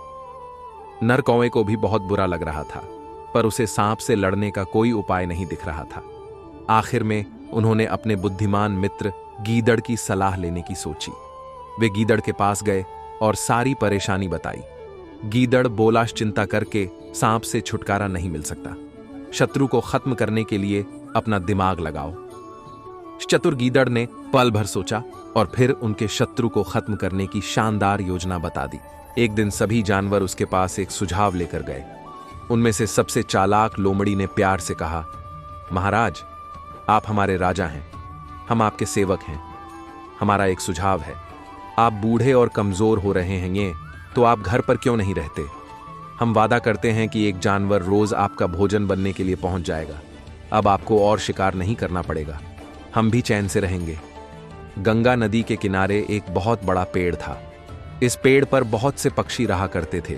नर कौए को भी बहुत बुरा लग रहा था, पर उसे सांप से लड़ने का कोई उपाय नहीं दिख रहा था। आखिर में उन्होंने अपने बुद्धिमान मित्र गीदड़ की सलाह लेने की सोची। वे गीदड़ के पास गए और सारी परेशानी बताई। गीदड़ बोला, चिंता करके सांप से छुटकारा नहीं मिल सकता। शत्रु को खत्म करने के लिए अपना दिमाग लगाओ। चतुर गीदड़ ने पल भर सोचा और फिर उनके शत्रु को खत्म करने की शानदार योजना बता दी। एक दिन सभी जानवर उसके पास एक सुझाव लेकर गए। उनमें से सबसे चालाक लोमड़ी ने प्यार से कहा, महाराज, आप हमारे राजा हैं, हम आपके सेवक हैं। हमारा एक सुझाव है, आप बूढ़े और कमजोर हो रहे हैं, तो आप घर पर क्यों नहीं रहते? हम वादा करते हैं कि एक जानवर रोज आपका भोजन बनने के लिए पहुंच जाएगा। अब आपको और शिकार नहीं करना पड़ेगा, हम भी चैन से रहेंगे। गंगा नदी के किनारे एक बहुत बड़ा पेड़ था। इस पेड़ पर बहुत से पक्षी रहा करते थे।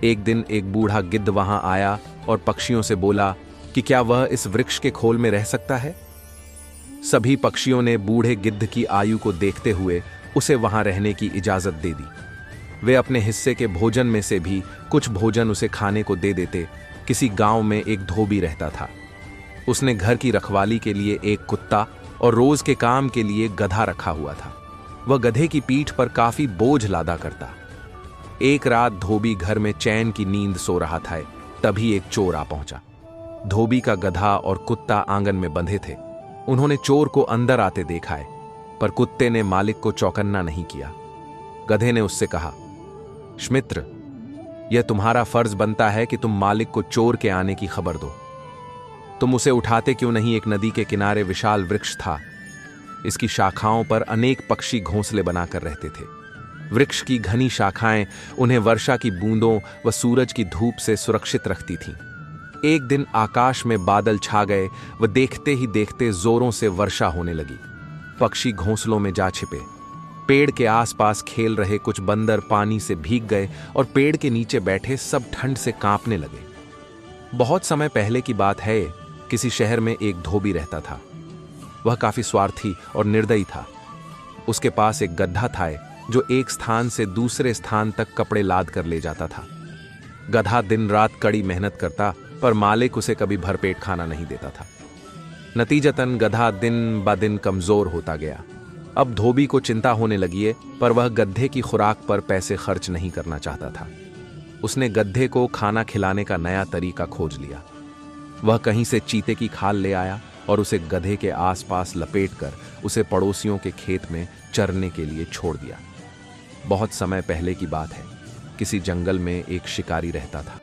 एक दिन एक बूढ़ा गिद्ध वहां आया और पक्षियों से बोला कि क्या वह इस वृक्ष के खोल में रह सकता है। सभी पक्षियों ने बूढ़े गिद्ध की आयु को देखते हुए उसे वहां रहने की इजाजत दे दी। वे अपने हिस्से के भोजन में से भी कुछ भोजन उसे खाने को दे देते। किसी गांव में एक धोबी रहता था। उसने घर की रखवाली के लिए एक कुत्ता और रोज के काम के लिए गधा रखा हुआ था। वह गधे की पीठ पर काफी बोझ लादा करता। एक रात धोबी घर में चैन की नींद सो रहा था, तभी एक चोर आ पहुंचा। धोबी का गधा और कुत्ता आंगन में बंधे थे। उन्होंने चोर को अंदर आते देखा है, पर कुत्ते ने मालिक को चौकन्ना नहीं किया। गधे ने उससे कहा, श्मित्र, यह तुम्हारा फर्ज बनता है कि तुम मालिक को चोर के आने की खबर दो। तुम उसे उठाते क्यों नहीं? एक नदी के किनारे विशाल वृक्ष था। इसकी शाखाओं पर अनेक पक्षी घोंसले बनाकर रहते थे। वृक्ष की घनी शाखाएं उन्हें वर्षा की बूंदों व सूरज की धूप से सुरक्षित रखती थीं। एक दिन आकाश में बादल छा गए व देखते ही देखते जोरों से वर्षा होने लगी। पक्षी घोंसलों में जा छिपे। पेड़ के आसपास खेल रहे कुछ बंदर पानी से भीग गए और पेड़ के नीचे बैठे सब ठंड से कांपने लगे। बहुत समय पहले की बात है, किसी शहर में एक धोबी रहता था। वह काफी स्वार्थी और निर्दयी था। उसके पास एक गधा था जो एक स्थान से दूसरे स्थान तक कपड़े लाद कर ले जाता था। गधा दिन रात कड़ी मेहनत करता, पर मालिक उसे कभी भरपेट खाना नहीं देता था। नतीजतन गधा दिन ब दिन कमजोर होता गया। अब धोबी को चिंता होने लगी है, पर वह गधे की खुराक पर पैसे खर्च नहीं करना चाहता था। उसने गधे को खाना खिलाने का नया तरीका खोज लिया। वह कहीं से चीते की खाल ले आया और उसे गधे के आसपास लपेटकर उसे पड़ोसियों के खेत में चरने के लिए छोड़ दिया। बहुत समय पहले की बात है, किसी जंगल में एक शिकारी रहता था।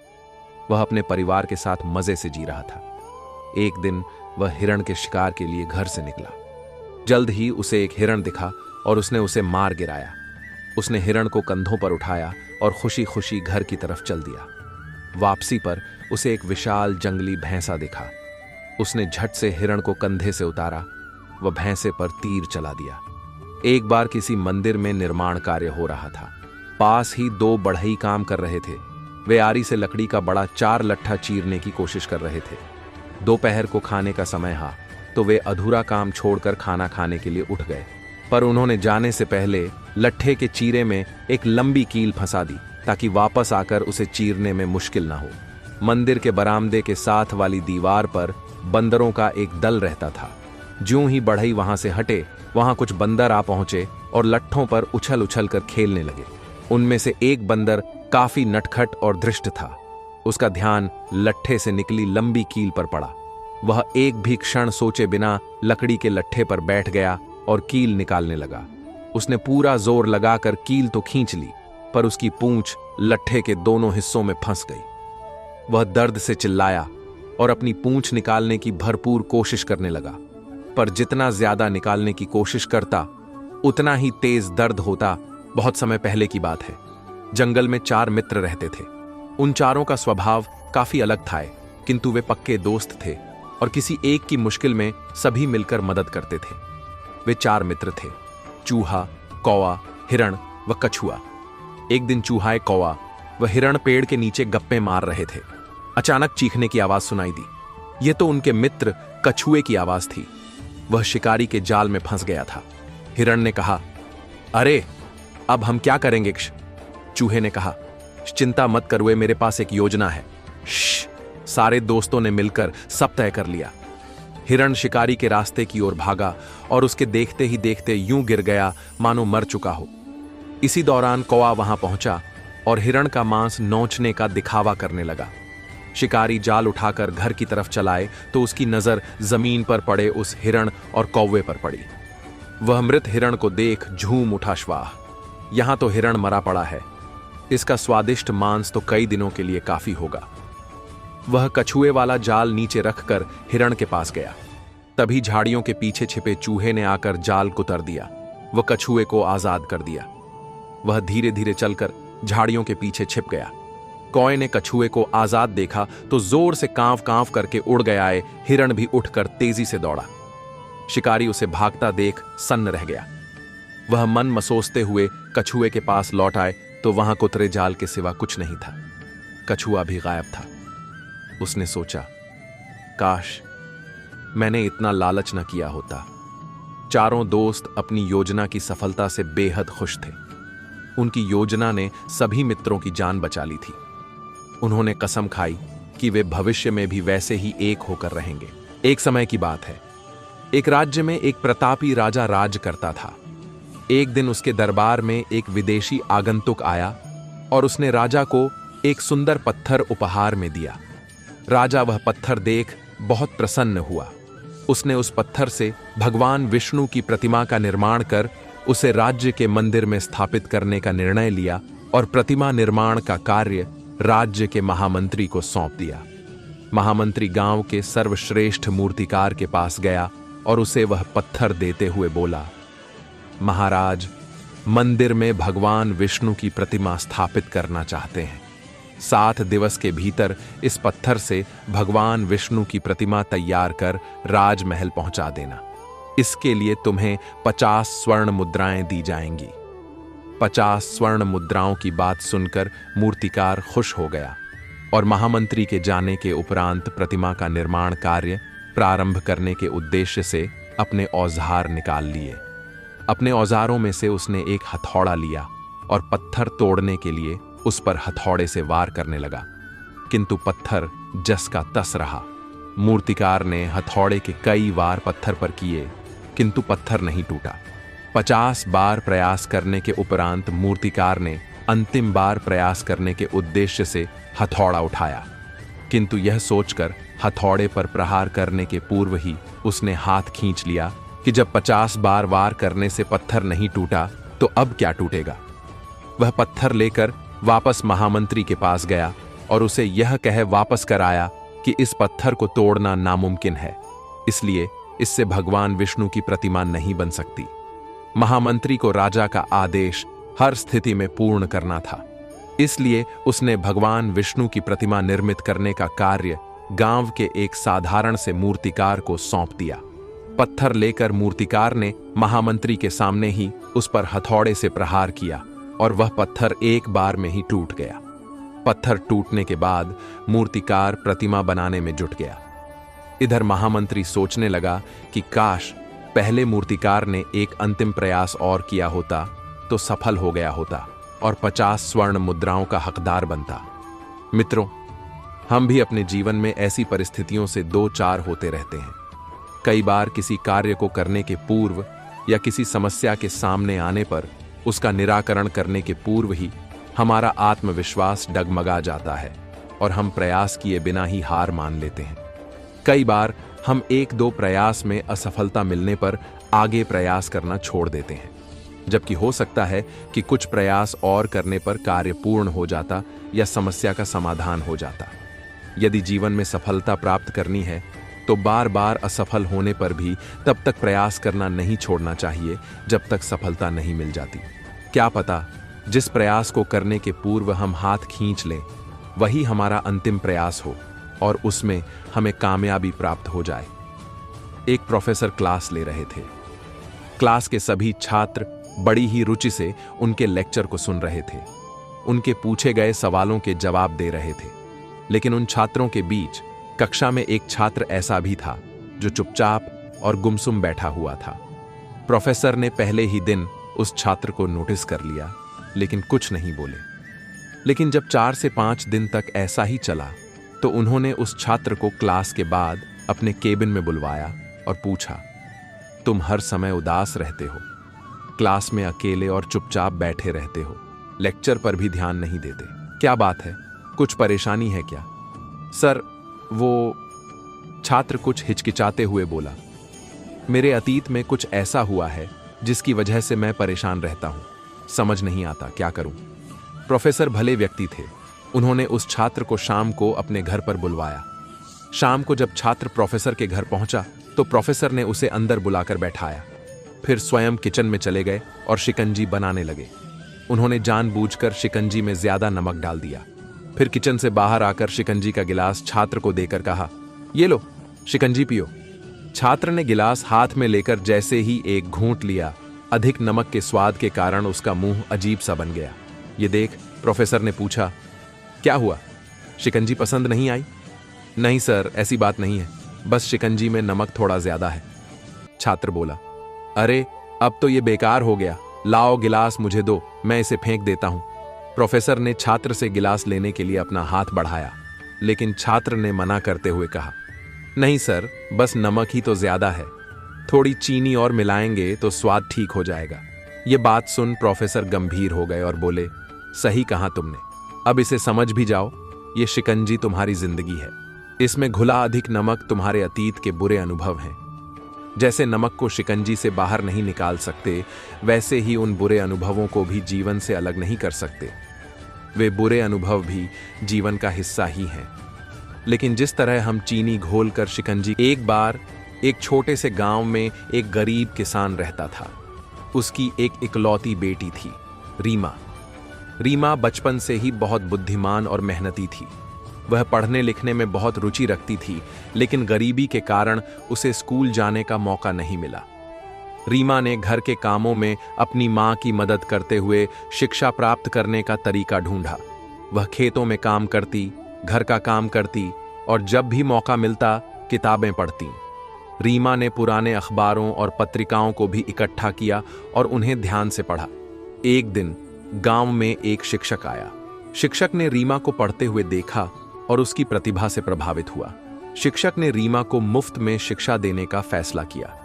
वह अपने परिवार के साथ मजे से जी रहा था। एक दिन वह हिरण के शिकार के लिए घर से निकला। जल्द ही उसे एक हिरण दिखा और उसने उसे मार गिराया। उसने हिरण को कंधों पर उठाया और खुशी खुशी घर की तरफ चल दिया। वापसी पर उसे एक विशाल जंगली भैंसा दिखा। उसने झट से हिरण को कंधे से उतारा व भैंसे पर तीर चला दिया। एक बार किसी मंदिर में निर्माण कार्य हो रहा था। पास ही 2 बढ़ई काम कर रहे थे। वे आरी से लकड़ी का बड़ा 4 लट्ठा चीरने की कोशिश कर रहे थे। दोपहर को खाने का समय था, तो वे अधूरा काम छोड़कर खाना खाने के लिए उठ गए। पर उन्होंने जाने से पहले लट्ठे के चीरे में एक लंबी कील फंसा दी, ताकि वापस आकर उसे चीरने में मुश्किल ना हो। मंदिर के बरामदे के साथ वाली दीवार पर बंदरों का एक दल रहता था। ज्यों ही बढ़ई वहां से हटे, वहां कुछ बंदर आ पहुंचे और लट्ठों पर उछल उछल कर खेलने लगे। उनमें से एक बंदर काफी नटखट और धृष्ट था। उसका ध्यान लट्ठे से निकली लंबी कील पर पड़ा। वह एक भी क्षण सोचे बिना लकड़ी के लट्ठे पर बैठ गया और कील निकालने लगा। उसने पूरा जोर लगाकर कील तो खींच ली, पर उसकी पूंछ लट्ठे के दोनों हिस्सों में फंस गई। वह दर्द से चिल्लाया और अपनी पूंछ निकालने की भरपूर कोशिश करने लगा, पर जितना ज्यादा निकालने की कोशिश करता उतना ही तेज दर्द होता। बहुत समय पहले की बात है। जंगल में 4 मित्र रहते थे। उन चारों का स्वभाव काफी अलग था, किंतु वे पक्के दोस्त थे और किसी एक की मुश्किल में सभी मिलकर मदद करते थे। वे 4 मित्र थे, चूहा, कौवा, हिरण व कछुआ। एक दिन चूहाए, कौवा व हिरण पेड़ के नीचे गप्पे मार रहे थे। अचानक चीखने की आवाज सुनाई दी। यह तो उनके मित्र कछुए की आवाज थी। वह शिकारी के जाल में फंस गया था। हिरण ने कहा, अरे अब हम क्या करेंगे? चूहे ने कहा, चिंता मत करो, मेरे पास एक योजना है। सारे दोस्तों ने मिलकर सब तय कर लिया। हिरण शिकारी के रास्ते की ओर भागा और उसके देखते ही देखते यूं गिर गया मानो मर चुका हो। इसी दौरान कौवा वहां पहुंचा और हिरण का मांस नोचने का दिखावा करने लगा। शिकारी जाल उठाकर घर की तरफ चलाए तो उसकी नजर जमीन पर पड़े उस हिरण और कौवे पर पड़ी। वह मृत हिरण को देख झूम उठा, स्वाह, यहां तो हिरण मरा पड़ा है, इसका स्वादिष्ट मांस तो कई दिनों के लिए काफी होगा। वह कछुए वाला जाल नीचे रखकर हिरण के पास गया। तभी झाड़ियों के पीछे छिपे चूहे ने आकर जाल कुतर दिया। वह कछुए को आजाद कर दिया। वह धीरे धीरे चलकर झाड़ियों के पीछे छिप गया। कौवे ने कछुए को आजाद देखा तो जोर से कांव कांव करके उड़ गया। हिरण भी उठकर तेजी से दौड़ा। शिकारी उसे भागता देख सन्न रह गया। वह मन मसोसते हुए कछुए के पास लौट आए तो वहां कुतरे जाल के सिवा कुछ नहीं था। कछुआ भी गायब था। उसने सोचा, काश मैंने इतना लालच न किया होता। चारों दोस्त अपनी योजना की सफलता से बेहद खुश थे। उनकी योजना ने सभी मित्रों की जान बचा ली थी। उन्होंने कसम खाई कि वे भविष्य में भी वैसे ही एक होकर रहेंगे। एक समय की बात है, एक राज्य में एक प्रतापी राजा राज करता था। एक दिन उसके दरबार में एक विदेशी आगंतुक आया और उसने राजा को एक सुंदर पत्थर उपहार में दिया। राजा वह पत्थर देख बहुत प्रसन्न हुआ। उसने उस पत्थर से भगवान विष्णु की प्रतिमा का निर्माण कर उसे राज्य के मंदिर में स्थापित करने का निर्णय लिया और प्रतिमा निर्माण का कार्य राज्य के महामंत्री को सौंप दिया। महामंत्री गांव के सर्वश्रेष्ठ मूर्तिकार के पास गया और उसे वह पत्थर देते हुए बोला, महाराज, मंदिर में भगवान विष्णु की प्रतिमा स्थापित करना चाहते हैं। 7 दिवस के भीतर इस पत्थर से भगवान विष्णु की प्रतिमा तैयार कर राजमहल पहुंचा देना। इसके लिए तुम्हें 50 स्वर्ण मुद्राएं दी जाएंगी। 50 स्वर्ण मुद्राओं की बात सुनकर मूर्तिकार खुश हो गया और महामंत्री के जाने के उपरांत प्रतिमा का निर्माण कार्य प्रारंभ करने के उद्देश्य से अपने औजार निकाल लिए। अपने औजारों में से उसने एक हथौड़ा लिया और पत्थर तोड़ने के लिए उस पर हथौड़े से वार करने लगा, किंतु पत्थर जस का तस रहा। मूर्तिकार ने हथौड़े के कई वार पत्थर पर किए, किंतु पत्थर नहीं टूटा। 50 बार प्रयास करने के उपरांत मूर्तिकार ने अंतिम बार प्रयास करने के उद्देश्य से हथौड़ा उठाया, किंतु यह सोचकर हथौड़े पर प्रहार करने के पूर्व ही उसने हाथ खींच लिया कि जब 50 बार वार करने से पत्थर नहीं टूटा तो अब क्या टूटेगा। वह पत्थर लेकर वापस महामंत्री के पास गया और उसे यह कह वापस कर आया कि इस पत्थर को तोड़ना नामुमकिन है, इसलिए इससे भगवान विष्णु की प्रतिमा नहीं बन सकती। महामंत्री को राजा का आदेश हर स्थिति में पूर्ण करना था, इसलिए उसने भगवान विष्णु की प्रतिमा निर्मित करने का कार्य गांव के एक साधारण से मूर्तिकार को सौंप दिया। पत्थर लेकर मूर्तिकार ने महामंत्री के सामने ही उस पर हथौड़े से प्रहार किया और वह पत्थर एक बार में ही टूट गया। पत्थर टूटने के बाद मूर्तिकार प्रतिमा बनाने में जुट गया। इधर महामंत्री सोचने लगा कि काश पहले मूर्तिकार ने एक अंतिम प्रयास और किया होता तो सफल हो गया होता और 50 स्वर्ण मुद्राओं का हकदार बनता। मित्रों, हम भी अपने जीवन में ऐसी परिस्थितियों से 2-4 होते रहते हैं। कई बार किसी कार्य को करने के पूर्व या किसी समस्या के सामने आने पर उसका निराकरण करने के पूर्व ही हमारा आत्मविश्वास डगमगा जाता है और हम प्रयास किए बिना ही हार मान लेते हैं। कई बार हम 1-2 प्रयास में असफलता मिलने पर आगे प्रयास करना छोड़ देते हैं, जबकि हो सकता है कि कुछ प्रयास और करने पर कार्य पूर्ण हो जाता या समस्या का समाधान हो जाता। यदि जीवन में सफलता प्राप्त करनी है तो बार बार असफल होने पर भी तब तक प्रयास करना नहीं छोड़ना चाहिए जब तक सफलता नहीं मिल जाती। क्या पता जिस प्रयास को करने के पूर्व हम हाथ खींच लें वही हमारा अंतिम प्रयास हो और उसमें हमें कामयाबी प्राप्त हो जाए। एक प्रोफेसर क्लास ले रहे थे। क्लास के सभी छात्र बड़ी ही रुचि से उनके लेक्चर को सुन रहे थे। उनके पूछे गए सवालों के जवाब दे रहे थे। लेकिन उन छात्रों के बीच कक्षा में एक छात्र ऐसा भी था जो चुपचाप और गुमसुम बैठा हुआ था। प्रोफेसर ने पहले ही दिन उस छात्र को नोटिस कर लिया, लेकिन कुछ नहीं बोले। लेकिन जब 4 से 5 दिन तक ऐसा ही चला तो उन्होंने उस छात्र को क्लास के बाद अपने केबिन में बुलवाया और पूछा, तुम हर समय उदास रहते हो, क्लास में अकेले और चुपचाप बैठे रहते हो, लेक्चर पर भी ध्यान नहीं देते, क्या बात है, कुछ परेशानी है क्या? सर, वो छात्र कुछ हिचकिचाते हुए बोला, मेरे अतीत में कुछ ऐसा हुआ है जिसकी वजह से मैं परेशान रहता हूं, समझ नहीं आता क्या करूं। प्रोफेसर भले व्यक्ति थे। उन्होंने उस छात्र को शाम को अपने घर पर बुलवाया। शाम को जब छात्र प्रोफेसर के घर पहुंचा तो प्रोफेसर ने उसे अंदर बुलाकर बैठाया। फिर स्वयं किचन में चले गए और शिकंजी बनाने लगे। उन्होंने जानबूझकर शिकंजी में ज्यादा नमक डाल दिया। फिर किचन से बाहर आकर शिकंजी का गिलास छात्र को देकर कहा, ये लो, शिकंजी पियो। छात्र ने गिलास हाथ में लेकर जैसे ही एक घूंट लिया, अधिक नमक के स्वाद के कारण उसका मुंह अजीब सा बन गया। ये देख प्रोफेसर ने पूछा, क्या हुआ, शिकंजी पसंद नहीं आई? नहीं सर, ऐसी बात नहीं है, बस शिकंजी में नमक थोड़ा ज्यादा है। छात्र बोला, अरे अब तो ये बेकार हो गया, लाओ गिलास मुझे दो, मैं इसे फेंक देता हूं। प्रोफेसर ने छात्र से गिलास लेने के लिए अपना हाथ बढ़ाया, लेकिन छात्र ने मना करते हुए कहा, नहीं सर, बस नमक ही तो ज्यादा है, थोड़ी चीनी और मिलाएंगे तो स्वाद ठीक हो जाएगा। ये बात सुन प्रोफेसर गंभीर हो गए और बोले, सही कहा तुमने, अब इसे समझ भी जाओ, ये शिकंजी तुम्हारी जिंदगी है, इसमें घुला अधिक नमक तुम्हारे अतीत के बुरे अनुभव हैं। जैसे नमक को शिकंजी से बाहर नहीं निकाल सकते, वैसे ही उन बुरे अनुभवों को भी जीवन से अलग नहीं कर सकते। वे बुरे अनुभव भी जीवन का हिस्सा ही हैं। लेकिन जिस तरह हम चीनी घोलकर शिकंजी, एक बार एक छोटे से गांव में एक गरीब किसान रहता था। उसकी एक इकलौती बेटी थी, रीमा। रीमा बचपन से ही बहुत बुद्धिमान और मेहनती थी। वह पढ़ने लिखने में बहुत रुचि रखती थी, लेकिन गरीबी के कारण उसे स्कूल जाने का मौका नहीं मिला। रीमा ने घर के कामों में अपनी मां की मदद करते हुए शिक्षा प्राप्त करने का तरीका ढूंढा। वह खेतों में काम करती, घर का काम करती और जब भी मौका मिलता किताबें पढ़ती। रीमा ने पुराने अखबारों और पत्रिकाओं को भी इकट्ठा किया और उन्हें ध्यान से पढ़ा। एक दिन गांव में एक शिक्षक आया। शिक्षक ने रीमा को पढ़ते हुए देखा और उसकी प्रतिभा से प्रभावित हुआ। शिक्षक ने रीमा को मुफ्त में शिक्षा देने का फैसला किया।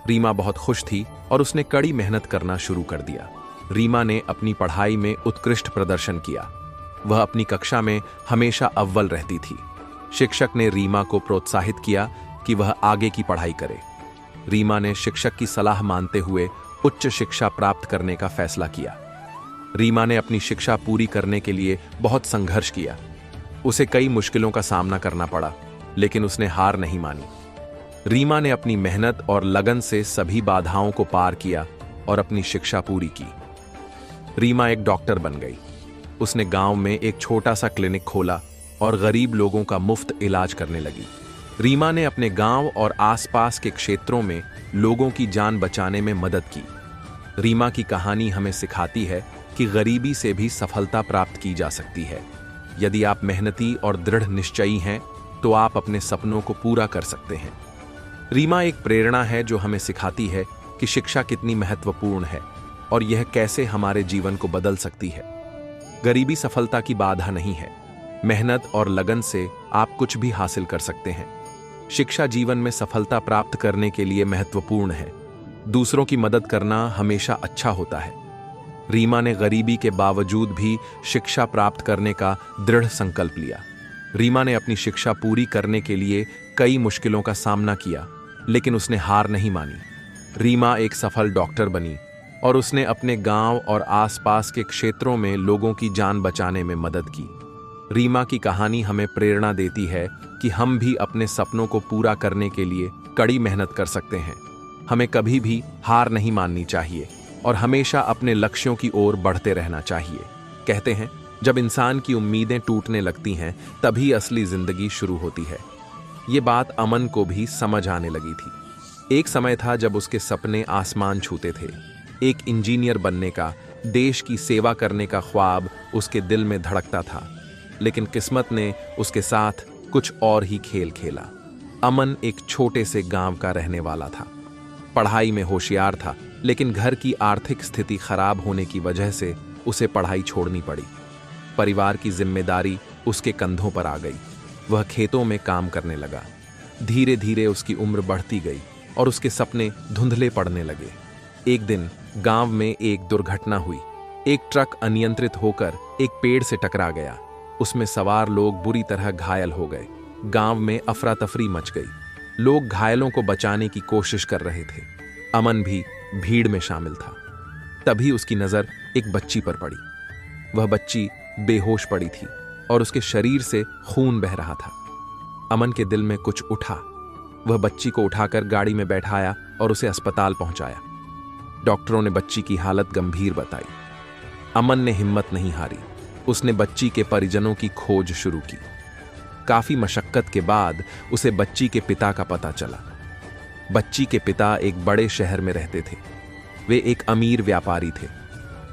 रीमा बहुत खुश थी और उसने कड़ी मेहनत करना शुरू कर दिया। रीमा ने अपनी पढ़ाई में उत्कृष्ट प्रदर्शन किया। वह अपनी कक्षा में हमेशा अव्वल रहती थी। शिक्षक ने रीमा को प्रोत्साहित किया कि वह आगे की पढ़ाई करे। रीमा ने शिक्षक की सलाह मानते हुए उच्च शिक्षा प्राप्त करने का फैसला किया। रीमा ने अपनी शिक्षा पूरी करने के लिए बहुत संघर्ष किया। उसे कई मुश्किलों का सामना करना पड़ा, लेकिन उसने हार नहीं मानी। रीमा ने अपनी मेहनत और लगन से सभी बाधाओं को पार किया और अपनी शिक्षा पूरी की। रीमा एक डॉक्टर बन गई। उसने गांव में एक छोटा सा क्लिनिक खोला और गरीब लोगों का मुफ्त इलाज करने लगी। रीमा ने अपने गांव और आसपास के क्षेत्रों में लोगों की जान बचाने में मदद की। रीमा की कहानी हमें सिखाती है कि गरीबी से भी सफलता प्राप्त की जा सकती है। यदि आप मेहनती और दृढ़ निश्चयी हैं, तो आप अपने सपनों को पूरा कर सकते हैं। रीमा एक प्रेरणा है जो हमें सिखाती है कि शिक्षा कितनी महत्वपूर्ण है और यह कैसे हमारे जीवन को बदल सकती है। गरीबी सफलता की बाधा नहीं है। मेहनत और लगन से आप कुछ भी हासिल कर सकते हैं। शिक्षा जीवन में सफलता प्राप्त करने के लिए महत्वपूर्ण है। दूसरों की मदद करना हमेशा अच्छा होता है। रीमा ने गरीबी के बावजूद भी शिक्षा प्राप्त करने का दृढ़ संकल्प लिया। रीमा ने अपनी शिक्षा पूरी करने के लिए कई मुश्किलों का सामना किया, लेकिन उसने हार नहीं मानी। रीमा एक सफल डॉक्टर बनी और उसने अपने गांव और आसपास के क्षेत्रों में लोगों की जान बचाने में मदद की। रीमा की कहानी हमें प्रेरणा देती है कि हम भी अपने सपनों को पूरा करने के लिए कड़ी मेहनत कर सकते हैं। हमें कभी भी हार नहीं माननी चाहिए और हमेशा अपने लक्ष्यों की ओर बढ़ते रहना चाहिए। कहते हैं, जब इंसान की उम्मीदें टूटने लगती हैं, तभी असली जिंदगी शुरू होती है। ये बात अमन को भी समझ आने लगी थी। एक समय था जब उसके सपने आसमान छूते थे। एक इंजीनियर बनने का, देश की सेवा करने का ख्वाब उसके दिल में धड़कता था। लेकिन किस्मत ने उसके साथ कुछ और ही खेल खेला। अमन एक छोटे से गांव का रहने वाला था। पढ़ाई में होशियार था, लेकिन घर की आर्थिक स्थिति खराब होने की वजह से उसे पढ़ाई छोड़नी पड़ी। परिवार की जिम्मेदारी उसके कंधों पर आ गई। वह खेतों में काम करने लगा। धीरे धीरे उसकी उम्र बढ़ती गई और उसके सपने धुंधले पड़ने लगे। एक दिन गांव में एक दुर्घटना हुई। एक ट्रक अनियंत्रित होकर एक पेड़ से टकरा गया। उसमें सवार लोग बुरी तरह घायल हो गए। गांव में अफरा तफरी मच गई। लोग घायलों को बचाने की कोशिश कर रहे थे। अमन भी भीड़ में शामिल था। तभी उसकी नजर एक बच्ची पर पड़ी। वह बच्ची बेहोश पड़ी थी और उसके शरीर से खून बह रहा था। अमन के दिल में कुछ उठा। वह बच्ची को उठाकर गाड़ी में बैठाया और उसे अस्पताल पहुंचाया। डॉक्टरों ने बच्ची की हालत गंभीर बताई। अमन ने हिम्मत नहीं हारी। उसने बच्ची के परिजनों की खोज शुरू की। काफी मशक्कत के बाद उसे बच्ची के पिता का पता चला। बच्ची के पिता एक बड़े शहर में रहते थे। वे एक अमीर व्यापारी थे।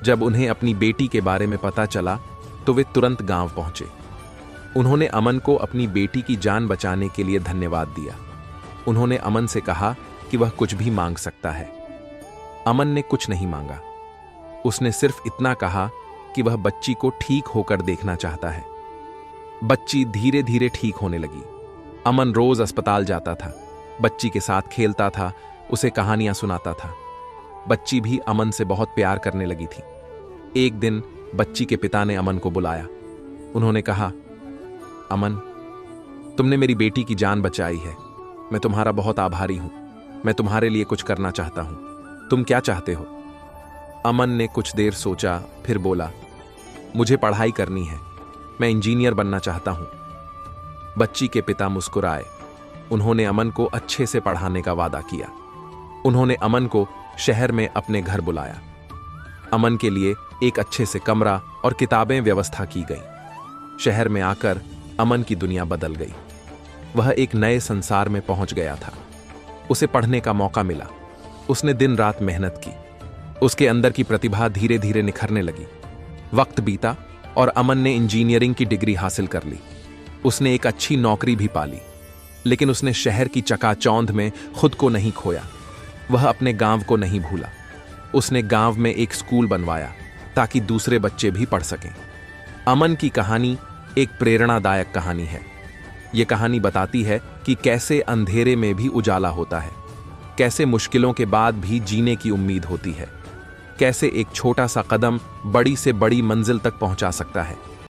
जब उन्हें अपनी बेटी के बारे में पता चला तो वे तुरंत गांव पहुंचे। उन्होंने अमन को अपनी बेटी की जान बचाने के लिए धन्यवाद दिया। उन्होंने अमन से कहा कि वह कुछ भी मांग सकता है। अमन ने कुछ नहीं मांगा। उसने सिर्फ इतना कहा कि वह बच्ची को ठीक होकर देखना चाहता है। बच्ची धीरे धीरे ठीक होने लगी। अमन रोज अस्पताल जाता था, बच्ची के साथ खेलता था, उसे कहानियां सुनाता था। बच्ची भी अमन से बहुत प्यार करने लगी थी। एक दिन बच्ची के पिता ने अमन को बुलाया। उन्होंने कहा, अमन, तुमने मेरी बेटी की जान बचाई है। मैं तुम्हारा बहुत आभारी हूं। मैं तुम्हारे लिए कुछ करना चाहता हूं। तुम क्या चाहते हो? अमन ने कुछ देर सोचा, फिर बोला, मुझे पढ़ाई करनी है। मैं इंजीनियर बनना चाहता हूं। बच्ची के पिता मुस्कुराए। उन्होंने अमन को अच्छे से पढ़ाने का वादा किया। उन्होंने अमन को शहर में अपने घर बुलाया। अमन के लिए एक अच्छे से कमरा और किताबें व्यवस्था की गई। शहर में आकर अमन की दुनिया बदल गई। वह एक नए संसार में पहुंच गया था। उसे पढ़ने का मौका मिला। उसने दिन रात मेहनत की। उसके अंदर की प्रतिभा धीरे धीरे निखरने लगी। वक्त बीता और अमन ने इंजीनियरिंग की डिग्री हासिल कर ली। उसने एक अच्छी नौकरी भी पाली। लेकिन उसने शहर की चकाचौंध में खुद को नहीं खोया। वह अपने गांव को नहीं भूला। उसने गांव में एक स्कूल बनवाया ताकि दूसरे बच्चे भी पढ़ सकें। अमन की कहानी एक प्रेरणादायक कहानी है। यह कहानी बताती है कि कैसे अंधेरे में भी उजाला होता है, कैसे मुश्किलों के बाद भी जीने की उम्मीद होती है, कैसे एक छोटा सा कदम बड़ी से बड़ी मंजिल तक पहुंचा सकता है।